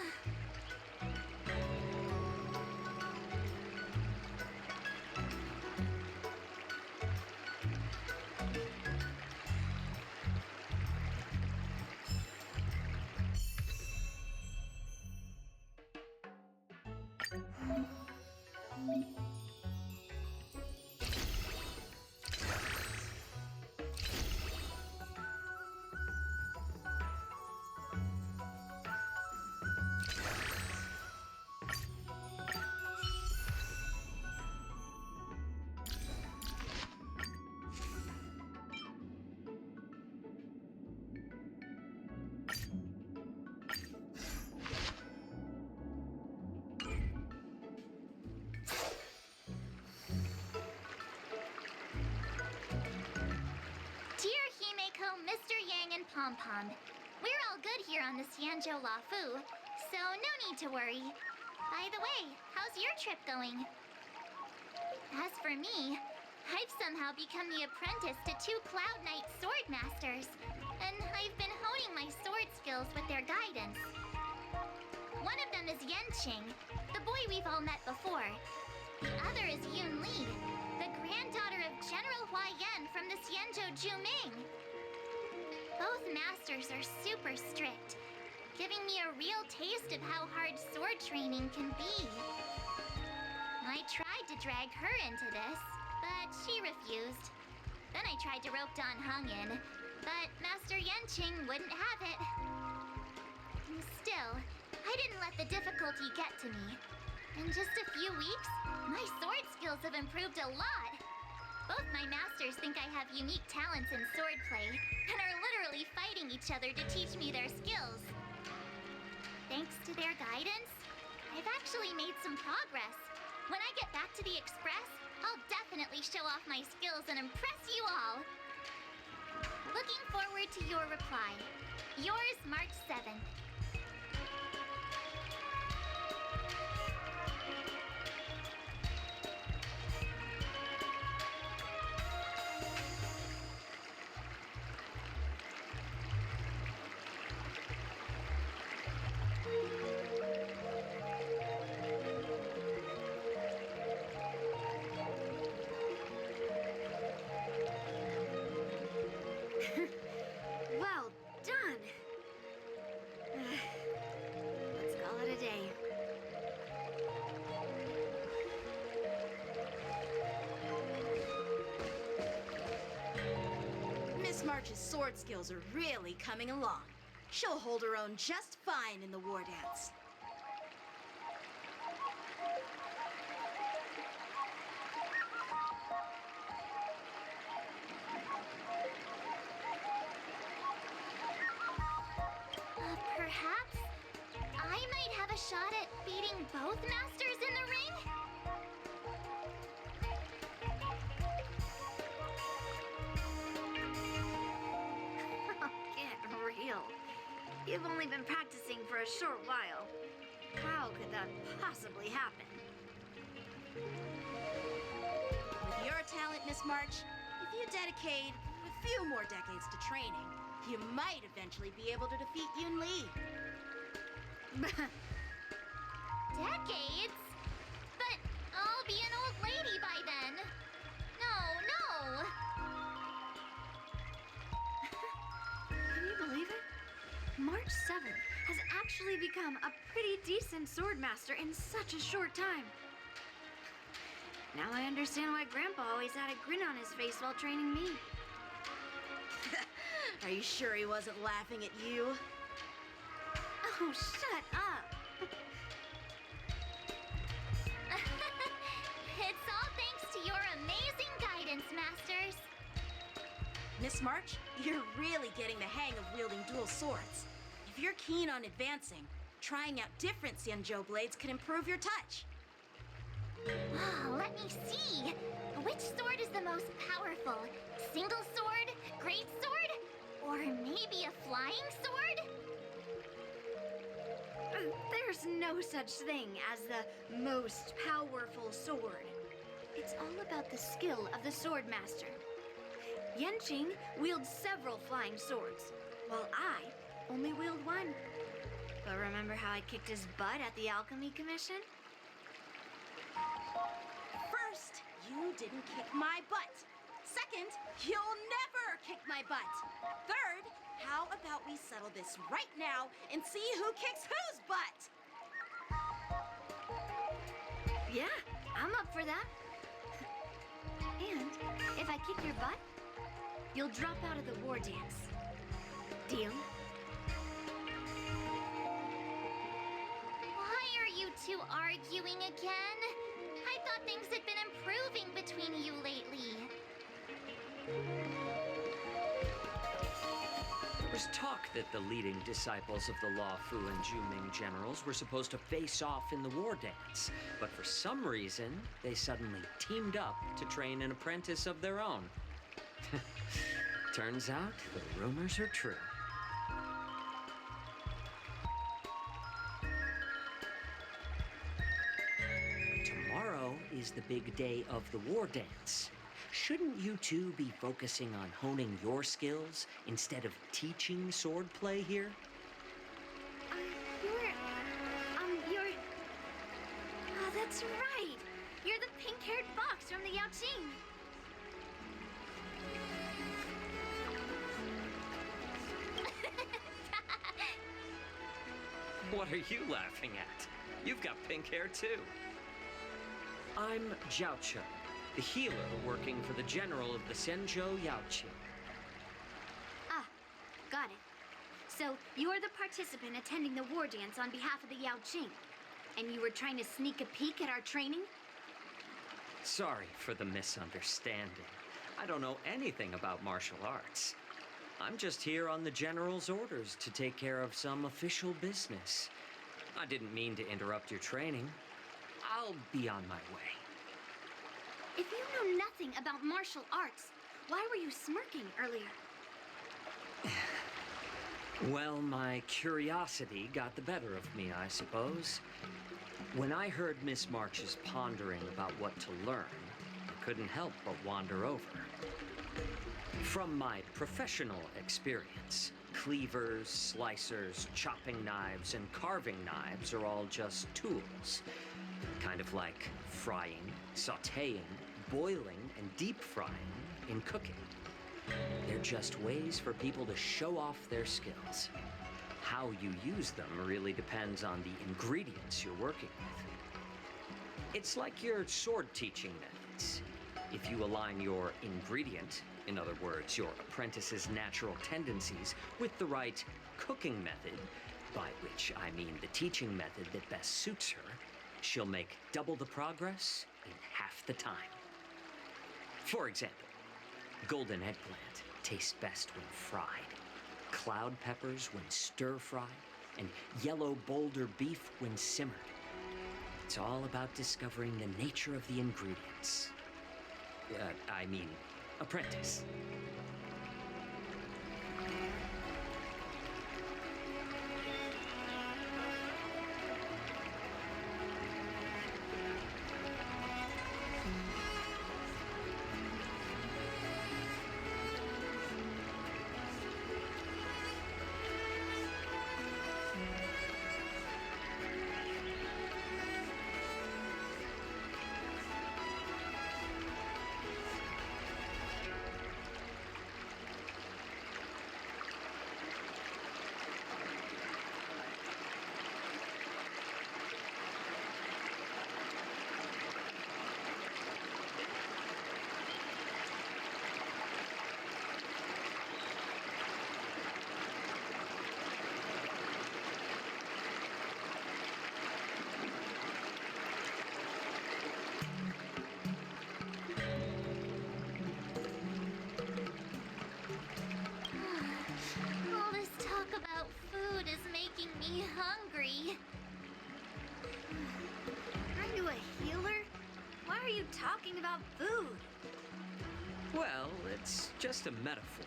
pom-pom. We're all good here on the Xianzhou Luofu, so no need to worry. By the way, how's your trip going? As for me, I've somehow become the apprentice to 2 Cloud Knight sword masters, and I've been honing my sword skills with their guidance. One of them is Yanqing, the boy we've all met before. The other is Yun Li, the granddaughter of General Hua Yan from the Xianzhou Juming. Both masters are super strict, giving me a real taste of how hard sword training can be. I tried to drag her into this, but she refused. Then I tried to rope Dan Heng in, but Master Yanqing wouldn't have it. Still, I didn't let the difficulty get to me. In just a few weeks, my sword skills have improved a lot. Both my masters think I have unique talents in swordplay, and are literally fighting each other to teach me their skills. Thanks to their guidance, I've actually made some progress. When I get back to the Express, I'll definitely show off my skills and impress you all. Looking forward to your reply. Yours, March 7th. Well done. Let's call it a day. Miss March's sword skills are really coming along. She'll hold her own just fine in the war dance. Perhaps I might have a shot at beating both masters in the ring? Get real. You've only been practicing for a short while. How could that possibly happen? With your talent, Miss March, if you dedicate a few more decades to training, you might eventually be able to defeat Yun Li. Decades? But I'll be an old lady by then. No. Can you believe it? March 7th has actually become a pretty decent swordmaster in such a short time. Now I understand why Grandpa always had a grin on his face while training me. Are you sure he wasn't laughing at you? Oh, shut up! It's all thanks to your amazing guidance, masters. Miss March, you're really getting the hang of wielding dual swords. If you're keen on advancing, trying out different Xianzhou blades could improve your touch. Let me see. Which sword is the most powerful? Single sword? Great sword? Or maybe a flying sword? There's no such thing as the most powerful sword. It's all about the skill of the swordmaster. Yanqing wields several flying swords, while I only wield one. But remember how I kicked his butt at the Alchemy Commission? First, you didn't kick my butt. Second, you'll never kick my butt. Third, how about we settle this right now and see who kicks whose butt? Yeah, I'm up for that. And if I kick your butt, you'll drop out of the war dance. Deal? Why are you two arguing again? I thought things had been improving between you lately. There was talk that the leading disciples of the Luofu and Juming generals were supposed to face off in the war dance, but for some reason, they suddenly teamed up to train an apprentice of their own. Turns out the rumors are true. is the big day of the war dance. Shouldn't you two be focusing on honing your skills instead of teaching swordplay here? You're... Oh, that's right. You're the pink-haired fox from the Yaoqing. What are you laughing at? You've got pink hair too. I'm Jiaoche, the healer working for the general of the Xianzhou Yaoqing. Ah, got it. So, you're the participant attending the war dance on behalf of the Yaoqing. And you were trying to sneak a peek at our training? Sorry for the misunderstanding. I don't know anything about martial arts. I'm just here on the general's orders to take care of some official business. I didn't mean to interrupt your training. I'll be on my way. If you know nothing about martial arts, why were you smirking earlier? Well, my curiosity got the better of me, I suppose. When I heard Miss March's pondering about what to learn, I couldn't help but wander over. From my professional experience, cleavers, slicers, chopping knives, and carving knives are all just tools. Kind of like frying, sautéing, boiling, and deep frying in cooking. They're just ways for people to show off their skills. How you use them really depends on the ingredients you're working with. It's like your sword teaching methods. If you align your ingredient, in other words, your apprentice's natural tendencies, with the right cooking method, by which I mean the teaching method that best suits her, she'll make double the progress in half the time. For example, golden eggplant tastes best when fried, cloud peppers when stir-fried, and yellow boulder beef when simmered. It's all about discovering the nature of the ingredients. Apprentice. All this talk about food is making me hungry. Are you a healer? Why are you talking about food? Well, it's just a metaphor.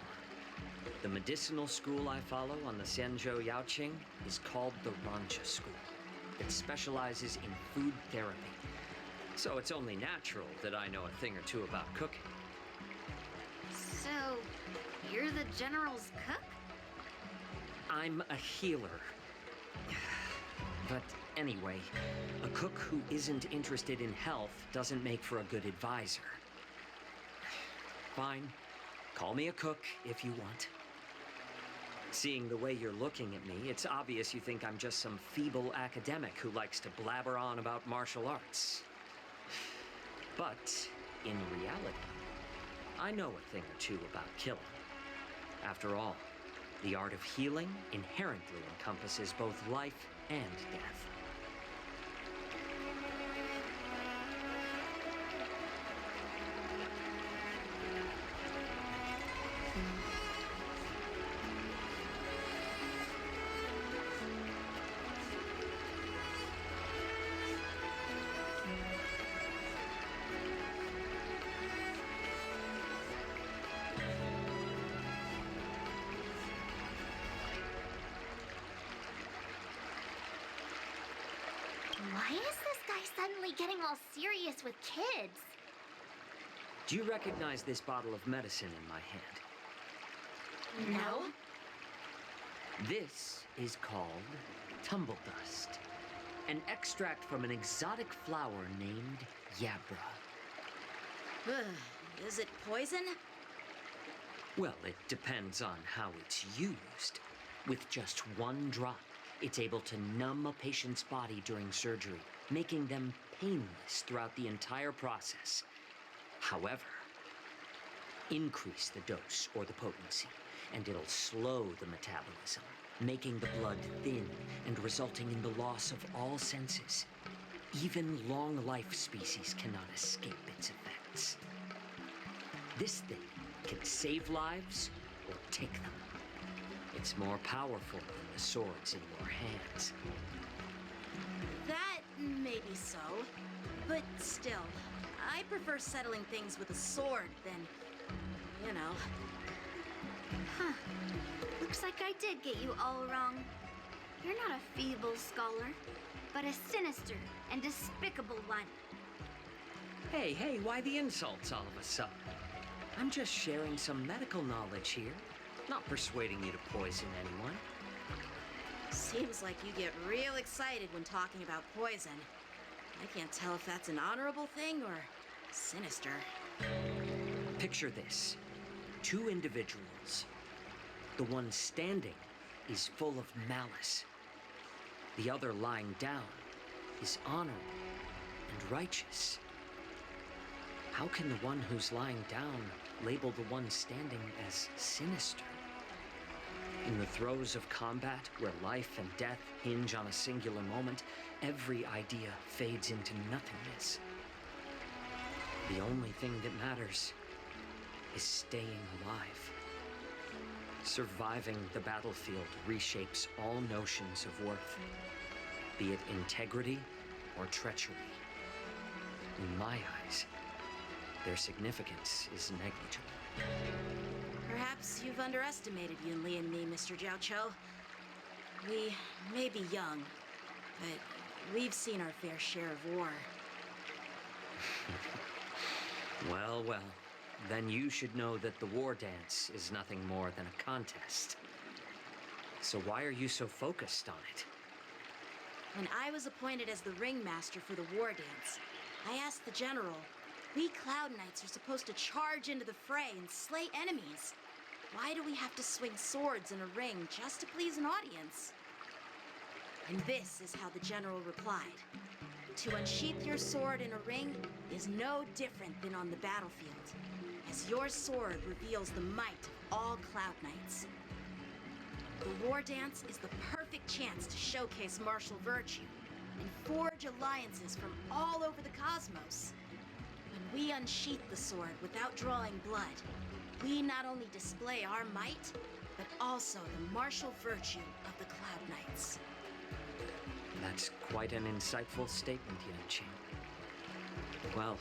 The medicinal school I follow on the Xianzhou Yaoqing is called the Rancha School. It specializes in food therapy. So it's only natural that I know a thing or two about cooking. So, you're the general's cook? I'm a healer. But anyway, a cook who isn't interested in health doesn't make for a good advisor. Fine, call me a cook if you want. Seeing the way you're looking at me, it's obvious you think I'm just some feeble academic who likes to blabber on about martial arts. But in reality, I know a thing or two about killing. After all, the art of healing inherently encompasses both life and death. suddenly getting all serious with kids? Do you recognize this bottle of medicine in my hand? No? This is called tumble dust, an extract from an exotic flower named Yabra. Is it poison? Well, it depends on how it's used. With just one drop, it's able to numb a patient's body during surgery, making them painless throughout the entire process. However, increase the dose or the potency, and it'll slow the metabolism, making the blood thin and resulting in the loss of all senses. Even long-life species cannot escape its effects. This thing can save lives or take them. It's more powerful than the swords in your hands. That may be so, but still, I prefer settling things with a sword than, you know. Huh. Looks like I did get you all wrong. You're not a feeble scholar, but a sinister and despicable one. Hey, why the insults all of a sudden? I'm just sharing some medical knowledge here, not persuading you to poison anyone. Seems like you get real excited when talking about poison. I can't tell if that's an honorable thing or sinister. Picture this. Two individuals. The one standing is full of malice. The other lying down is honorable and righteous. How can the one who's lying down label the one standing as sinister? In the throes of combat, where life and death hinge on a singular moment, every idea fades into nothingness. The only thing that matters is staying alive. Surviving the battlefield reshapes all notions of worth, be it integrity or treachery. In my eyes, their significance is negligible. Perhaps you've underestimated Yunli and me, Mr. Jiao Cho. We may be young, but we've seen our fair share of war. Well, then you should know that the war dance is nothing more than a contest. So why are you so focused on it? When I was appointed as the ringmaster for the war dance, I asked the general, we Cloud Knights are supposed to charge into the fray and slay enemies. Why do we have to swing swords in a ring just to please an audience? And this is how the general replied. To unsheath your sword in a ring is no different than on the battlefield, as your sword reveals the might of all Cloud Knights. The war dance is the perfect chance to showcase martial virtue and forge alliances from all over the cosmos. When we unsheath the sword without drawing blood, we not only display our might, but also the martial virtue of the Cloud Knights. That's quite an insightful statement, Yanqing. Well,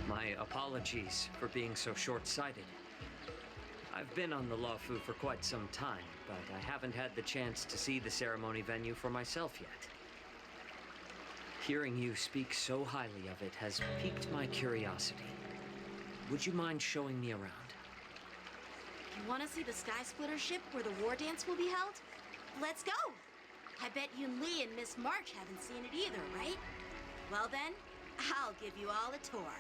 my apologies for being so short-sighted. I've been on the Luofu for quite some time, but I haven't had the chance to see the ceremony venue for myself yet. Hearing you speak so highly of it has piqued my curiosity. Would you mind showing me around? You want to see the Sky Splitter ship where the war dance will be held? Let's go! I bet Yunli and Miss March haven't seen it either, right? Well then, I'll give you all a tour.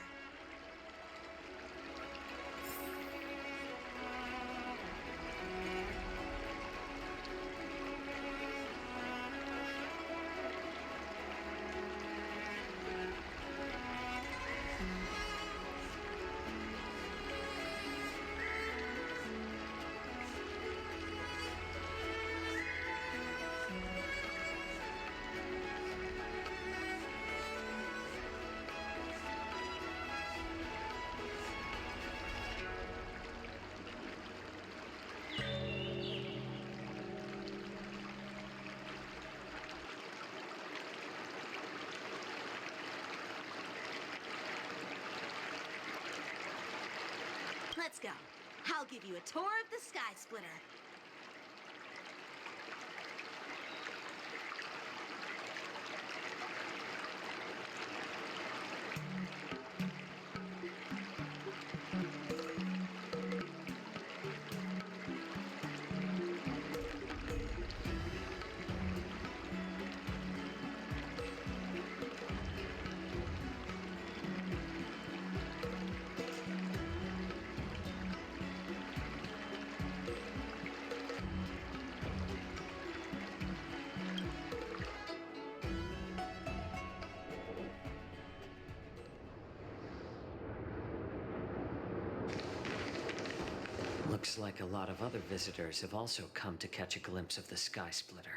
Let's go. I'll give you a tour of the Sky Splitter. Looks like a lot of other visitors have also come to catch a glimpse of the Sky Splitter.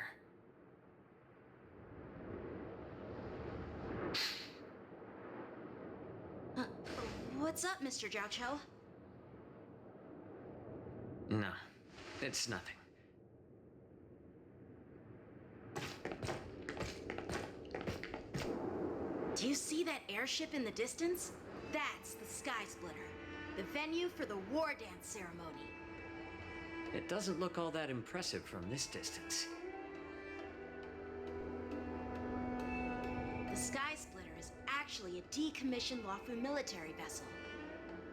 What's up, Mr. Jiao Cho? Nah, it's nothing. Do you see that airship in the distance? That's the Sky Splitter, the venue for the war dance ceremony. It doesn't look all that impressive from this distance. The Sky Splitter is actually a decommissioned Luofu military vessel.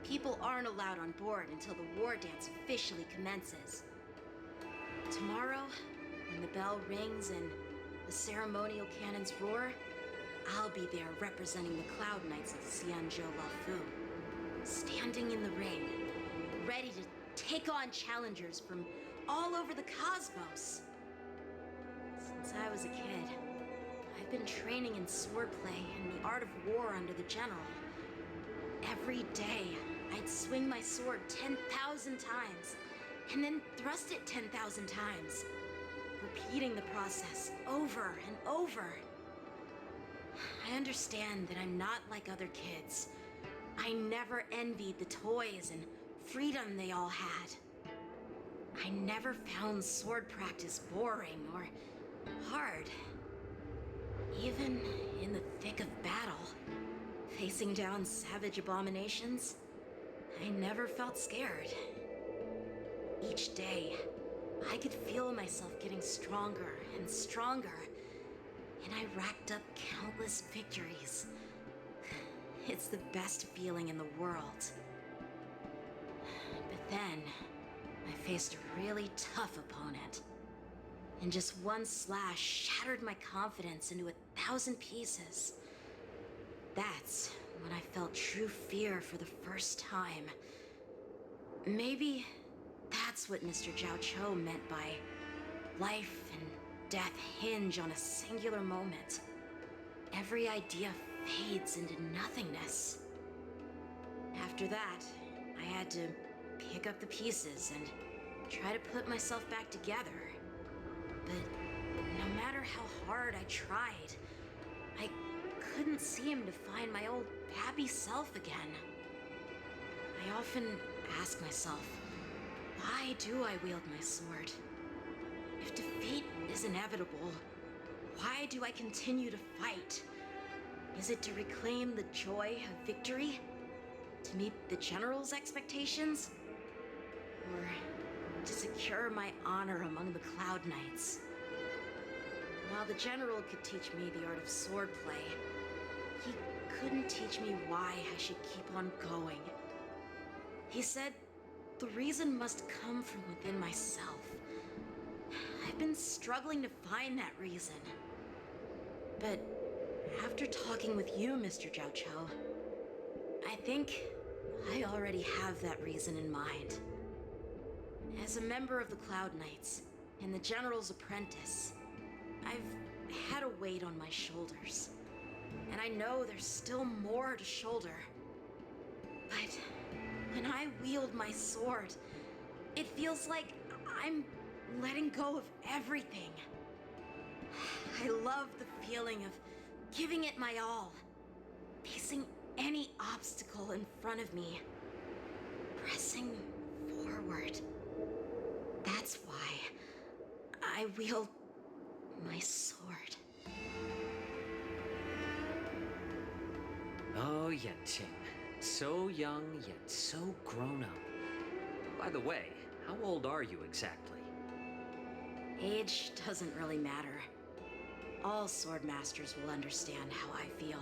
People aren't allowed on board until the war dance officially commences. Tomorrow, when the bell rings and the ceremonial cannons roar, I'll be there representing the Cloud Knights of Xianzhou Luofu, standing in the ring, ready to take on challengers from all over the cosmos. Since I was a kid, I've been training in swordplay and the art of war under the general. Every day, I'd swing my sword 10,000 times, and then thrust it 10,000 times, repeating the process over and over. I understand that I'm not like other kids. I never envied the toys and freedom they all had. I never found sword practice boring or hard. Even in the thick of battle, facing down savage abominations, I never felt scared. Each day, I could feel myself getting stronger and stronger, and I racked up countless victories. It's the best feeling in the world. But then, I faced a really tough opponent, and just one slash shattered my confidence into 1,000 pieces. That's when I felt true fear for the first time. Maybe that's what Mr. Jiao Cho meant by life and death hinge on a singular moment. Every idea fades into nothingness. After that, I had to pick up the pieces and try to put myself back together. But no matter how hard I tried, I couldn't seem to find my old happy self again. I often ask myself, why do I wield my sword? If defeat is inevitable, why do I continue to fight? Is it to reclaim the joy of victory? To meet the general's expectations? Or to secure my honor among the Cloud Knights? While the general could teach me the art of swordplay, he couldn't teach me why I should keep on going. He said the reason must come from within myself. I've been struggling to find that reason. But after talking with you, Mr. Jiao Cho, I think I already have that reason in mind. As a member of the Cloud Knights and the General's apprentice, I've had a weight on my shoulders. And I know there's still more to shoulder. But when I wield my sword, it feels like I'm letting go of everything. I love the feeling of giving it my all, facing any obstacle in front of me, pressing forward. That's why I wield my sword. Oh, Yenqing. So young, yet so grown up. By the way, how old are you exactly? Age doesn't really matter. All sword masters will understand how I feel.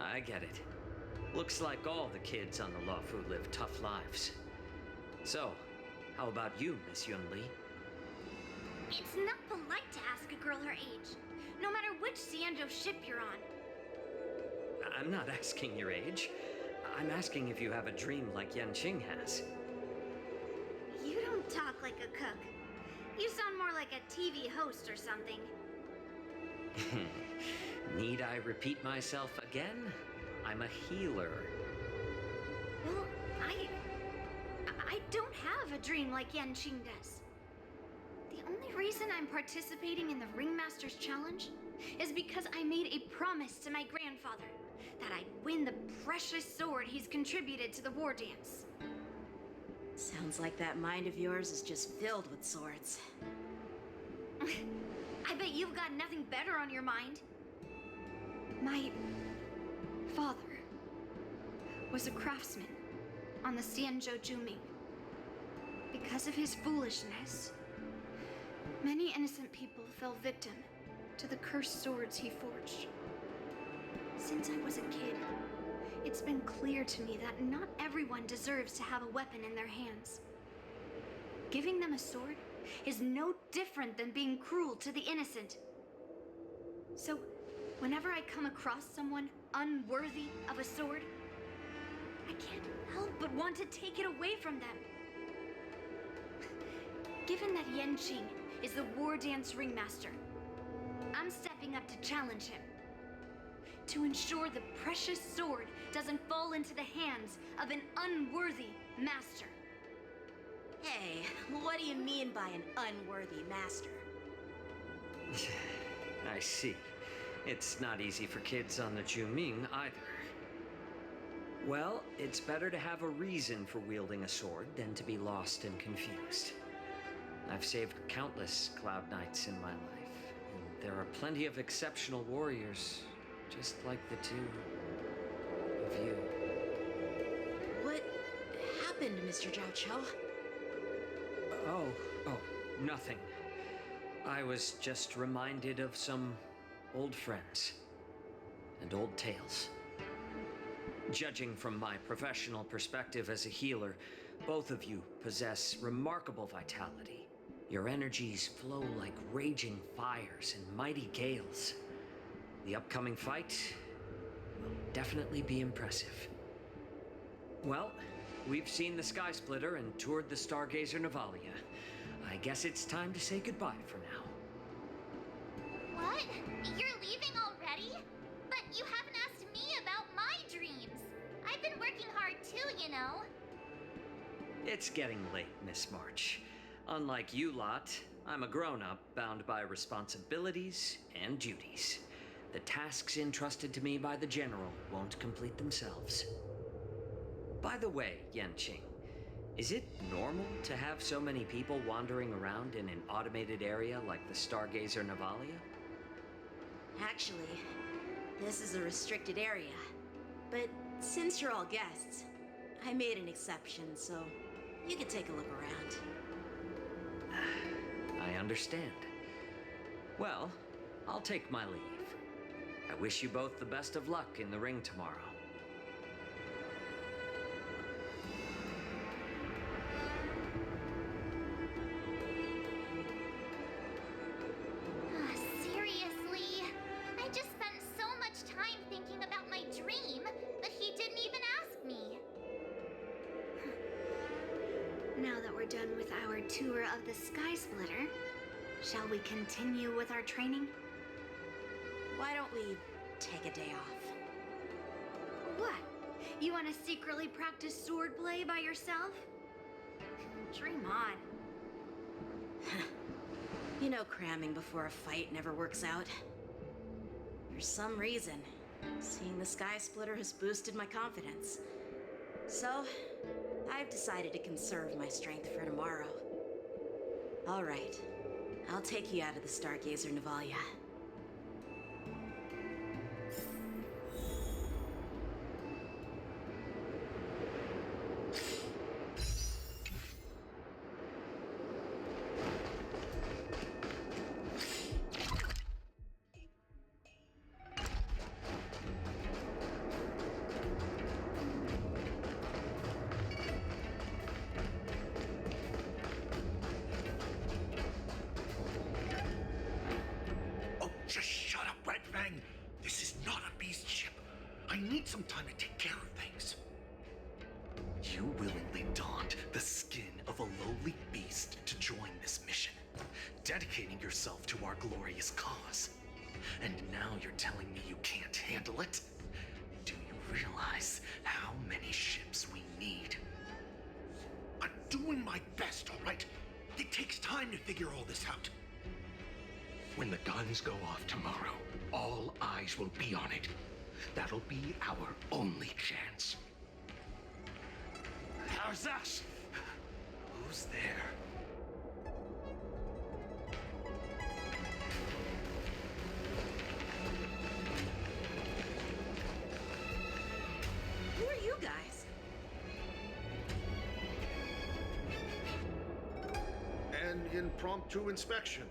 I get it. Looks like all the kids on the Luofu live tough lives. So, how about you, Miss Yunli? It's not polite to ask a girl her age, no matter which Xianzhou ship you're on. I'm not asking your age. I'm asking if you have a dream like Yenqing has. You don't talk like a cook. You sound more like a TV host or something. Need I repeat myself again? I'm a healer. Well, I don't have a dream like Yanqing does. The only reason I'm participating in the Ringmaster's Challenge is because I made a promise to my grandfather that I'd win the precious sword he's contributed to the war dance. Sounds like that mind of yours is just filled with swords. I bet you've got nothing better on your mind. My father was a craftsman on the Xianzhou Luofu. Because of his foolishness, many innocent people fell victim to the cursed swords he forged. Since I was a kid, it's been clear to me that not everyone deserves to have a weapon in their hands. Giving them a sword is no different than being cruel to the innocent. So, whenever I come across someone unworthy of a sword, I can't help but want to take it away from them. Given that Yanqing is the war dance ringmaster, I'm stepping up to challenge him. To ensure the precious sword doesn't fall into the hands of an unworthy master. Hey, what do you mean by an unworthy master? I see. It's not easy for kids on the Juming either. Well, it's better to have a reason for wielding a sword than to be lost and confused. I've saved countless Cloud Knights in my life, and there are plenty of exceptional warriors, just like the two of you. What happened, Mr. Zhao Cho? Oh, nothing. I was just reminded of some old friends and old tales. Judging from my professional perspective as a healer, both of you possess remarkable vitality. Your energies flow like raging fires and mighty gales. The upcoming fight will definitely be impressive. Well, we've seen the Sky Splitter and toured the Stargazer Navalia. I guess it's time to say goodbye for now. What? You're leaving already? But you haven't asked me about my dreams. I've been working hard too, you know. It's getting late, Miss March. Unlike you lot, I'm a grown-up bound by responsibilities and duties. The tasks entrusted to me by the General won't complete themselves. By the way, Yanqing, is it normal to have so many people wandering around in an automated area like the Stargazer Navalia? Actually, this is a restricted area. But since you're all guests, I made an exception, so you can take a look around. I understand. Well, I'll take my leave. I wish you both the best of luck in the ring tomorrow. Seriously? I just spent so much time thinking about my dream, but he didn't even ask me. Now that we're done with our tour of the Sky Splitter, shall we continue with our training? Why don't we take a day off? What? You want to secretly practice swordplay by yourself? Dream on. You know cramming before a fight never works out. For some reason, seeing the Sky Splitter has boosted my confidence. So, I've decided to conserve my strength for tomorrow. All right, I'll take you out of the Stargazer Navalia. Just shut up, Red Fang. This is not a beast ship. I need some time to take care of things. You willingly donned the skin of a lowly beast to join this mission, dedicating yourself to our glorious cause. And now you're telling me you can't handle it? Do you realize how many ships we need? doing my best, all right? It takes time to figure all this out. When the guns go off tomorrow, all eyes will be on it. That'll be our only chance. How's that? Who's there? Who are you guys? An impromptu inspection.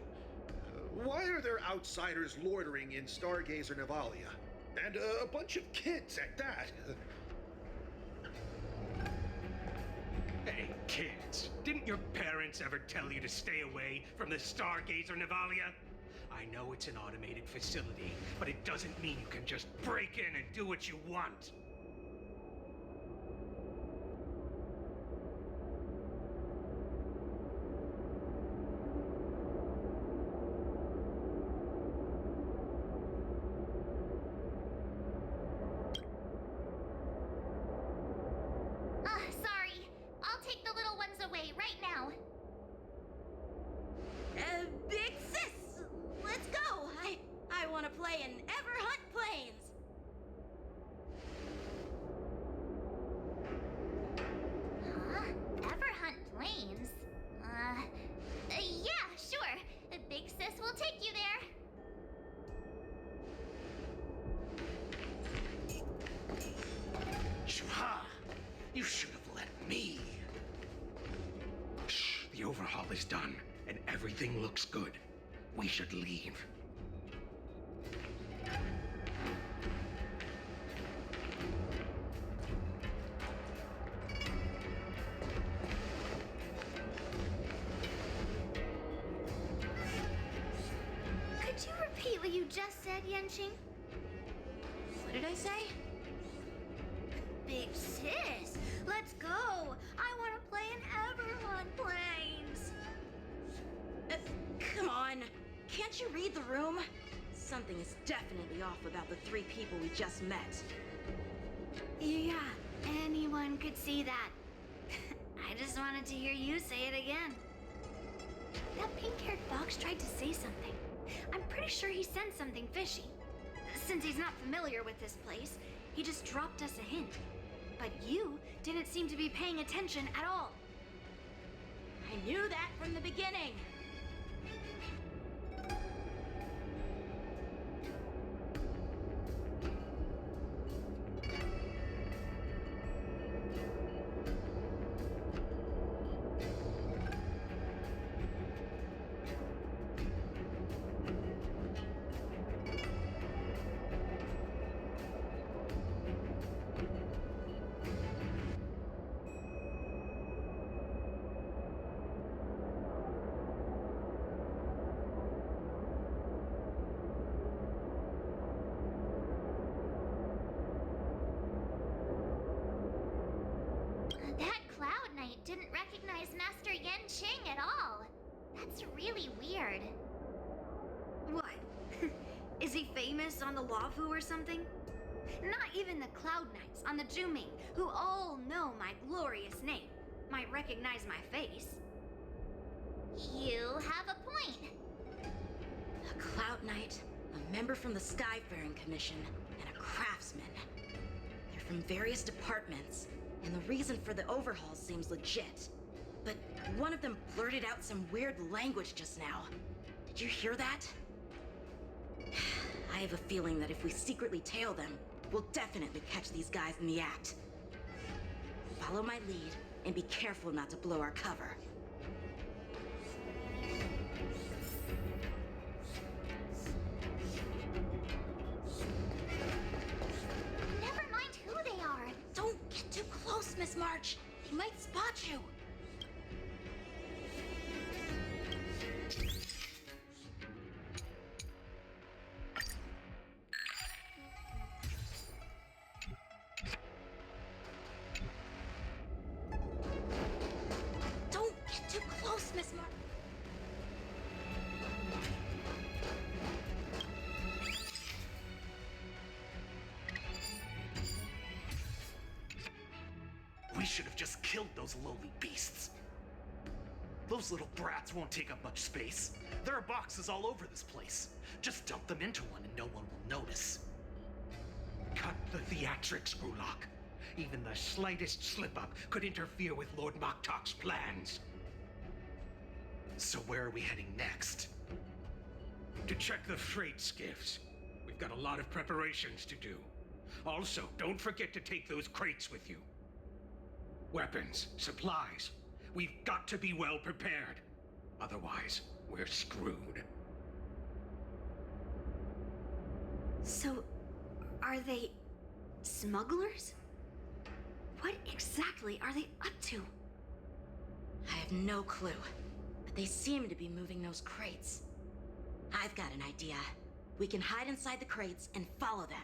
Why are there outsiders loitering in Stargazer Navalia? And a bunch of kids at that. Hey, kids, didn't your parents ever tell you to stay away from the Stargazer Navalia? I know it's an automated facility, but it doesn't mean you can just break in and do what you want. Sorry. I'll take the little ones away right now. Big sis, let's go. I want to play in Everhunt Plains. Huh? Everhunt Plains? Yeah, sure. The big sis will take you there. Shuha! You should have let me. Shh, the overhaul is done, and everything looks good. We should leave. Could you repeat what you just said, Yanqing? What did I say? Big sis, let's go. I want to play in Everhunt Plains. Come on. Can't you read the room? Something is definitely off about the three people we just met. Yeah, anyone could see that. I just wanted to hear you say it again. That pink-haired fox tried to say something. I'm pretty sure he sensed something fishy. Since he's not familiar with this place, he just dropped us a hint. But you didn't seem to be paying attention at all. I knew that from the beginning. That Cloud Knight didn't recognize Master Yanqing at all. That's really weird. What? Is he famous on the Luofu or something? Not even the Cloud Knights on the Juming, who all know my glorious name, might recognize my face. You have a point. A Cloud Knight, a member from the Skyfaring Commission, and a craftsman. They're from various departments, and the reason for the overhaul seems legit. But one of them blurted out some weird language just now. Did you hear that? I have a feeling that if we secretly tail them, we'll definitely catch these guys in the act. Follow my lead, and be careful not to blow our cover. Never mind who they are. Don't get too close, Miss March. They might spot you. Don't get too close, Miss March. We should have just killed those lowly beasts. Those little brats won't take up much space. There are boxes all over this place. Just dump them into one and no one will notice. Cut the theatrics, Grulok. Even the slightest slip-up could interfere with Lord Moktok's plans. So where are we heading next? To check the freight skiffs. We've got a lot of preparations to do. Also, don't forget to take those crates with you. Weapons, supplies. We've got to be well prepared. Otherwise, we're screwed. So, are they smugglers? What exactly are they up to? I have no clue, but they seem to be moving those crates. I've got an idea. We can hide inside the crates and follow them.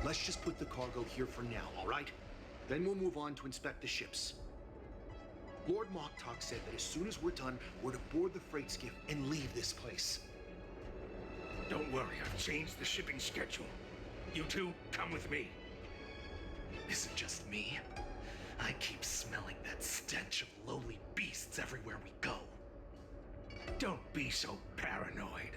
Let's just put the cargo here for now, all right? Then we'll move on to inspect the ships. Lord Moktok said that as soon as we're done, we're to board the freight skiff and leave this place. Don't worry, I've changed the shipping schedule. You two, come with me. Is it just me? I keep smelling that stench of lowly beasts everywhere we go. Don't be so paranoid.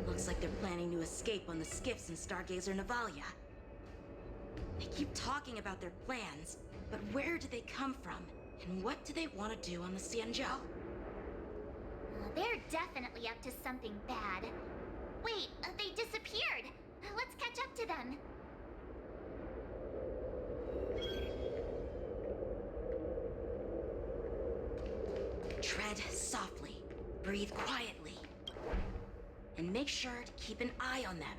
Looks like they're planning to escape on the skiffs in Stargazer Navalia. They keep talking about their plans, but where do they come from? And what do they want to do on the Xianzhou? They're definitely up to something bad. Wait, they disappeared. Let's catch up to them. Tread softly, breathe quietly, and make sure to keep an eye on them.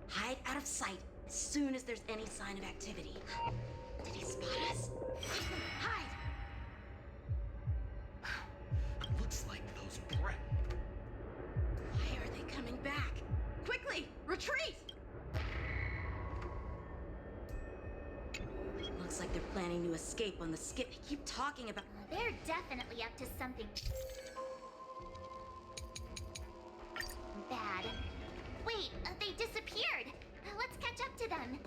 Hide out of sight as soon as there's any sign of activity. Did he spot us? Hide! Looks like those brats. Why are they coming back? Quickly, retreat! Looks like they're planning to escape on the skip. They keep talking about... They're definitely up to something bad. Wait, they disappeared. Let's catch up to them.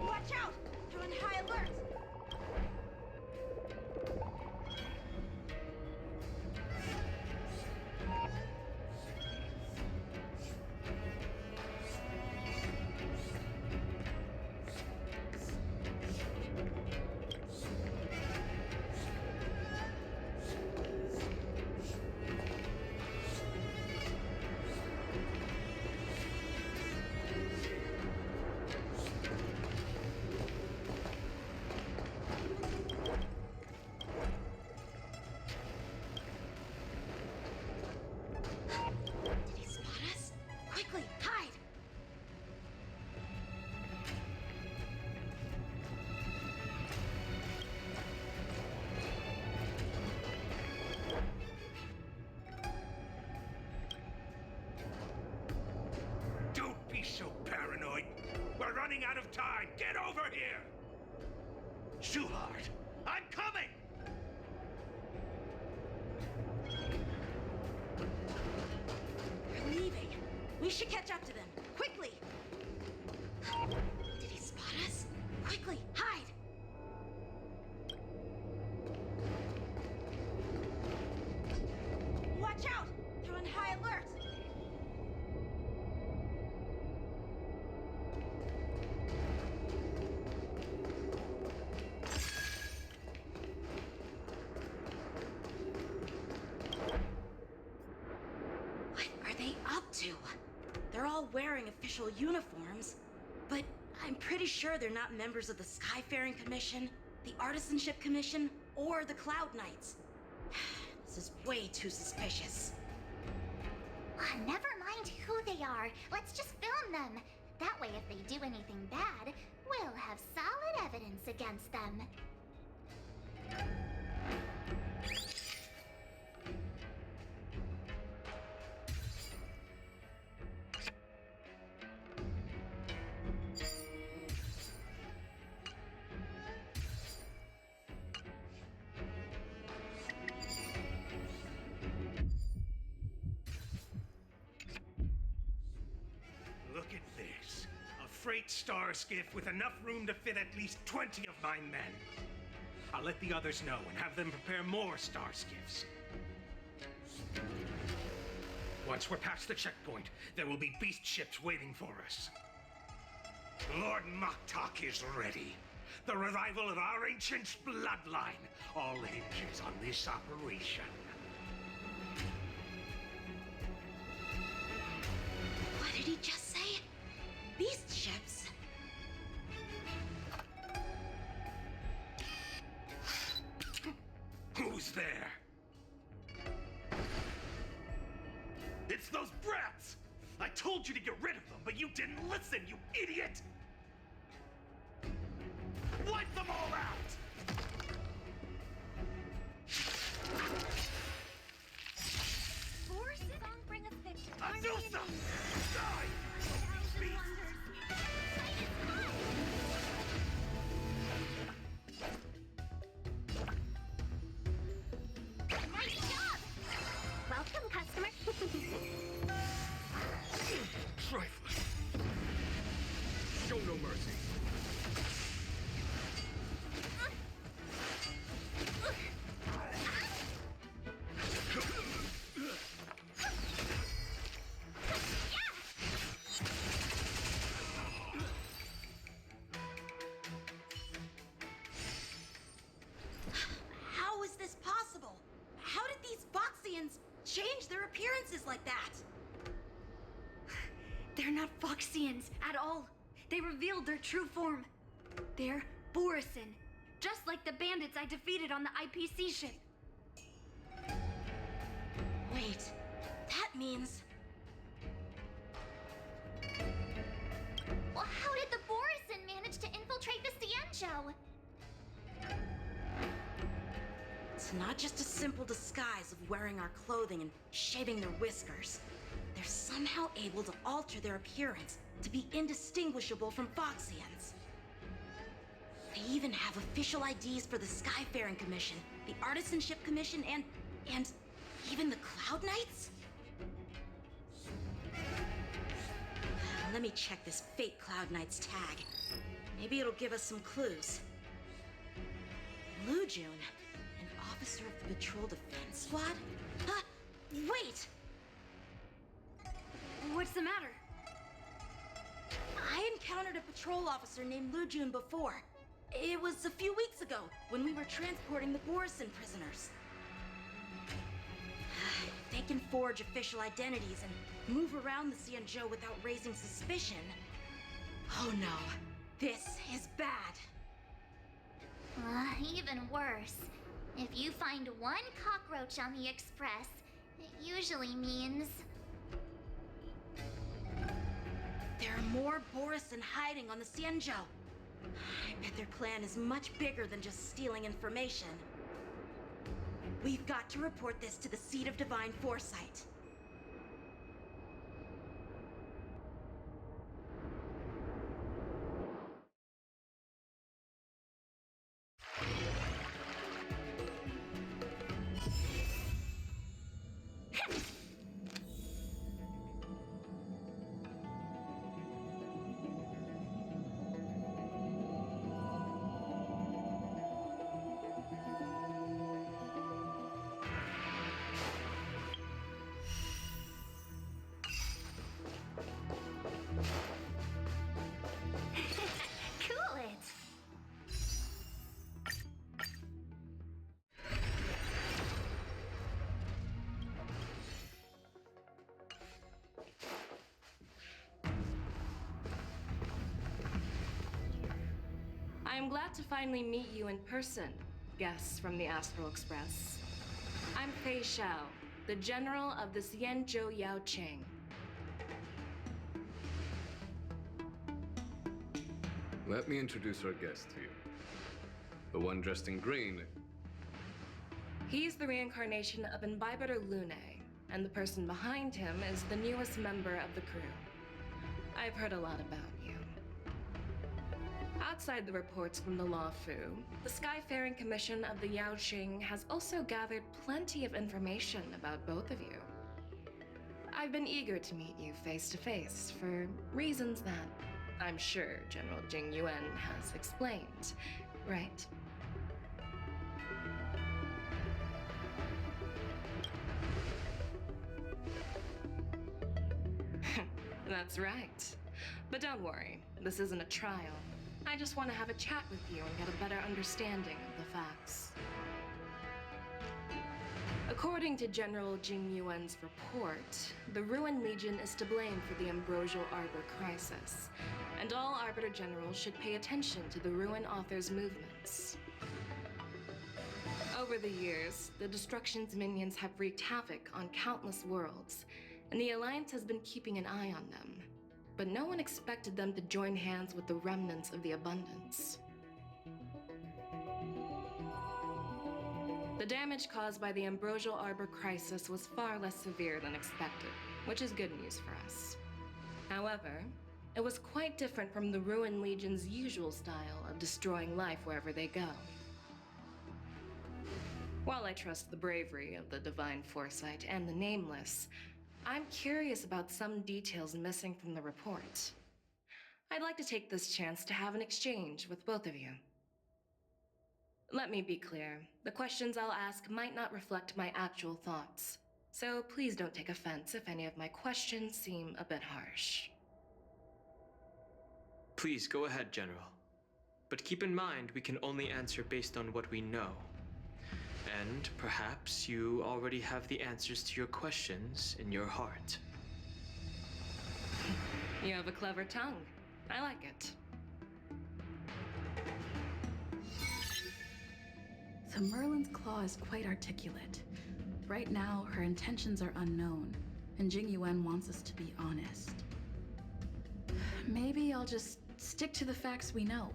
Watch out! They're on high alert! So paranoid. We're running out of time. Get over here! Shuhard, I'm coming! We should catch up to them, quickly! Did he spot us? Quickly, hide! Watch out! They're on high alert! What are they up to? They're all wearing official uniforms, but I'm pretty sure they're not members of the Skyfaring Commission, the Artisanship Commission, or the Cloud Knights. This is way too suspicious. Never mind who they are. Let's just film them. That way, if they do anything bad, we'll have solid evidence against them. Look at this. A freight star skiff with enough room to fit at least 20 of my men. I'll let the others know and have them prepare more star skiffs. Once we're past the checkpoint, there will be beast ships waiting for us. Lord Moktok is ready. The revival of our ancient bloodline all hinges on this operation. What did he just say? Beast ships? Who's there? It's those brats! I told you to get rid of them, but you didn't listen, you idiot! Wipe them all out! Forces on bring us victory. Adusa! Die! Beast! Nice job! Welcome, customer. Trifling. Show no mercy. How is this possible? How did these Foxians change their appearances like that? They're not Foxians at all. They revealed their true form. They're Borisin, just like the bandits I defeated on the IPC ship. Wait, that means... Well, how did the Borisin manage to infiltrate the Xianzhou? It's not just a simple disguise of wearing our clothing and shaving their whiskers. They're somehow able to alter their appearance to be indistinguishable from Foxians. They even have official IDs for the Skyfaring Commission, the Artisanship Commission, and even the Cloud Knights? Let me check this fake Cloud Knight's tag. Maybe it'll give us some clues. Lujun, an officer of the Patrol Defense Squad? Huh? Wait! What's the matter? I encountered a patrol officer named Lujun before. It was a few weeks ago when we were transporting the Borisin prisoners. If they can forge official identities and move around the Xianzhou without raising suspicion... Oh no, this is bad. Even worse. If you find one cockroach on the express, it usually means... There are more Borisin hiding on the Xianzhou. I bet their plan is much bigger than just stealing information. We've got to report this to the Seat of Divine Foresight. I'm glad to finally meet you in person, guests from the Astral Express. I'm Fei Xiao, the General of the Xianzhou Yaoqing. Let me introduce our guest to you. The one dressed in green. He's the reincarnation of Imbibitor Lune, and the person behind him is the newest member of the crew. I've heard a lot about you. Outside the reports from the Luofu, the Skyfaring Commission of the Yaoqing has also gathered plenty of information about both of you. I've been eager to meet you face to face for reasons that I'm sure General Jing Yuan has explained, right? That's right. But don't worry, this isn't a trial. I just want to have a chat with you and get a better understanding of the facts. According to General Jing Yuan's report, the Ruin Legion is to blame for the Ambrosial Arbor crisis, and all Arbiter Generals should pay attention to the Ruin Author's movements. Over the years, the Destruction's minions have wreaked havoc on countless worlds, and the Alliance has been keeping an eye on them. But no one expected them to join hands with the remnants of the Abundance. The damage caused by the Ambrosial Arbor crisis was far less severe than expected, which is good news for us. However, it was quite different from the Ruin Legion's usual style of destroying life wherever they go. While I trust the bravery of the Divine Foresight and the Nameless, I'm curious about some details missing from the report. I'd like to take this chance to have an exchange with both of you. Let me be clear, the questions I'll ask might not reflect my actual thoughts, so please don't take offense if any of my questions seem a bit harsh. Please go ahead, General. But keep in mind, we can only answer based on what we know. And perhaps you already have the answers to your questions in your heart. You have a clever tongue. I like it. So Merlin's claw is quite articulate. Right now, her intentions are unknown, and Jing Yuan wants us to be honest. Maybe I'll just stick to the facts we know.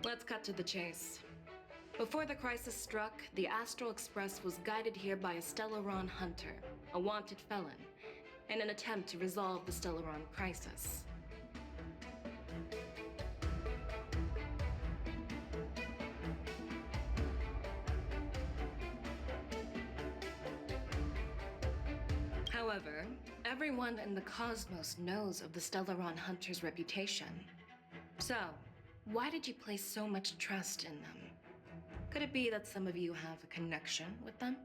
Let's cut to the chase. Before the crisis struck, the Astral Express was guided here by a Stellaron hunter, a wanted felon, in an attempt to resolve the Stellaron crisis. However, everyone in the cosmos knows of the Stellaron hunter's reputation. So, why did you place so much trust in them? Could it be that some of you have a connection with them?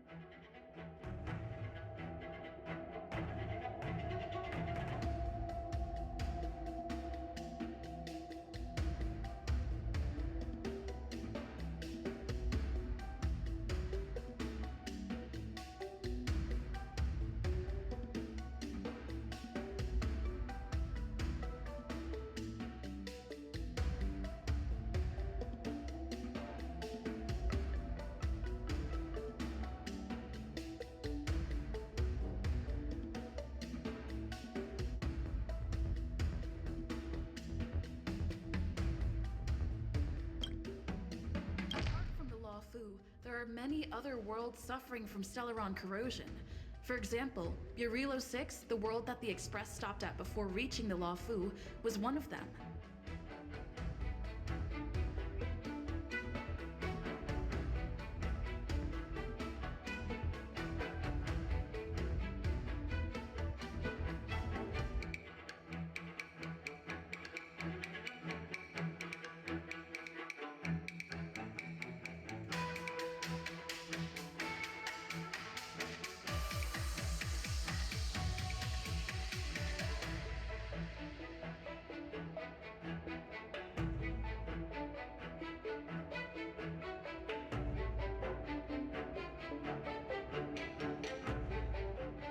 There are many other worlds suffering from Stellaron corrosion. For example, Burilo 6, the world that the Express stopped at before reaching the Luofu, was one of them.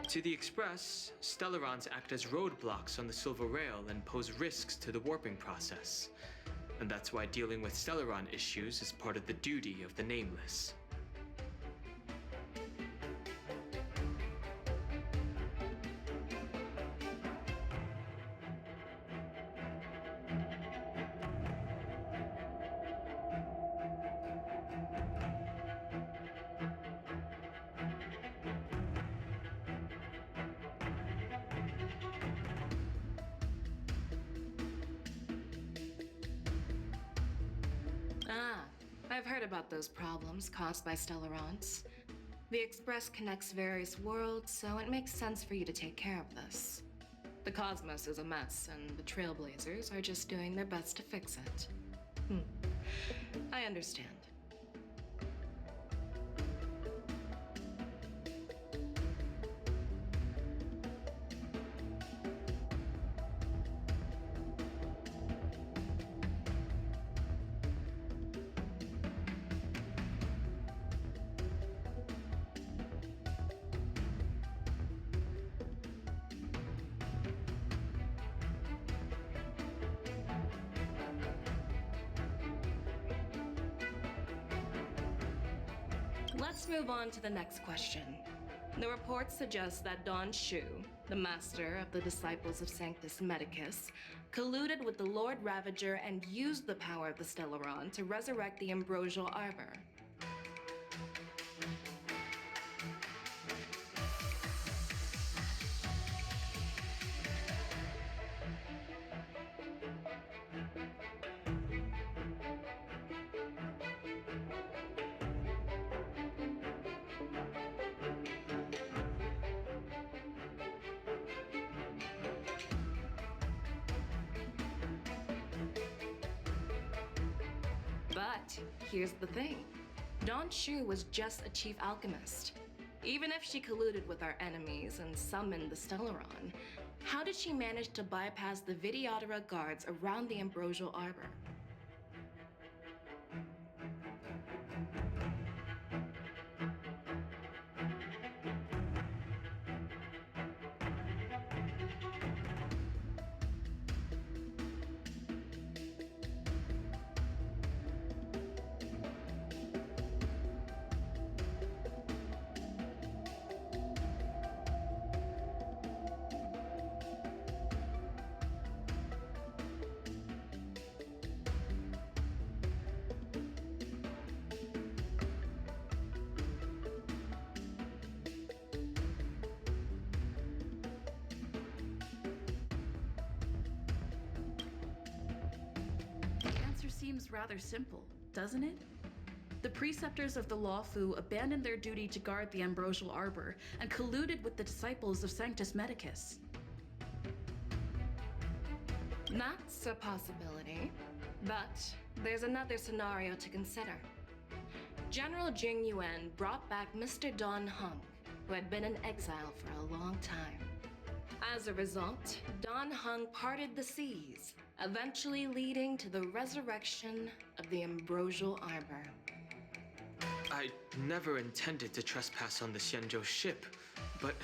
To the Express, Stellarons act as roadblocks on the Silver Rail and pose risks to the warping process. And that's why dealing with Stellaron issues is part of the duty of the Nameless. I've heard about those problems caused by Stellarons. The Express connects various worlds, so it makes sense for you to take care of this. The cosmos is a mess, and the Trailblazers are just doing their best to fix it. I understand. Let's move on to the next question. The report suggests that Don Shu, the master of the disciples of Sanctus Medicus, colluded with the Lord Ravager and used the power of the Stellaron to resurrect the Ambrosial Arbor. But here's the thing. Don Shu was just a chief alchemist. Even if she colluded with our enemies and summoned the Stellaron, how did she manage to bypass the Videodora guards around the Ambrosial Arbor? Seems rather simple, doesn't it? The preceptors of the Luofu abandoned their duty to guard the Ambrosial Arbor and colluded with the disciples of Sanctus Medicus. That's a possibility, but there's another scenario to consider. General Jing Yuan brought back Mr. Don Hung, who had been in exile for a long time. As a result, Don Hung parted the seas, eventually leading to the resurrection of the Ambrosial Arbor. I never intended to trespass on the Xianzhou ship, but...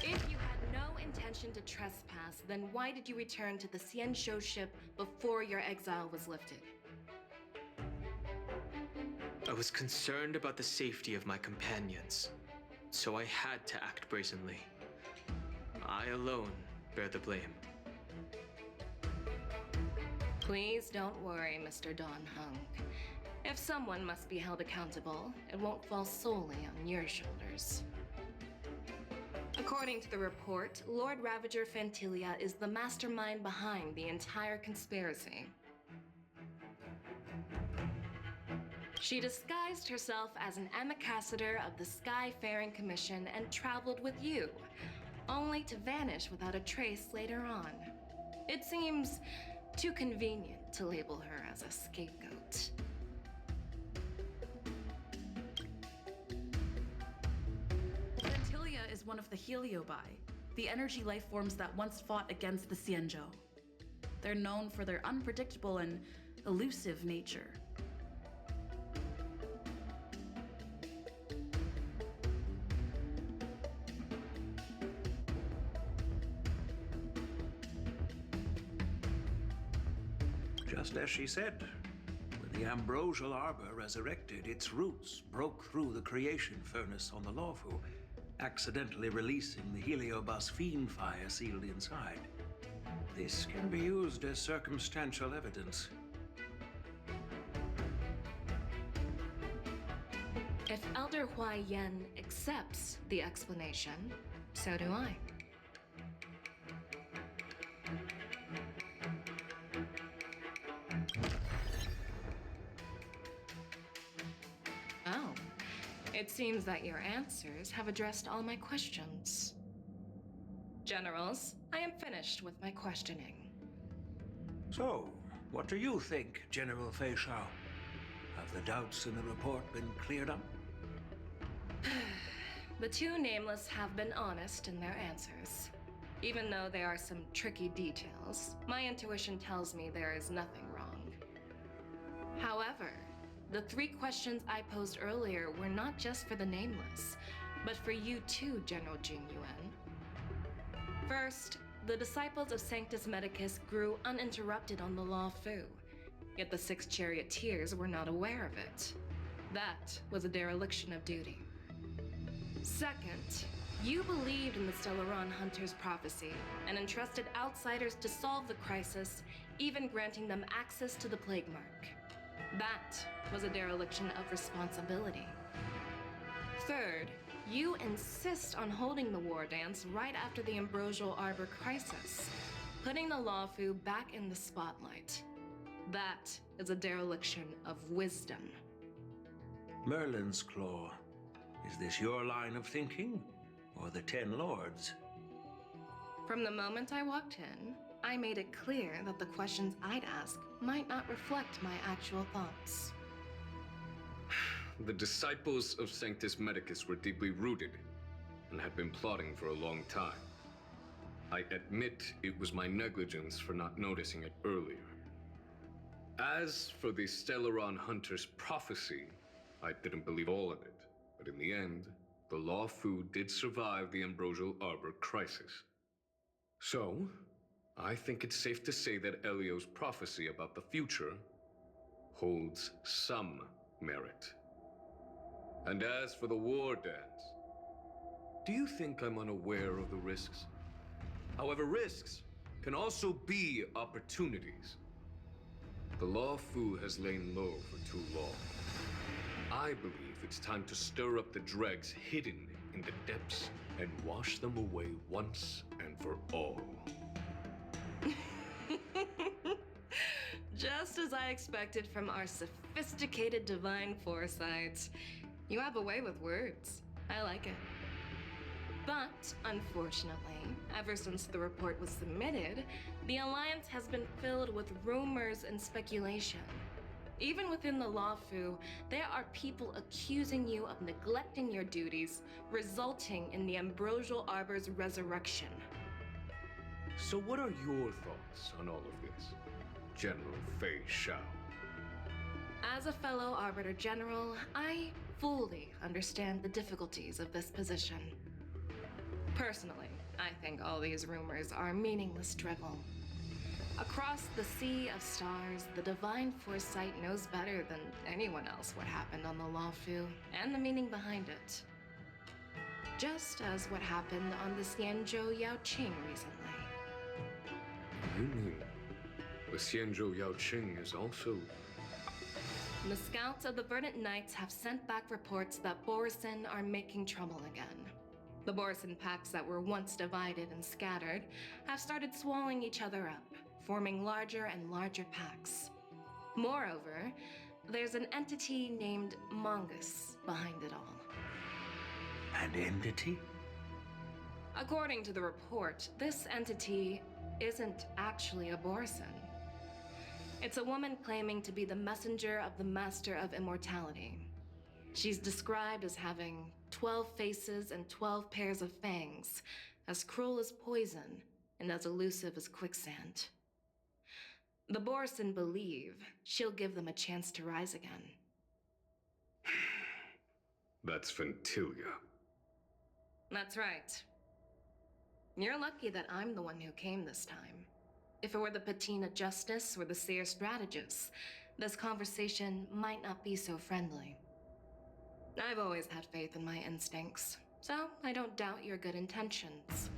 If you had no intention to trespass, then why did you return to the Xianzhou ship before your exile was lifted? I was concerned about the safety of my companions, so I had to act brazenly. I alone bear the blame. Please don't worry, Mr. Don Hung. If someone must be held accountable, it won't fall solely on your shoulders. According to the report, Lord Ravager Fantilia is the mastermind behind the entire conspiracy. She disguised herself as an ambassador of the Skyfaring Commission and traveled with you, only to vanish without a trace later on. It seems too convenient to label her as a scapegoat. Fantilia is one of the Heliobi, the energy life forms that once fought against the Xianzhou. They're known for their unpredictable and elusive nature. Just as she said, when the ambrosial arbor resurrected, its roots broke through the creation furnace on the Luofu, accidentally releasing the heliobus fiend fire sealed inside. This can be used as circumstantial evidence. If Elder Huai Yen accepts the explanation, so do I. Oh, it seems that your answers have addressed all my questions. Generals, I am finished with my questioning. So, what do you think, General Fei Shao? Have the doubts in the report been cleared up? The two nameless have been honest in their answers. Even though there are some tricky details, my intuition tells me there is nothing wrong. However, the three questions I posed earlier were not just for the nameless, but for you too, General Jing Yuan. First, the disciples of Sanctus Medicus grew uninterrupted on the Luofu, yet the six charioteers were not aware of it. That was a dereliction of duty. Second, you believed in the Stellaron Hunter's prophecy and entrusted outsiders to solve the crisis, even granting them access to the Plague Mark. That was a dereliction of responsibility. Third, you insist on holding the war dance right after the Ambrosial Arbor crisis, putting the Luofu back in the spotlight. That is a dereliction of wisdom. Merlin's Claw. Is this your line of thinking, or the Ten Lords? From the moment I walked in, I made it clear that the questions I'd ask might not reflect my actual thoughts. The disciples of Sanctus Medicus were deeply rooted and had been plotting for a long time. I admit it was my negligence for not noticing it earlier. As for the Stellaron Hunter's prophecy, I didn't believe all of it. But in the end, the Luofu did survive the Ambrosial Arbor crisis. So, I think it's safe to say that Elio's prophecy about the future holds some merit. And as for the war dance, do you think I'm unaware of the risks? However, risks can also be opportunities. The Luofu has lain low for too long. I believe it's time to stir up the dregs hidden in the depths and wash them away once and for all. Just as I expected from our sophisticated divine foresight. You have a way with words. I like it. But, unfortunately, ever since the report was submitted, the Alliance has been filled with rumors and speculation. Even within the Luofu, there are people accusing you of neglecting your duties, resulting in the Ambrosial Arbor's resurrection. So what are your thoughts on all of this, General Fei Shao? As a fellow Arbiter General, I fully understand the difficulties of this position. Personally, I think all these rumors are meaningless drivel. Across the sea of stars, the divine foresight knows better than anyone else what happened on the Luofu and the meaning behind it. Just as what happened on the Xianzhou Yaoqing recently. You mean the Xianzhou Yaoqing is also... The scouts of the Verdant Knights have sent back reports that Borisin are making trouble again. The Borisin packs that were once divided and scattered have started swallowing each other up, forming larger and larger packs. Moreover, there's an entity named Mongus behind it all. An entity? According to the report, this entity isn't actually a Borisin. It's a woman claiming to be the messenger of the Master of Immortality. She's described as having 12 faces and 12 pairs of fangs, as cruel as poison and as elusive as quicksand. The Borisin believe she'll give them a chance to rise again. That's Ventilia. That's right. You're lucky that I'm the one who came this time. If it were the Patina Justice or the Seer Strategist, this conversation might not be so friendly. I've always had faith in my instincts, so I don't doubt your good intentions.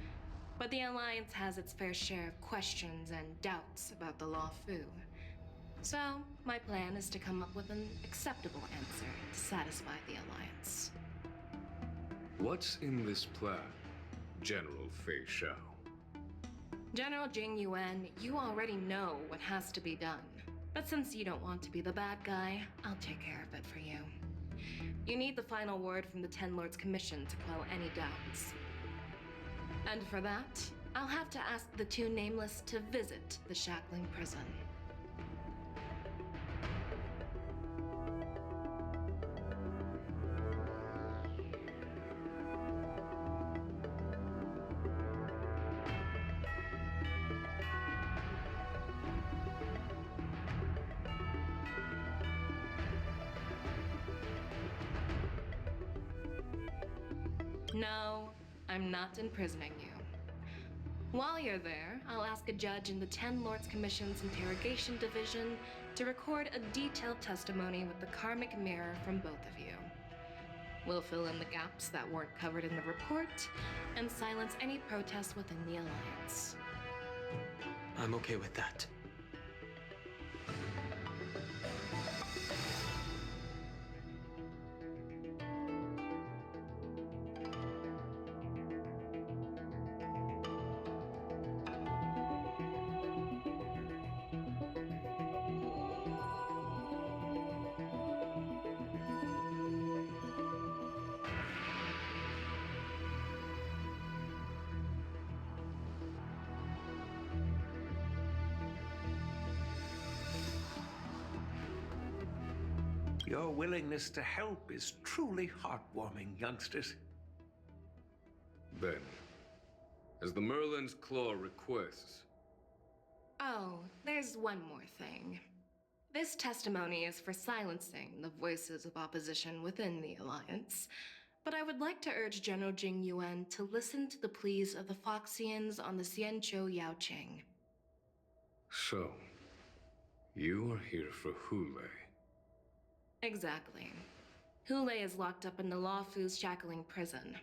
But the Alliance has its fair share of questions and doubts about the Luofu. So, my plan is to come up with an acceptable answer to satisfy the Alliance. What's in this plan, General Fei Shao? General Jing Yuan, you already know what has to be done. But since you don't want to be the bad guy, I'll take care of it for you. You need the final word from the Ten Lords Commission to quell any doubts. And for that, I'll have to ask the two Nameless to visit the shackling prison. No, I'm not imprisoning you. While you're there, I'll ask a judge in the Ten Lords Commission's Interrogation Division to record a detailed testimony with the karmic mirror from both of you. We'll fill in the gaps that weren't covered in the report and silence any protests within the Alliance. I'm okay with that. Your willingness to help is truly heartwarming, youngsters. Then, as the Merlin's Claw requests... Oh, there's one more thing. This testimony is for silencing the voices of opposition within the Alliance, but I would like to urge General Jing Yuan to listen to the pleas of the Foxians on the Xianzhou Yaoqing. So, you are here for Hule. Exactly. Hule is locked up in the Luofu's shackling prison.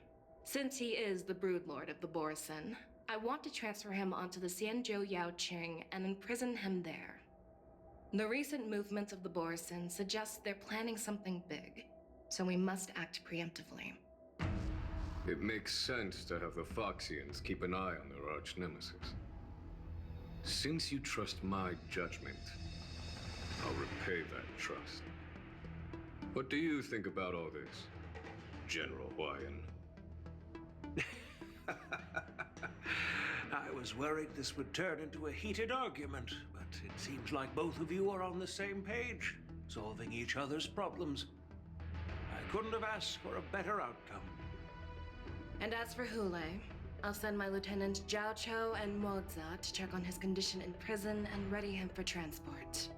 Since he is the broodlord of the Borison, I want to transfer him onto the Xianzhou Yaoqing and imprison him there. The recent movements of the Borison suggest they're planning something big, so we must act preemptively. It makes sense to have the Foxians keep an eye on their arch-nemesis. Since you trust my judgment, I'll repay that trust. What do you think about all this, General Huayan? I was worried this would turn into a heated argument, but it seems like both of you are on the same page, solving each other's problems. I couldn't have asked for a better outcome. And as for Hule, I'll send my lieutenants Zhao Cho and Moza to check on his condition in prison and ready him for transport.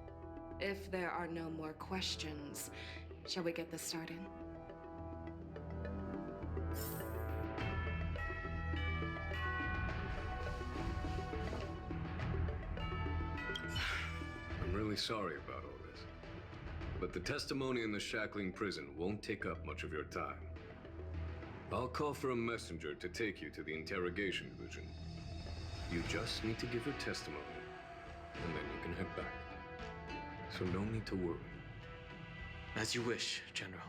If there are no more questions, shall we get this started? I'm really sorry about all this, but the testimony in the shackling prison won't take up much of your time. I'll call for a messenger to take you to the interrogation division. You just need to give your testimony, and then you can head back. So no need to worry. As you wish, General.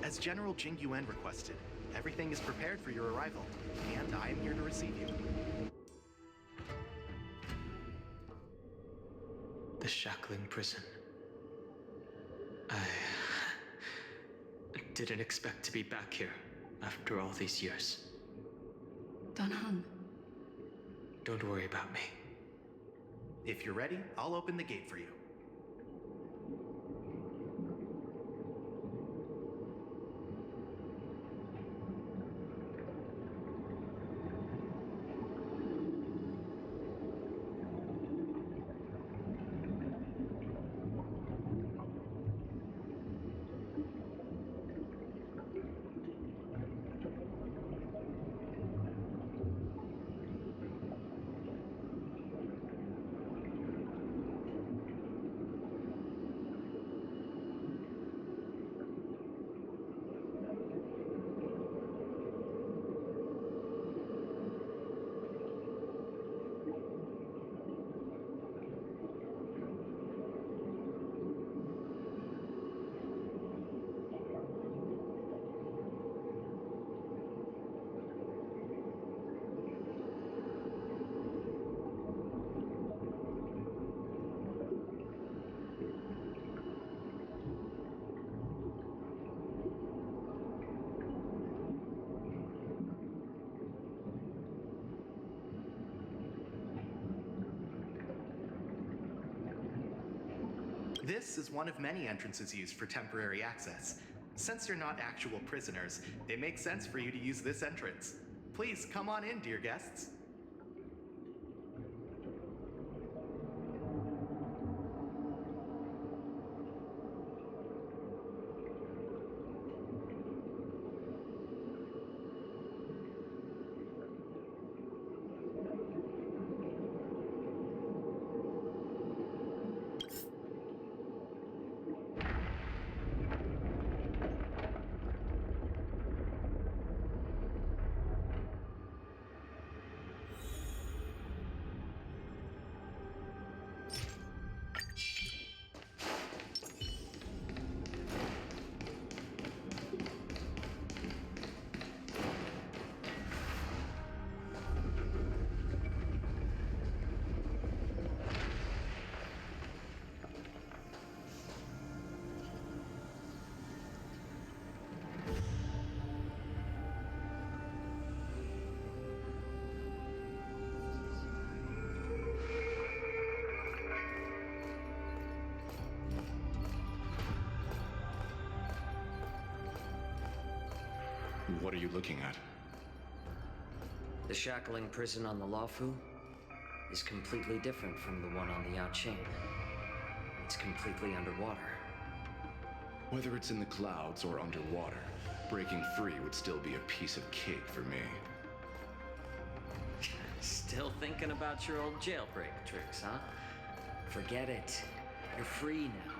As General Jing Yuan requested, everything is prepared for your arrival, and I am here to receive you. The shackling prison. I didn't expect to be back here after all these years. Dan Heng. Don't worry about me. If you're ready, I'll open the gate for you. This is one of many entrances used for temporary access. Since you're not actual prisoners, it makes sense for you to use this entrance. Please come on in, dear guests. What are you looking at? The shackling prison on the Luofu is completely different from the one on the Yaoqing. It's completely underwater. Whether it's in the clouds or underwater, breaking free would still be a piece of cake for me. Still thinking about your old jailbreak tricks, huh? Forget it. You're free now.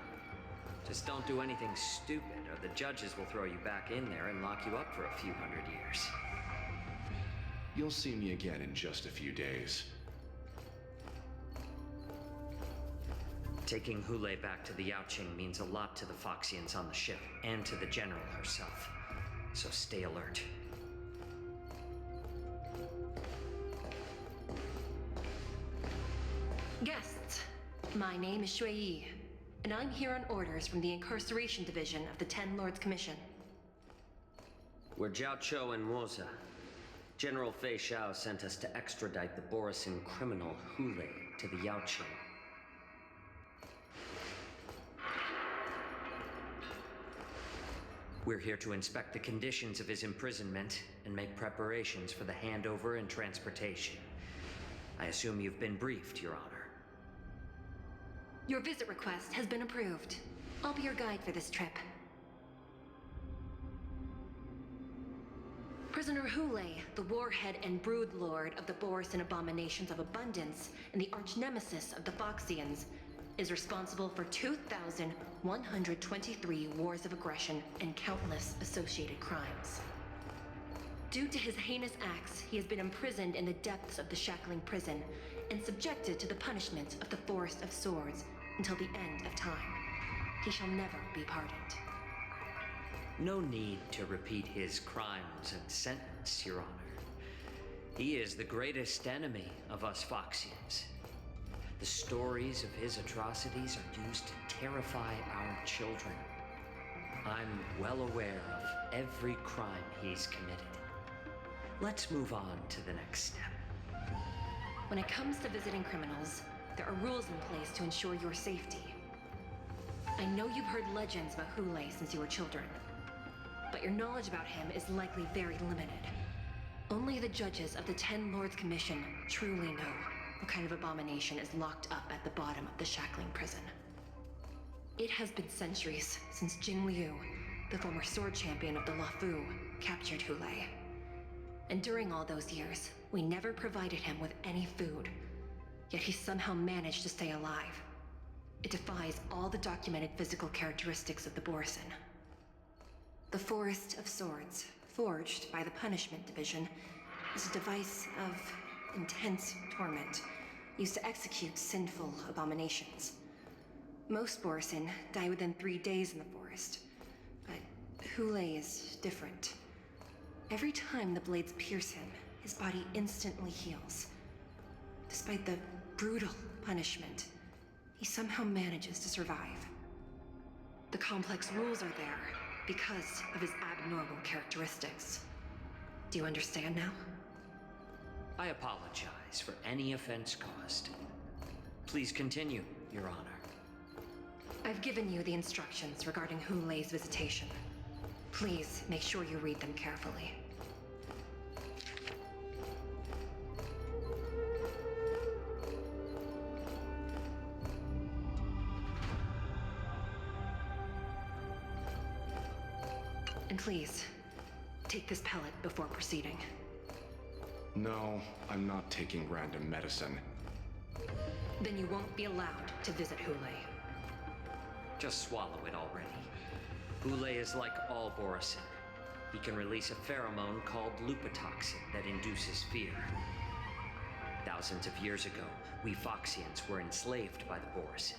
Just don't do anything stupid, or the judges will throw you back in there and lock you up for a few hundred years. You'll see me again in just a few days. Taking Hule back to the Yaoqing means a lot to the Foxians on the ship, and to the General herself. So stay alert. Guests, my name is Shui Yi, and I'm here on orders from the Incarceration Division of the Ten Lords Commission. We're Jiao Chou and Moza. General Fei Xiao sent us to extradite the Borisin criminal Hule to the Yaoqing. We're here to inspect the conditions of his imprisonment and make preparations for the handover and transportation. I assume you've been briefed, Your Honor. Your visit request has been approved. I'll be your guide for this trip. Prisoner Hule, the warhead and brood lord of the Borisin abominations of abundance and the arch-nemesis of the Foxians, is responsible for 2,123 wars of aggression and countless associated crimes. Due to his heinous acts, he has been imprisoned in the depths of the shackling prison and subjected to the punishment of the Forest of Swords until the end of time. He shall never be pardoned. No need to repeat his crimes and sentence, Your Honor. He is the greatest enemy of us Foxians. The stories of his atrocities are used to terrify our children. I'm well aware of every crime he's committed. Let's move on to the next step. When it comes to visiting criminals, there are rules in place to ensure your safety. I know you've heard legends about Hule since you were children, but your knowledge about him is likely very limited. Only the judges of the Ten Lords Commission truly know what kind of abomination is locked up at the bottom of the shackling prison. It has been centuries since Jing Liu, the former sword champion of the Luofu, captured Hule. And during all those years, we never provided him with any food. Yet he somehow managed to stay alive. It defies all the documented physical characteristics of the Borisin. The Forest of Swords, forged by the Punishment Division, is a device of intense torment, used to execute sinful abominations. Most Borisin die within 3 days in the forest, but Hule is different. Every time the blades pierce him, his body instantly heals. Despite the brutal punishment, he somehow manages to survive. The complex rules are there because of his abnormal characteristics. Do you understand now? I apologize for any offense caused. Please continue, Your Honor. I've given you the instructions regarding Hule's visitation. Please make sure you read them carefully. And please, take this pellet before proceeding. No, I'm not taking random medicine. Then you won't be allowed to visit Hule. Just swallow it already. Hule is like all Borisin. He can release a pheromone called lupatoxin that induces fear. Thousands of years ago, we Foxians were enslaved by the Borisin.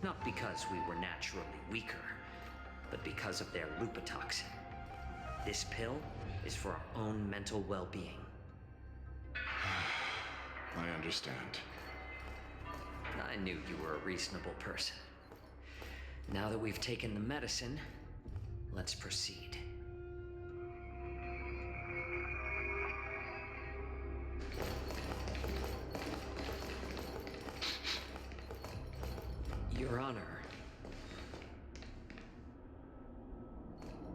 Not because we were naturally weaker, but because of their lupatoxin. This pill is for our own mental well-being. I understand. I knew you were a reasonable person. Now that we've taken the medicine, let's proceed. Your Honor.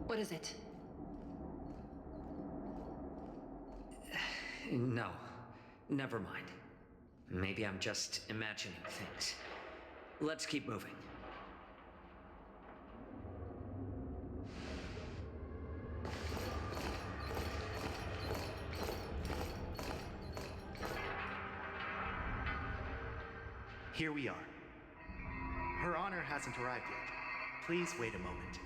What is it? No, never mind. Maybe I'm just imagining things. Let's keep moving. Here we are. Her Honor hasn't arrived yet. Please wait a moment.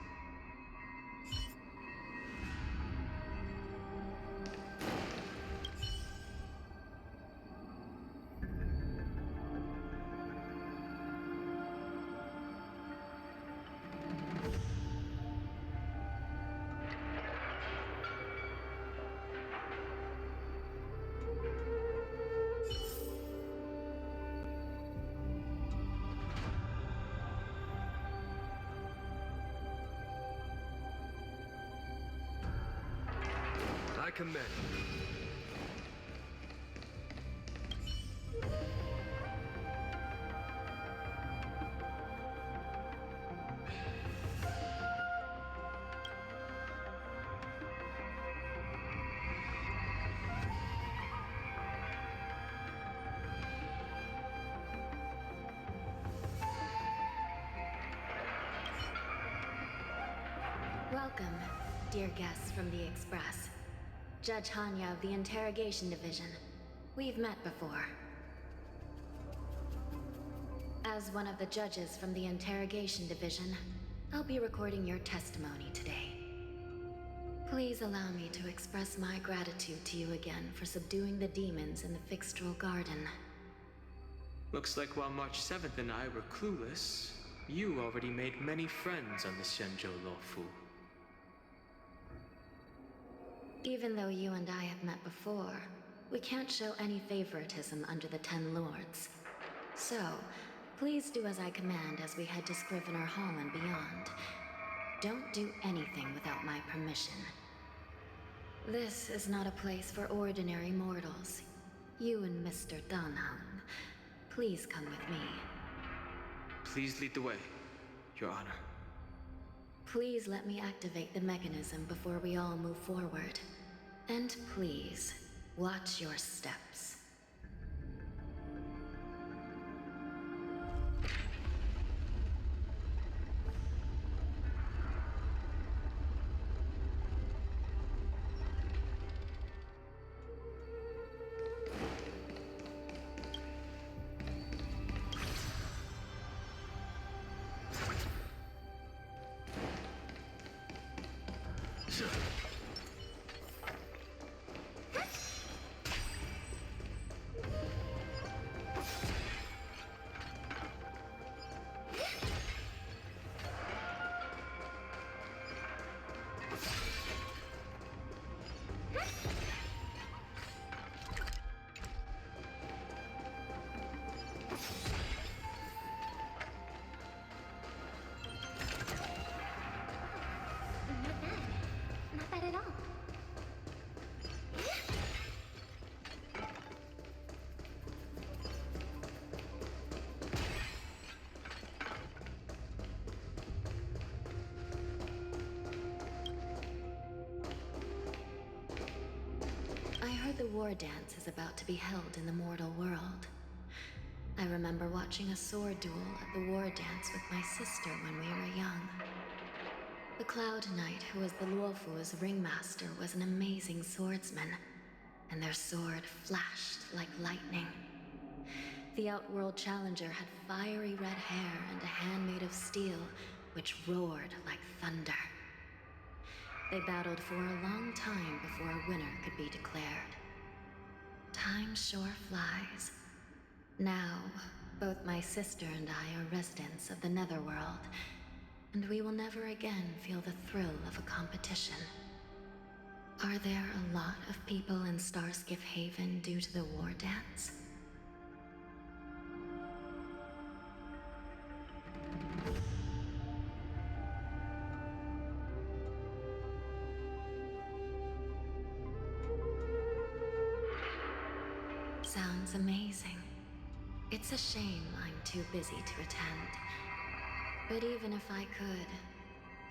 I commend you. Welcome, dear guests from the Express. Judge Hanya of the Interrogation Division. We've met before. As one of the judges from the Interrogation Division, I'll be recording your testimony today. Please allow me to express my gratitude to you again for subduing the demons in the Fixtral Garden. Looks like while March 7th and I were clueless, you already made many friends on the Xianzhou Luofu. Even though you and I have met before, we can't show any favoritism under the Ten Lords. So, please do as I command as we head to Scrivener Hall and beyond. Don't do anything without my permission. This is not a place for ordinary mortals. You and Mr. Dunham, please come with me. Please lead the way, Your Honor. Please let me activate the mechanism before we all move forward. And please, watch your steps. Not bad at all. I heard the war dance is about to be held in the mortal world. I remember watching a sword duel at the war dance with my sister when we were young. The Cloud Knight, who was the Luofu's ringmaster, was an amazing swordsman, and their sword flashed like lightning. The Outworld Challenger had fiery red hair and a hand made of steel, which roared like thunder. They battled for a long time before a winner could be declared. Time sure flies. Now, both my sister and I are residents of the Netherworld, and we will never again feel the thrill of a competition. Are there a lot of people in Starskiff Haven due to the war dance? Sounds amazing. It's a shame I'm too busy to attend. But even if I could,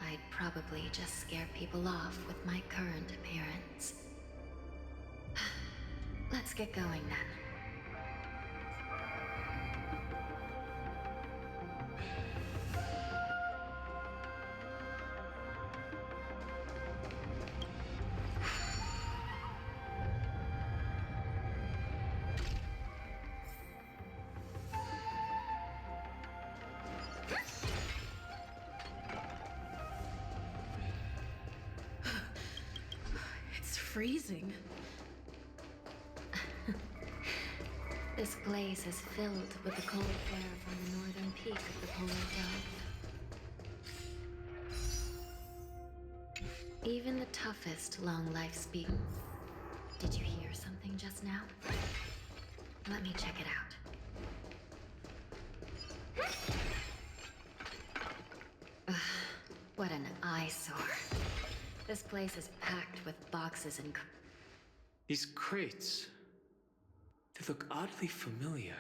I'd probably just scare people off with my current appearance. Let's get going then. Freezing. This place is filled with the cold air from the northern peak of the polar dome. Even the toughest long-life speakers. Did you hear something just now? Let me check it out. Ugh, what an eyesore. This place is packed with boxes and... These crates... they look oddly familiar.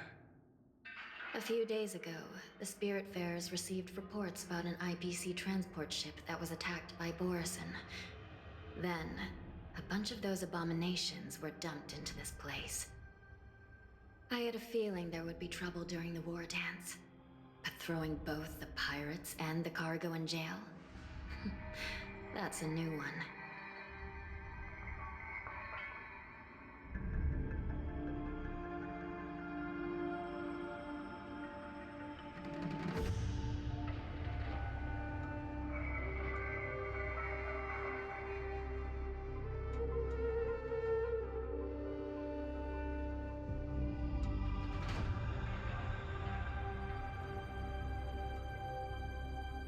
A few days ago, the Spiritfarers received reports about an IPC transport ship that was attacked by Borison. Then, a bunch of those abominations were dumped into this place. I had a feeling there would be trouble during the war dance. But throwing both the pirates and the cargo in jail? That's a new one.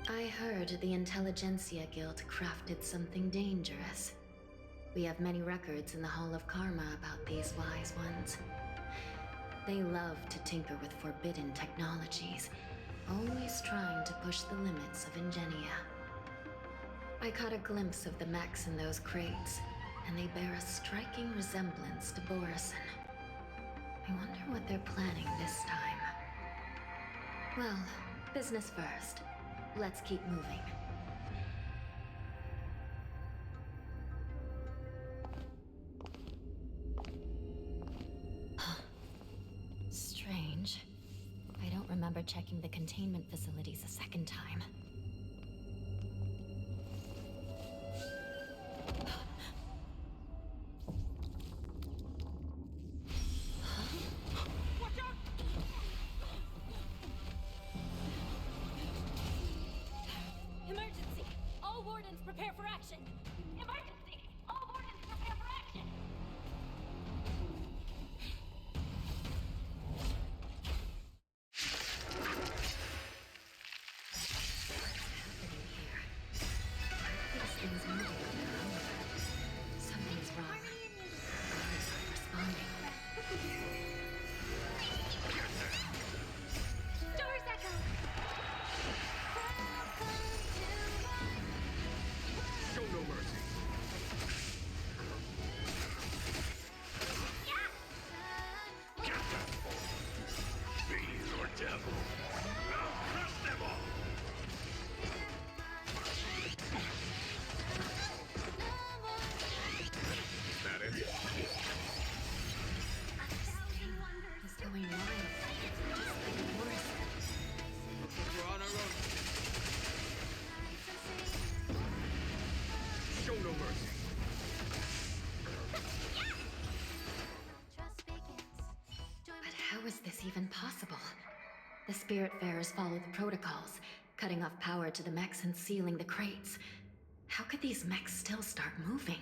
I heard the Intelligentsia Guild crafted something dangerous. We have many records in the Hall of Karma about these wise ones. They love to tinker with forbidden technologies, always trying to push the limits of ingenia. I caught a glimpse of the mechs in those crates, and they bear a striking resemblance to Borison. I wonder what they're planning this time. Well, business first. Let's keep moving. Strange. I don't remember checking the containment facilities a second time. Emergency! All wardens prepare for action! Emergency! All wardens prepare for action! These things moving on their own. Something's wrong. It's not responding. Doors echo! Show no mercy. Being your devil. I'll crush them all. Is that it? It's going wild. Just like Morrison. We're on our own. Show no mercy. But how is this even possible? The Spiritfarers follow the protocols, cutting off power to the mechs and sealing the crates. How could these mechs still start moving?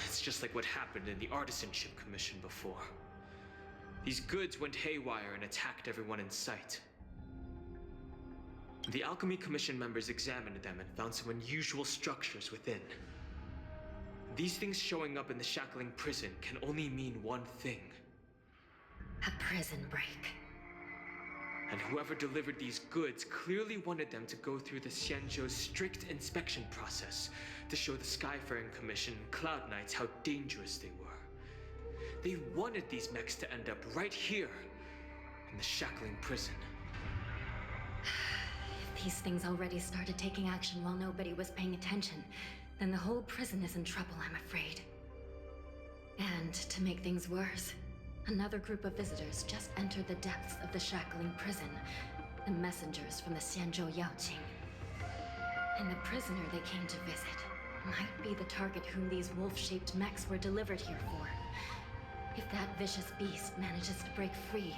It's just like what happened in the Artisanship Commission before. These goods went haywire and attacked everyone in sight. The Alchemy Commission members examined them and found some unusual structures within. These things showing up in the shackling prison can only mean one thing. A prison break. And whoever delivered these goods clearly wanted them to go through the Xianzhou's strict inspection process to show the Skyfaring Commission and Cloud Knights how dangerous they were. They wanted these mechs to end up right here, in the shackling prison. If these things already started taking action while nobody was paying attention, then the whole prison is in trouble, I'm afraid. And to make things worse, another group of visitors just entered the depths of the shackling prison. The messengers from the Xianzhou Yaoqing. And the prisoner they came to visit might be the target whom these wolf-shaped mechs were delivered here for. If that vicious beast manages to break free,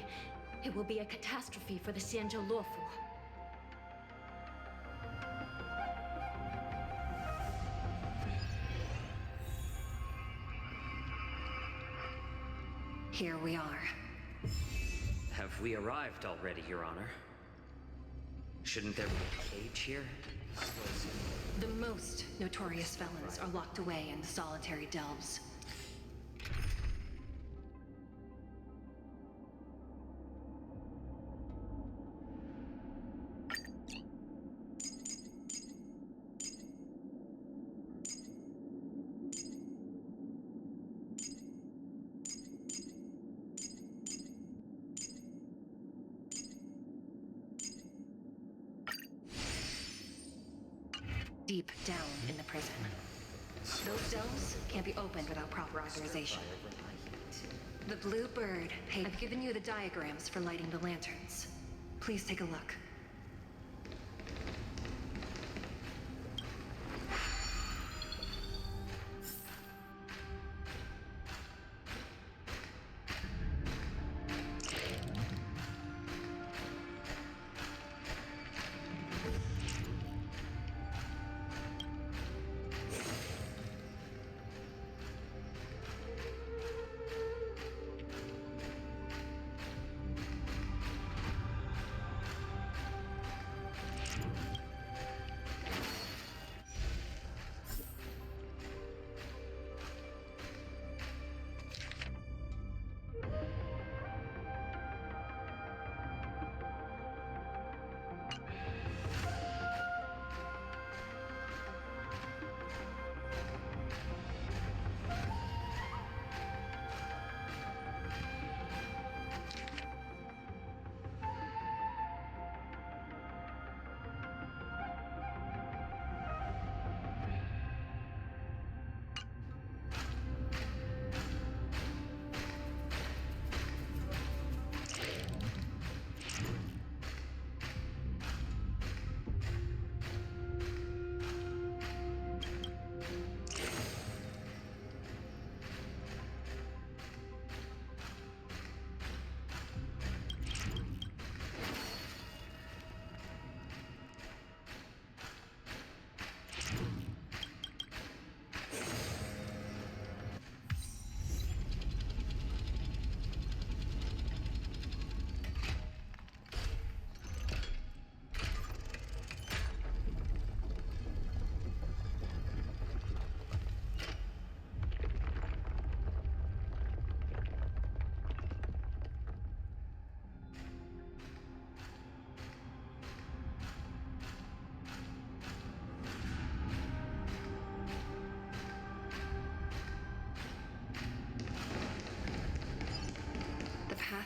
it will be a catastrophe for the Xianzhou Luofu. Here we are. Have we arrived already, Your Honor? Shouldn't there be a cage here? The most notorious felons are locked away in the solitary delves. Deep down in the prison. Those delves can't be opened without proper authorization. The Blue Bird, I've given you the diagrams for lighting the lanterns. Please take a look.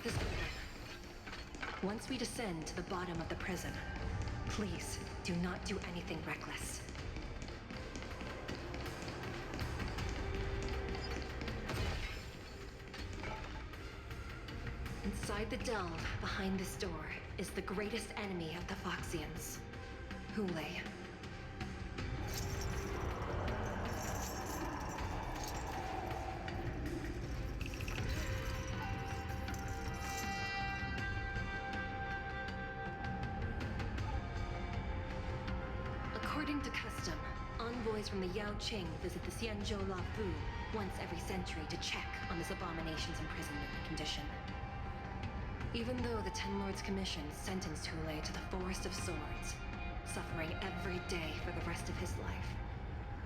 this building. Once we descend to the bottom of the prison, please do not do anything reckless. Inside the delve, behind this door, is the greatest enemy of the Foxians, Hule. According to custom, envoys from the Yao Qing visit the Xianzhou Luofu once every century to check on this abomination's imprisonment condition. Even though the Ten Lords Commission sentenced Hule to the Forest of Swords, suffering every day for the rest of his life,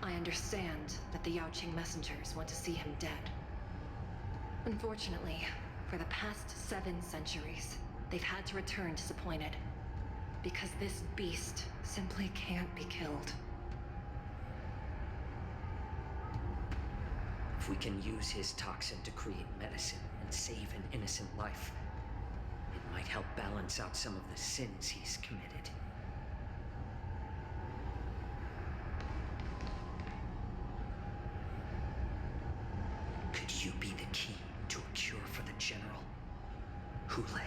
I understand that the Yao Qing messengers want to see him dead. Unfortunately, for the past 7 centuries, they've had to return disappointed, because this beast simply can't be killed. If we can use his toxin to create medicine and save an innocent life, it might help balance out some of the sins he's committed. Could you be the key to a cure for the General? Hule?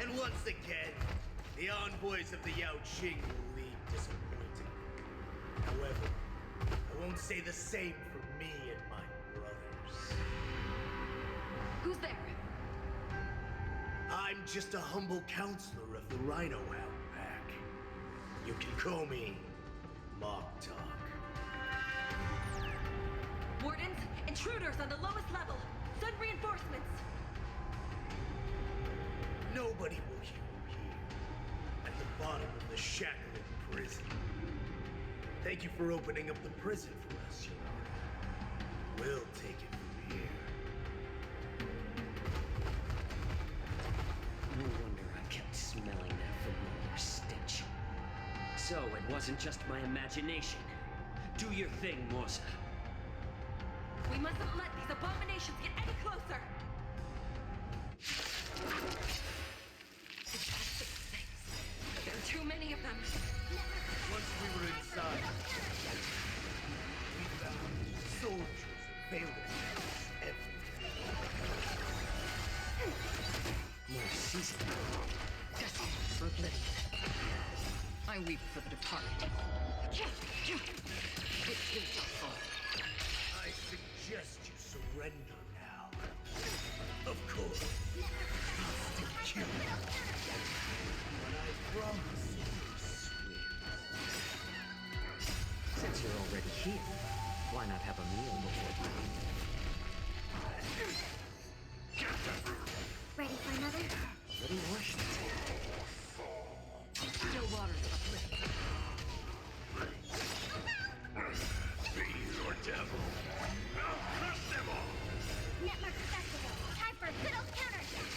And once again, the envoys of the Yao Qing will leave disappointed. However, I won't say the same for me and my brothers. Who's there? I'm just a humble counselor of the Rhino Outback. You can call me Mock Talk. Wardens, intruders on the lowest level. Send reinforcements. Nobody will hear you here, at the bottom of the shackling prison. Thank you for opening up the prison for us, Your Honor. We'll take it from here. No wonder I kept smelling that familiar stench. So it wasn't just my imagination. Do your thing, Morza. We mustn't let these abominations get any closer. There are too many of them. Once we were inside, we found soldiers available everywhere. More season. Desolate for oblivion. I weep for the departed. It will not fall. I suggest you surrender now. Of course, I'll still kill you. But I promise you'll swim. Since you're already here, why not have a meal before you leave? Ready for another? Little Washington. Still waters uplift. Be your devil. I'll crush them all. Network festival. Time for a good old counterattack.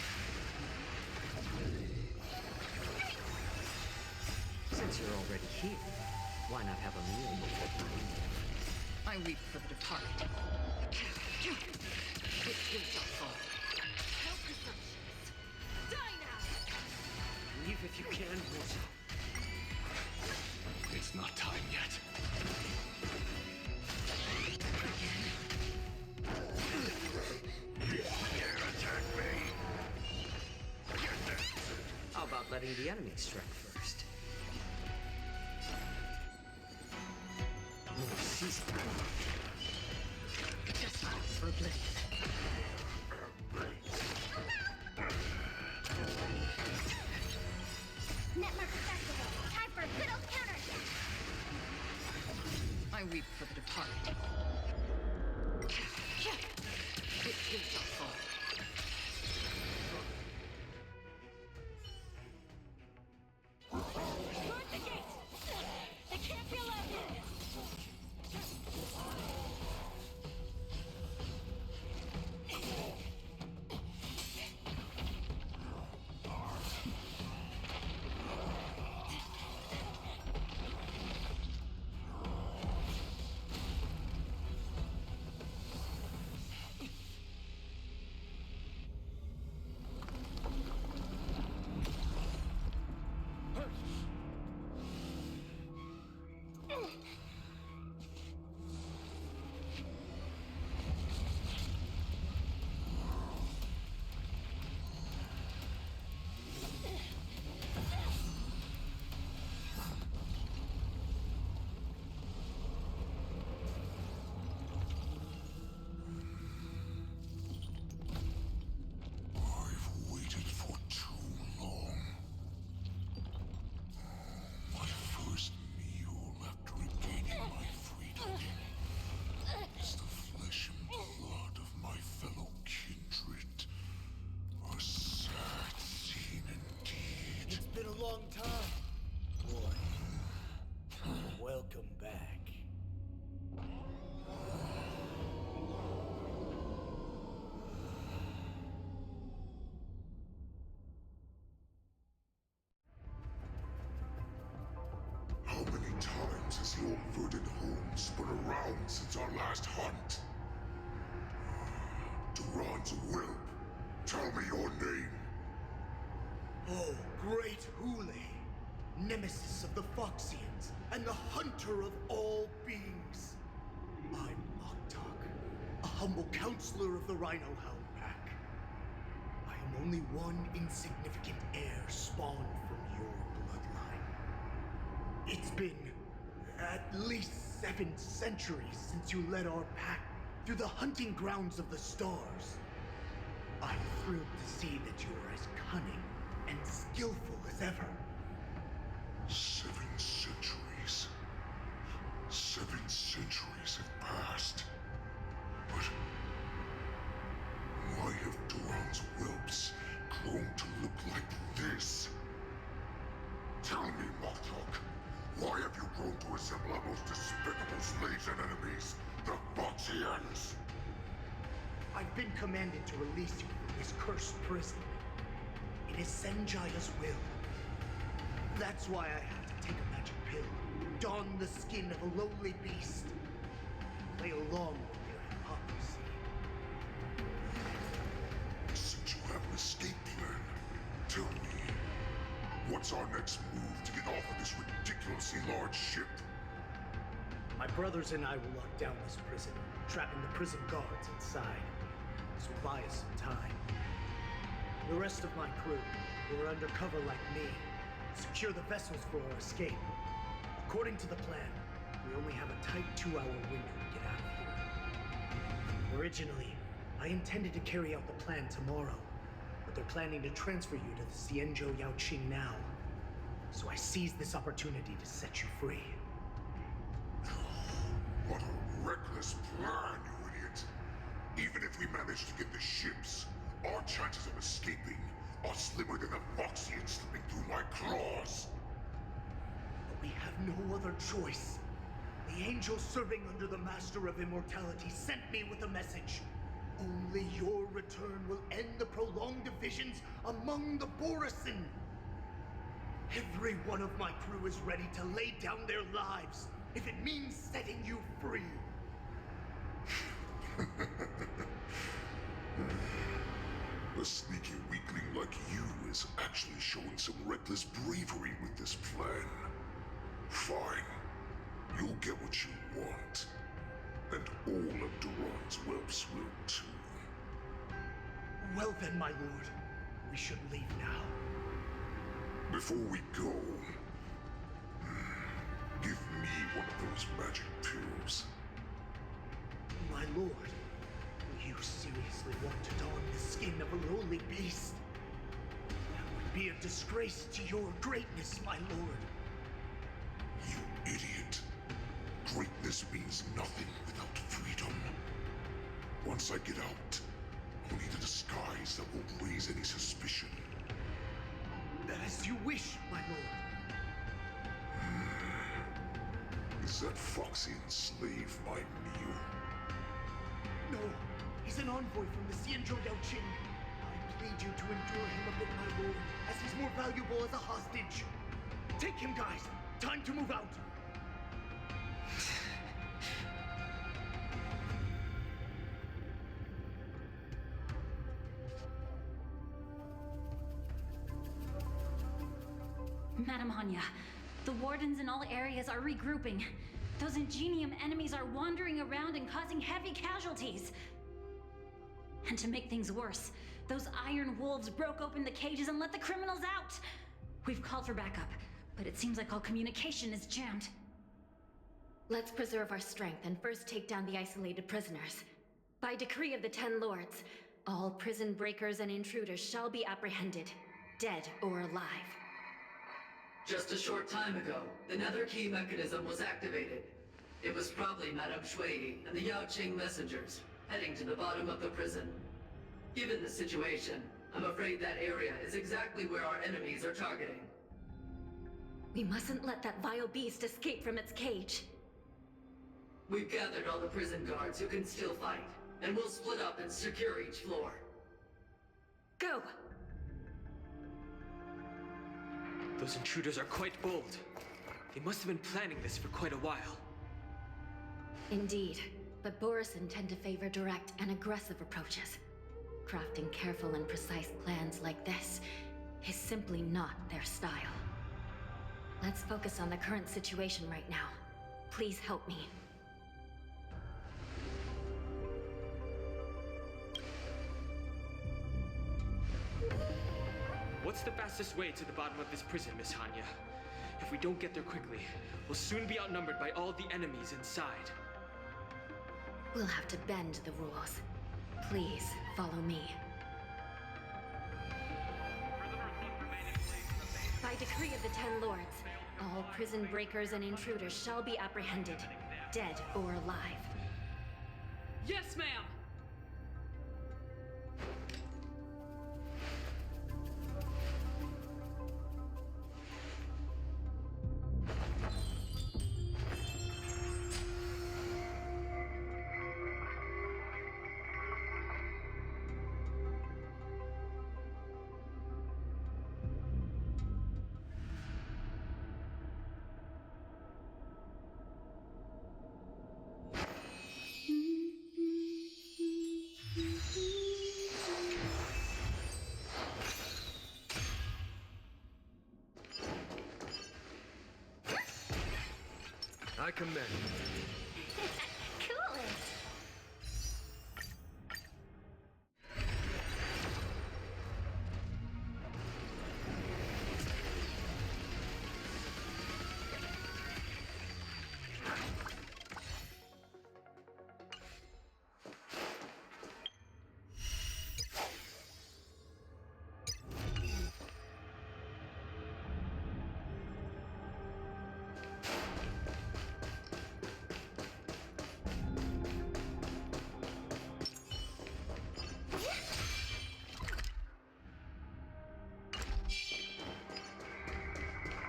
Since you're already here, why not have a meal before you leave? I weep for the departed. It will not fall. Help presumptions. Die now! Leave if you can, Morza. It's not time yet. Dare attack me. How about letting the enemy strike first? More season. Desolate for oblivion. Network festival. Time for a good old counterattack. I weep for the departed. It will not fall. Guard the gate! They can't be allowed in! times has the old verdant home spun around since our last hunt? Duran's whelp, tell me your name. Oh, great Hule, nemesis of the Foxians, and the hunter of all beings. I'm Oktok, a humble counselor of the Rhino Hound Pack. I am only one insignificant heir spawned from your bloodline. It's been at least 7 centuries since you led our pack through the hunting grounds of the stars. I'm thrilled to see that you are as cunning and skillful as ever. 7 centuries. 7 centuries have passed. But why have Duran's whelps grown to look like this? Tell me, Moktok, why have you grown to resemble our most despicable slaves and enemies, the Foxians? I've been commanded to release you from this cursed prison. It is Senjaya's will. That's why I have to take a magic pill, don the skin of a lowly beast, and play along with their hypocrisy. Since you have an escape plan, tell me, what's our next move to get off of this ridiculously large ship? My brothers and I will lock down this prison, trapping the prison guards inside. This will buy us some time. The rest of my crew, who are undercover like me, secure the vessels for our escape. According to the plan, we only have a tight 2-hour window to get out of here. Originally, I intended to carry out the plan tomorrow, but they're planning to transfer you to the Xianzhou Yaoqing now. So I seized this opportunity to set you free. What a reckless plan, you idiot! Even if we manage to get the ships, our chances of escaping are slimmer than a Foxian slipping through my claws. But we have no other choice. The angel serving under the Master of Immortality sent me with a message. Only your return will end the prolonged divisions among the Borisin. Every one of my crew is ready to lay down their lives if it means setting you free. A sneaky weakling like you is actually showing some reckless bravery with this plan. Fine. You'll get what you want. And all of Duran's whelps will too. Well then, my lord. We should leave now. Before we go, give me one of those magic pills. My lord, you seriously want to don the skin of a lowly beast? That would be a disgrace to your greatness, my lord. You idiot. Greatness means nothing without freedom. Once I get out, only the disguise that won't raise any suspicion. As you wish, my lord. Is that Foxian slave my meal? No, he's an envoy from the Xianzhou Yaoqing. I plead you to endure him a bit, my lord, as he's more valuable as a hostage. Take him, guys. Time to move out. Madam Hanya, the wardens in all areas are regrouping. Those Ingenium enemies are wandering around and causing heavy casualties. And to make things worse, those iron wolves broke open the cages and let the criminals out. We've called for backup, but it seems like all communication is jammed. Let's preserve our strength and first take down the isolated prisoners. By decree of the 10 lords, all prison breakers and intruders shall be apprehended, dead or alive. Just a short time ago, the nether key mechanism was activated. It was probably Madame Shui and the Yaoqing messengers, heading to the bottom of the prison. Given the situation, I'm afraid that area is exactly where our enemies are targeting. We mustn't let that vile beast escape from its cage. We've gathered all the prison guards who can still fight, and we'll split up and secure each floor. Go! Those intruders are quite bold. They must have been planning this for quite a while. Indeed, but Borisin tend to favor direct and aggressive approaches. Crafting careful and precise plans like this is simply not their style. Let's focus on the current situation right now. Please help me. What's the fastest way to the bottom of this prison, Miss Hanya? If we don't get there quickly, we'll soon be outnumbered by all the enemies inside. We'll have to bend the rules. Please, follow me. By decree of the Ten Lords, all prison breakers and intruders shall be apprehended, dead or alive. Yes, ma'am! I commend. Cool.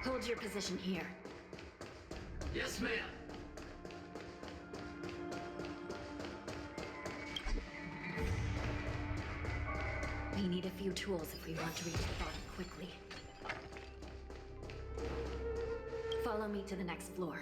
Hold your position here. Yes, ma'am. We need a few tools if we want to reach the bottom quickly. Follow me to the next floor.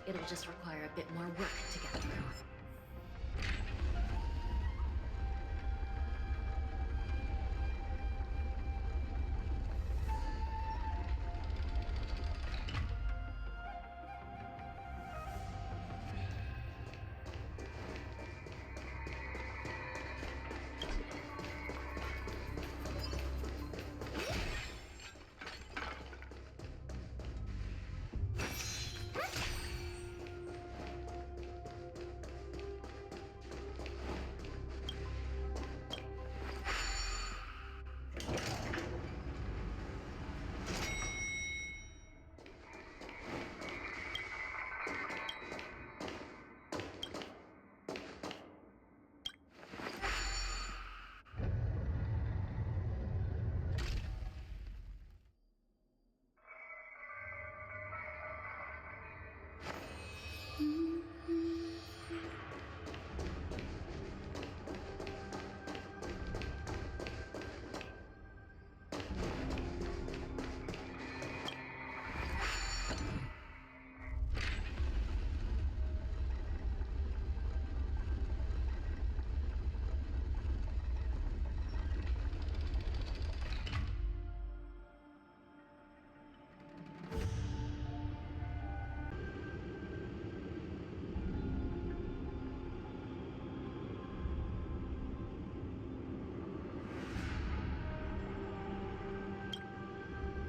It'll just require a bit more work to get through.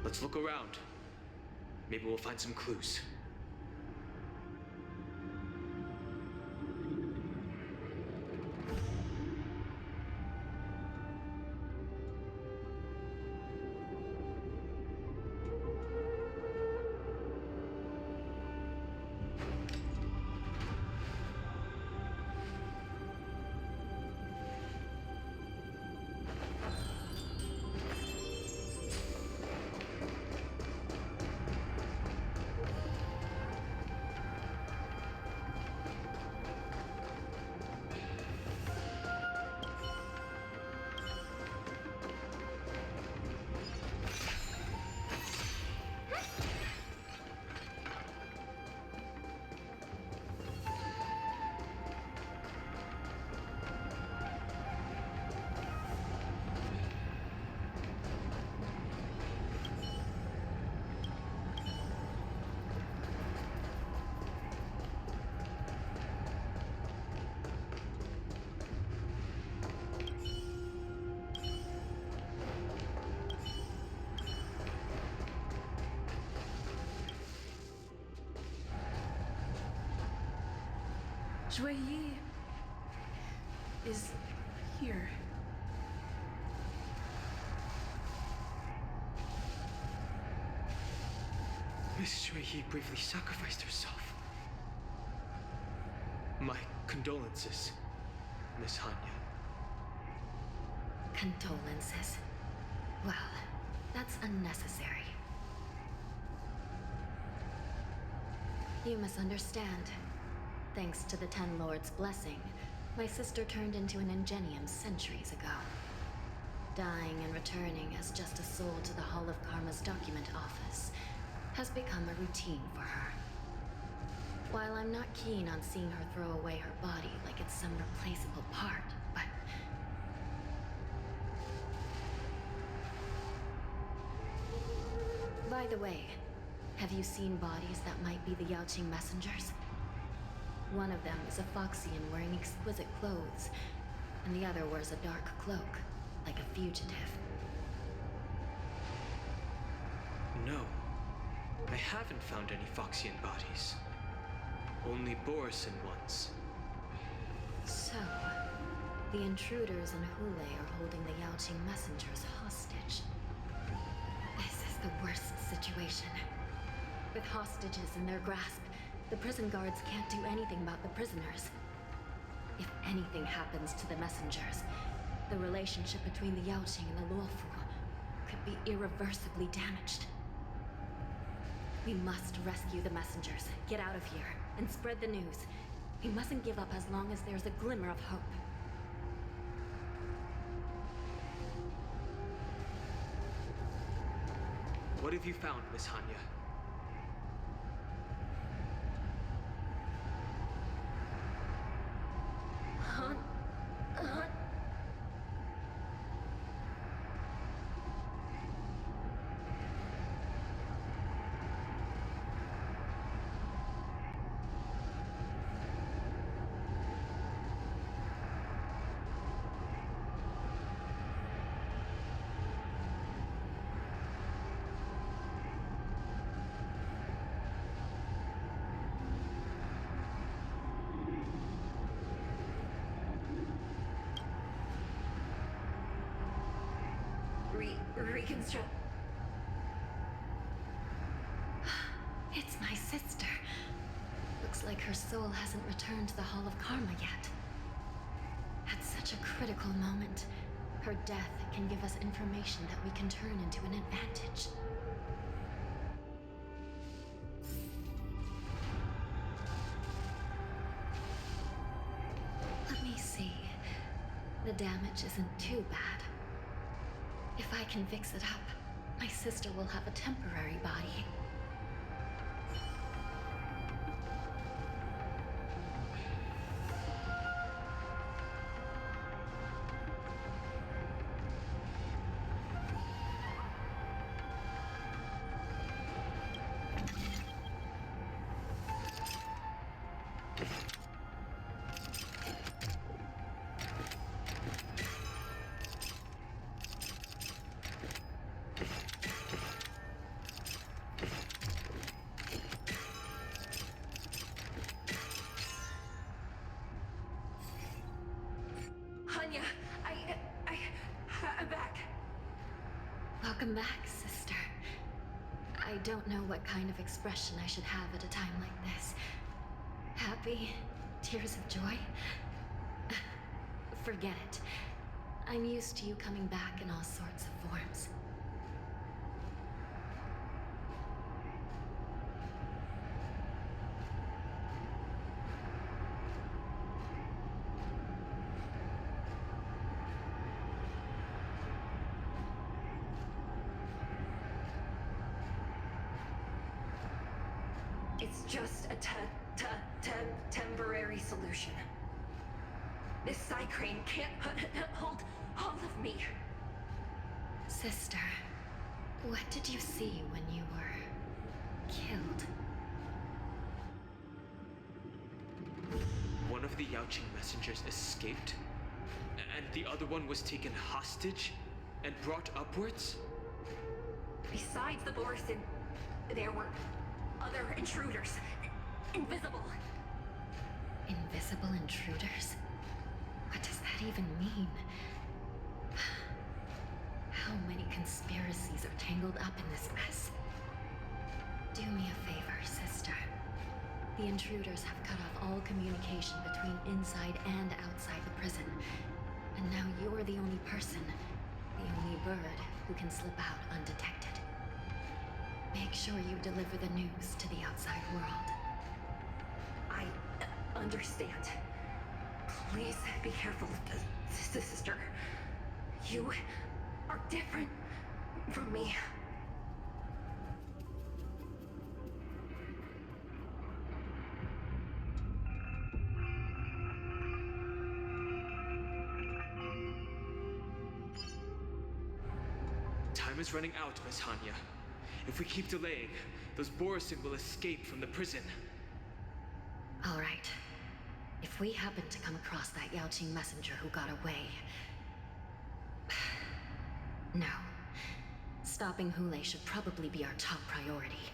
Let's look around. Maybe we'll find some clues. Jueyi is here. Miss Jueyi bravely sacrificed herself. My condolences, Miss Hanya. Condolences? Well, that's unnecessary. You misunderstand. Thanks to the Ten Lords' blessing, my sister turned into an Ingenium centuries ago. Dying and returning as just a soul to the Hall of Karma's document office has become a routine for her. While I'm not keen on seeing her throw away her body like it's some replaceable part, but... By the way, have you seen bodies that might be the Yaoqing messengers? One of them is a Foxian wearing exquisite clothes, and the other wears a dark cloak, like a fugitive. No, I haven't found any Foxian bodies. Only Borisin ones. So, the intruders in Hule are holding the Yaoqing messengers hostage. This is the worst situation. With hostages in their grasp, the prison guards can't do anything about the prisoners. If anything happens to the messengers, the relationship between the Yaoqing and the Luofu could be irreversibly damaged. We must rescue the messengers, get out of here, and spread the news. We mustn't give up as long as there's a glimmer of hope. What have you found, Miss Hanya? Reconstruct. It's my sister. Looks like her soul hasn't returned to the Hall of Karma yet. At such a critical moment, her death can give us information that we can turn into an advantage. Let me see. The damage isn't too bad. If I can fix it up, my sister will have a temporary body. I'm back. Welcome back, sister. I don't know what kind of expression I should have at a time like this. Happy? Tears of joy? Forget it. I'm used to you coming back in all sorts of forms. It's just a temporary solution. This Psycrane can't hold all of me. Sister, what did you see when you were killed? One of the Yaoqing messengers escaped, and the other one was taken hostage and brought upwards? Besides the Borisin, there were other intruders. Invisible. Invisible? Invisible intruders? What does that even mean? How many conspiracies are tangled up in this mess? Do me a favor, sister. The intruders have cut off all communication between inside and outside the prison. And now you're the only person, the only bird, who can slip out undetected. Make sure you deliver the news to the outside world. I understand. Please be careful, sister. You are different from me. Time is running out, Miss Hanya. If we keep delaying, those Borisin will escape from the prison. All right. If we happen to come across that Yaoqing messenger who got away... No. Stopping Hule should probably be our top priority.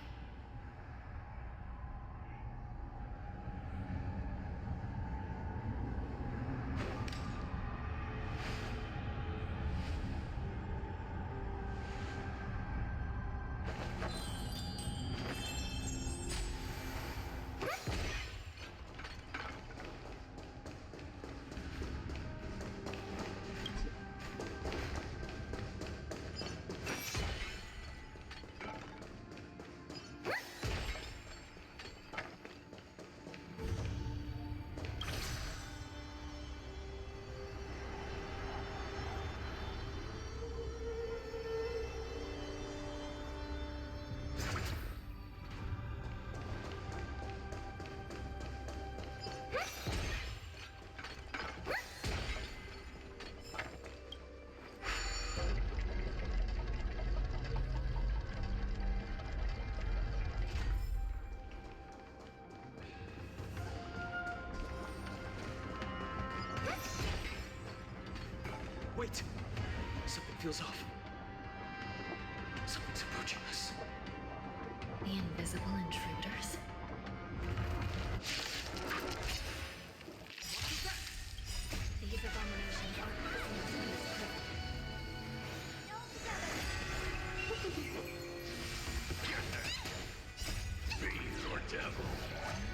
Wait! Something feels off. Something's approaching us. The invisible intruders? These abominations are prisoners in this prison. Fiend or devil,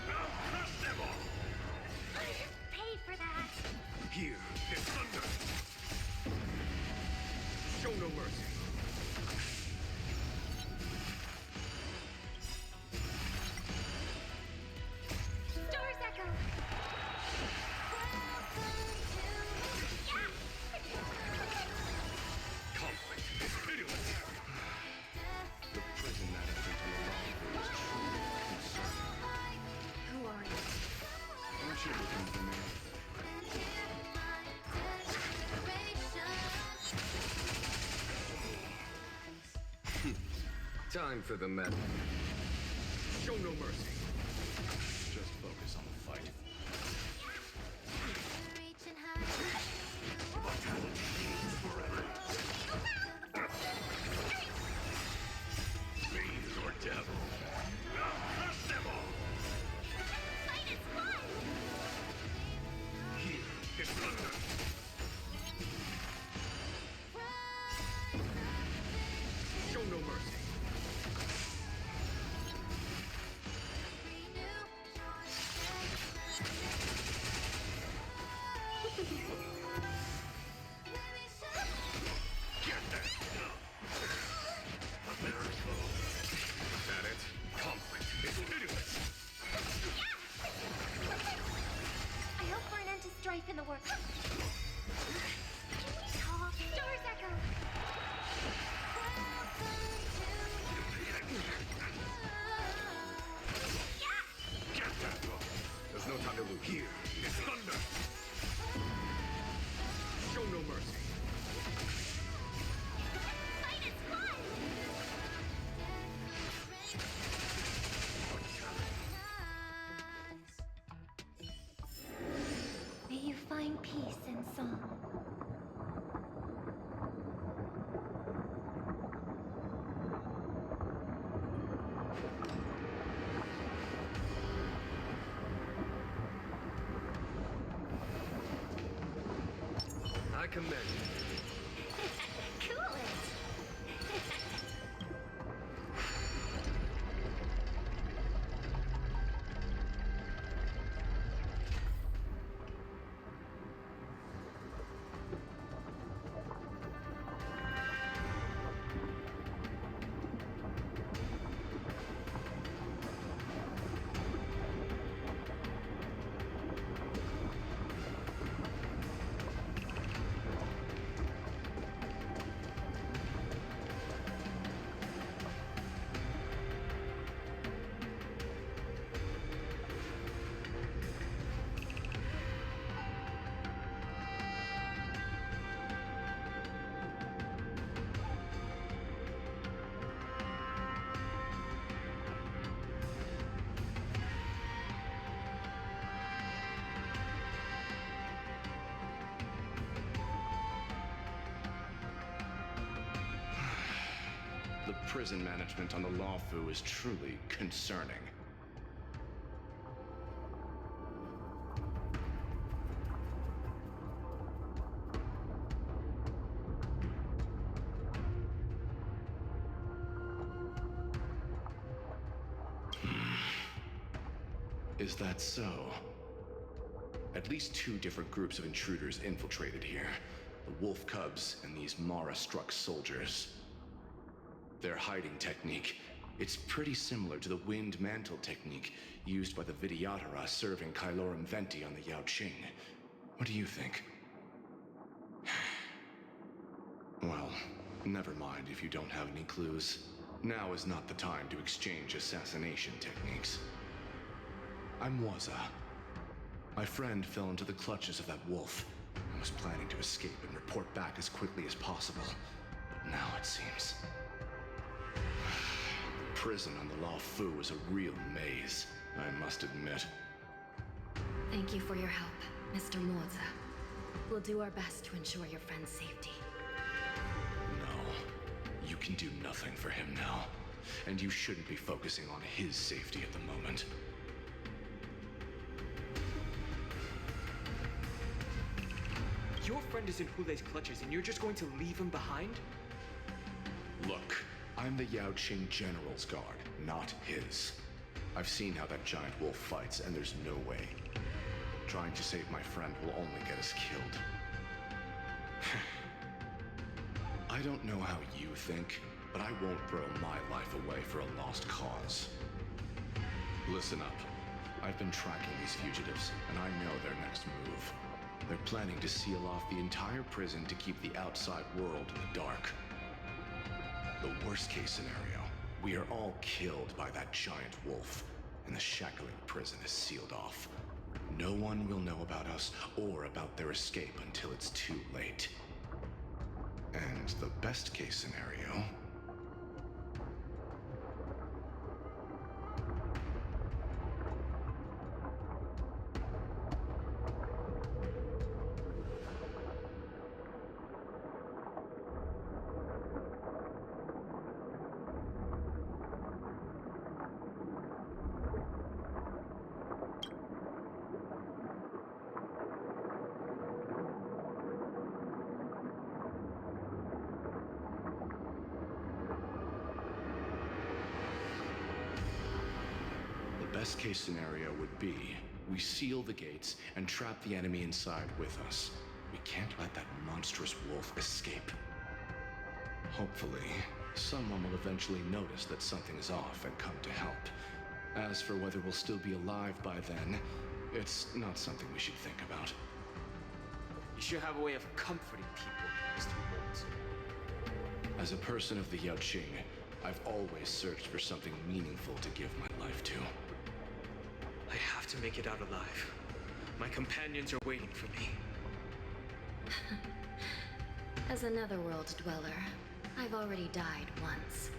I'll crush them all! Pay for that! Here is thunder! Show no mercy. Stars echo! Conflict is pitiless. The prison that has been Luofu is truly concerning. Who are you? Aren't you looking for me? Time for the medal. Show no mercy. Just focus on the fight. Fiend or devil, I'll crush them all! Fight is fun! Here is thunder. Show no mercy. That it? Conflict is pitiless. I hope for an end to strife in the world. Can we talk? Stars echo! There's no time to lose. Here is thunder. Show no mercy. Fight is fun! May you find peace in song. recommend it. Cool it! The prison management on the Luofu is truly concerning. Is that so? At least 2 different groups of intruders infiltrated here. The wolf cubs and these Mara-struck soldiers. Their hiding technique, it's pretty similar to the wind mantle technique used by the Vidyadhara serving Kailorum Venti on the Yaoqing. What do you think? Well, never mind if you don't have any clues. Now is not the time to exchange assassination techniques. I'm Waza. My friend fell into the clutches of that wolf and was planning to escape and report back as quickly as possible. But now it seems... The prison on the Luofu is a real maze, I must admit. Thank you for your help, Mr. Moza. We'll do our best to ensure your friend's safety. No, you can do nothing for him now. And you shouldn't be focusing on his safety at the moment. Your friend is in Hule's clutches and you're just going to leave him behind? Look, I'm the Yaoqing General's guard, not his. I've seen how that giant wolf fights, and there's no way. Trying to save my friend will only get us killed. I don't know how you think, but I won't throw my life away for a lost cause. Listen up. I've been tracking these fugitives, and I know their next move. They're planning to seal off the entire prison to keep the outside world in the dark. The worst case scenario, we are all killed by that giant wolf, and the shackling prison is sealed off. No one will know about us or about their escape until it's too late. And the best case scenario... Best case scenario would be, we seal the gates and trap the enemy inside with us. We can't let that monstrous wolf escape. Hopefully, someone will eventually notice that something is off and come to help. As for whether we'll still be alive by then, it's not something we should think about. You should have a way of comforting people, Mr. Bolt. As a person of the Yaoqing, I've always searched for something meaningful to give my life to. I have to make it out alive. My companions are waiting for me. As a netherworld dweller, I've already died once.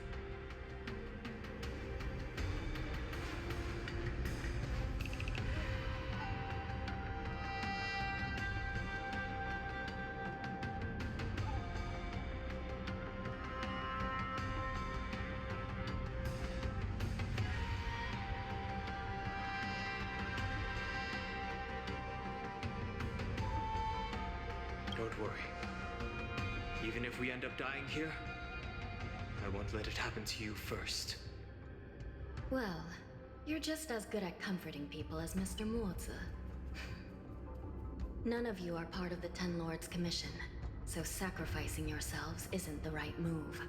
Don't worry. Even if we end up dying here, I won't let it happen to you first. Well, you're just as good at comforting people as Mr. Mozi. None of you are part of the Ten Lords' commission, so sacrificing yourselves isn't the right move.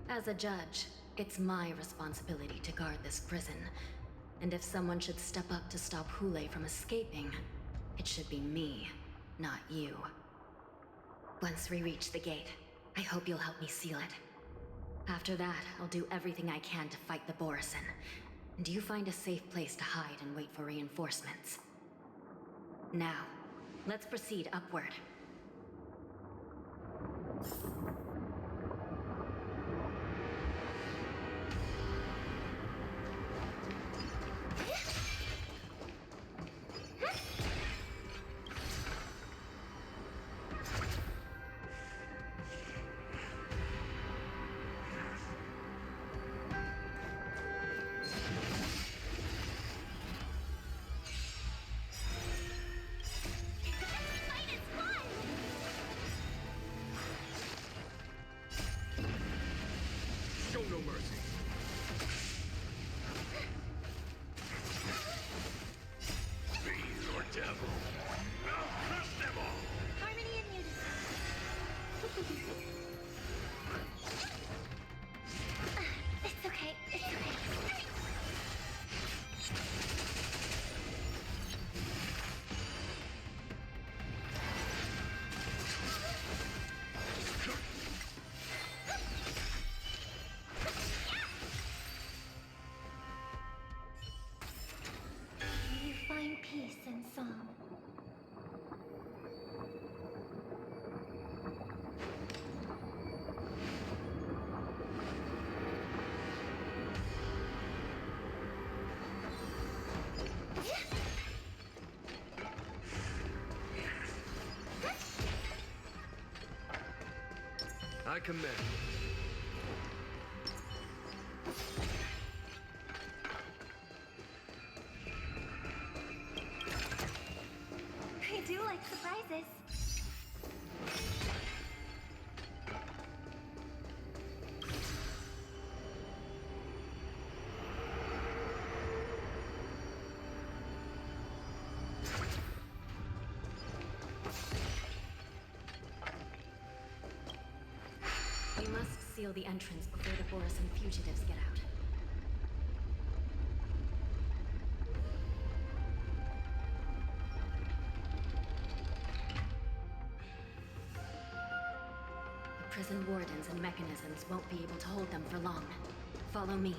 As a judge, it's my responsibility to guard this prison, and if someone should step up to stop Hule from escaping, it should be me, not you. Once we reach the gate, I hope you'll help me seal it. After that, I'll do everything I can to fight the Borisin, and you find a safe place to hide and wait for reinforcements. Now, let's proceed upward. Show no mercy. Fiend or devil, I'll crush them all. Harmony and unity. It's okay. It's okay. You find peace in song. I commend. I do like surprises. We must seal the entrance before the Borisin fugitives get out. The prison wardens and mechanisms won't be able to hold them for long. Follow me.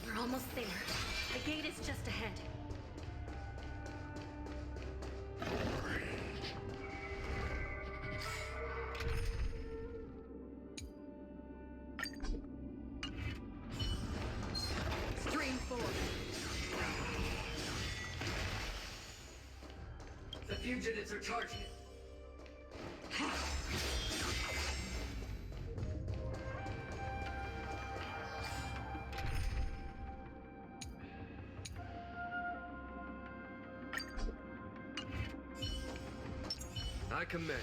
We're almost there. The gate is just ahead. Stream forward. The fugitives are charging it. I commend you.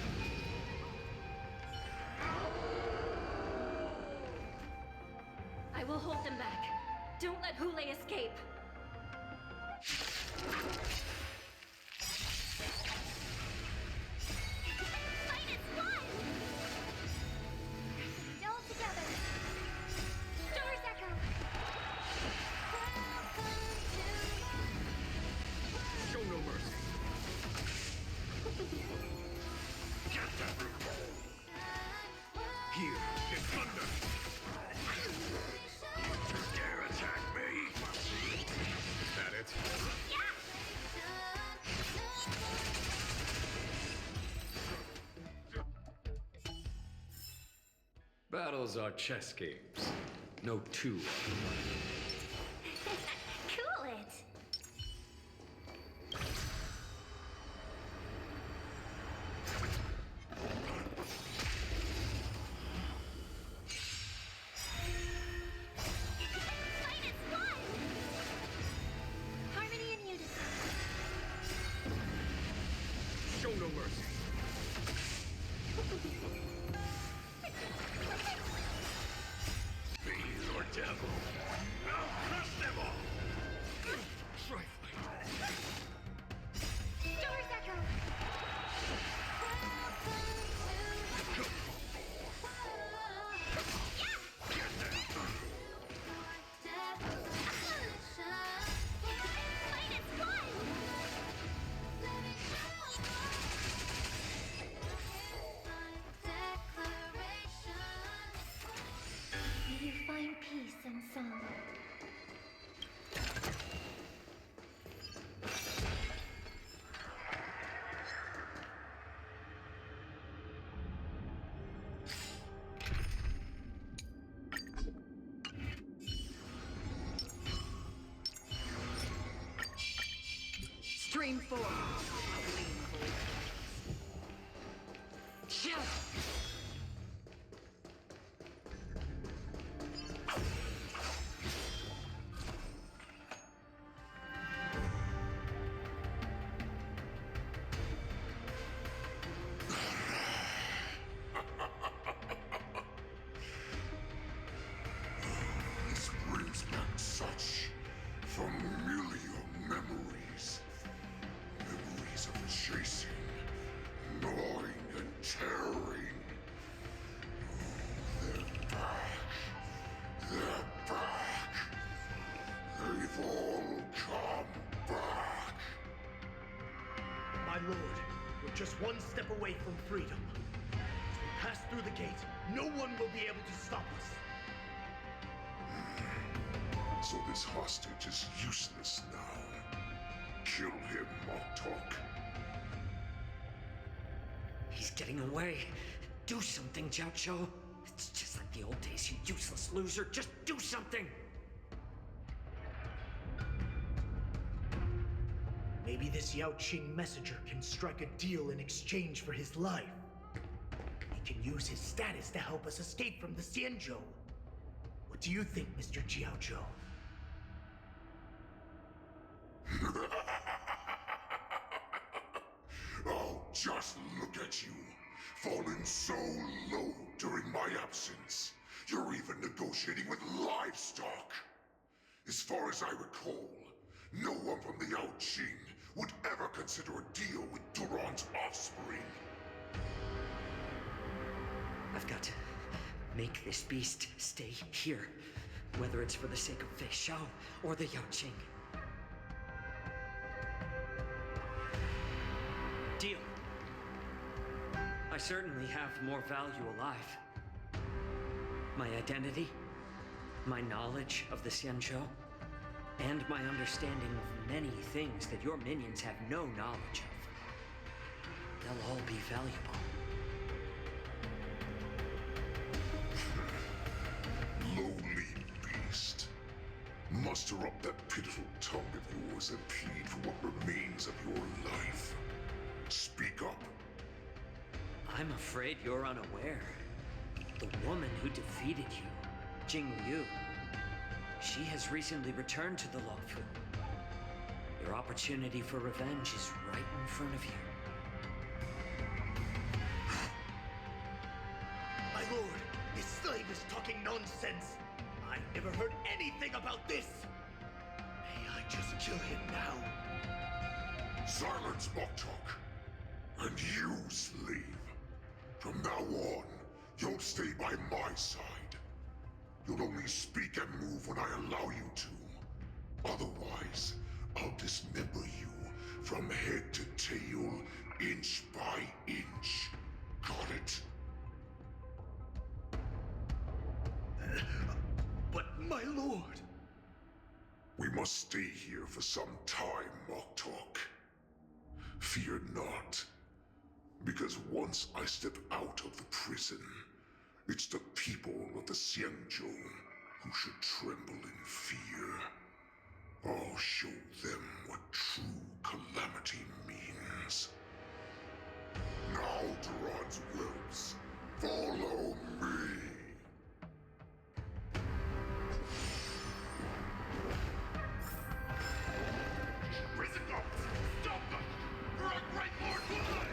I will hold them back. Don't let Hule escape. Fight as one! Still together. Stars echo. Show no mercy. Get that root! Here is thunder. You dare attack me? Is that it? Battles are chess games. No two are alike. Cool it. Fight as one! Harmony and unity. Show no mercy. Bees or devil? I'll crush them all! Trifling. Stars echo. Fight as one! May you find peace and song. Stream 4. This brings back such familiar memories. Memories of chasing, gnawing, and tearing. They're back. They're back. They've all come back. My lord, we're just one step away from freedom. As we pass through the gate, no one will be able to stop us. So this hostage is useless now. Kill him, Moktok. He's getting away. Do something, Jiao. It's just like the old days, you useless loser. Just do something! Maybe this Yao Qing messenger can strike a deal in exchange for his life. He can use his status to help us escape from the Xianzhou. What do you think, Mr. Jiaozhou? Oh, just look at you. Fallen so low during my absence. You're even negotiating with livestock. As far as I recall, no one from the Yao Qing would ever consider a deal with Duran's offspring. I've got to make this beast stay here. Whether it's for the sake of Fei Xiao or the Yao Qing. Deal. I certainly have more value alive. My identity, my knowledge of the Xianzhou, and my understanding of many things that your minions have no knowledge of. They'll all be valuable. Lowly beast. Muster up that pitiful tongue of yours and plead for what remains of your life. Speak up. I'm afraid you're unaware. The woman who defeated you, Jing Liu, she has recently returned to the Luofu. Your opportunity for revenge is right in front of you. Never heard anything about this! May I just kill him now? Silence, Moktok. And you, slave. From now on, you'll stay by my side. You'll only speak and move when I allow you to. Otherwise, I'll dismember you from head to tail, inch by inch. Got it? But my lord... We must stay here for some time, Moktok. Fear not. Because once I step out of the prison, it's the people of the Xianzhou who should tremble in fear. I'll show them what true calamity means. Now, Duran's whelps, follow me! Prison guards! Stop them! For our great lord Hulai!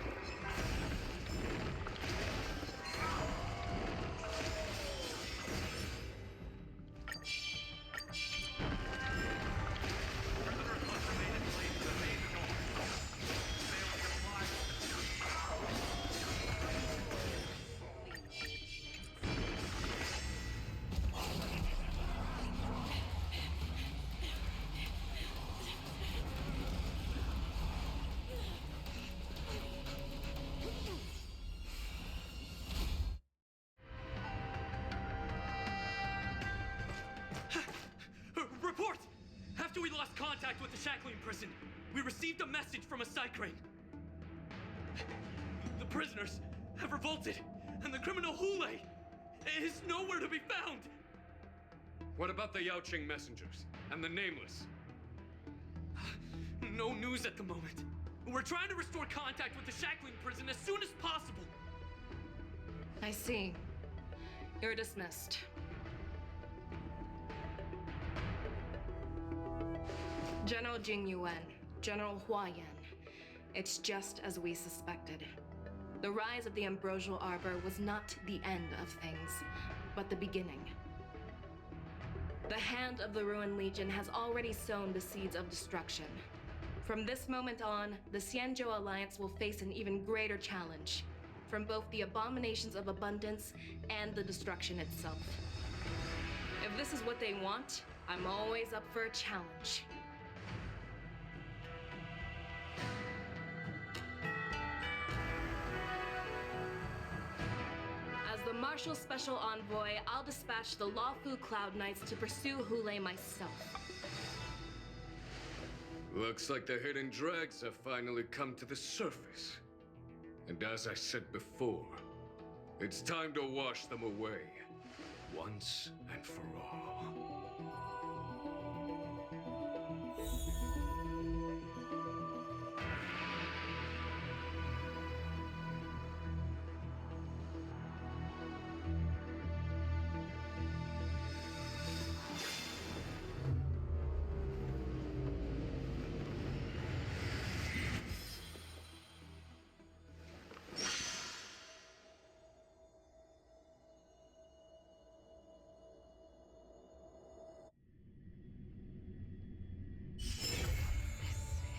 Report! After we lost contact with the shackling prison, we received a message from a cycrane. The prisoners have revolted, and the criminal Hulai is nowhere to be found. What about the Yaoqing messengers and the Nameless? No news at the moment. We're trying to restore contact with the shackling prison as soon as possible. I see. You're dismissed. General Jing Yuan, General Hua Yan. It's just as we suspected. The rise of the Ambrosial Arbor was not the end of things, but the beginning. The hand of the Ruined Legion has already sown the seeds of destruction. From this moment on, the Xianzhou Alliance will face an even greater challenge, from both the abominations of abundance and the destruction itself. If this is what they want, I'm always up for a challenge. As the Marshal Special Envoy, I'll dispatch the Luofu Cloud Knights to pursue Hulai myself. Looks like the hidden dregs have finally come to the surface. And as I said before, it's time to wash them away, once and for all.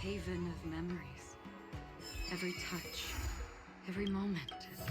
Haven of memories. Every touch, every moment is like...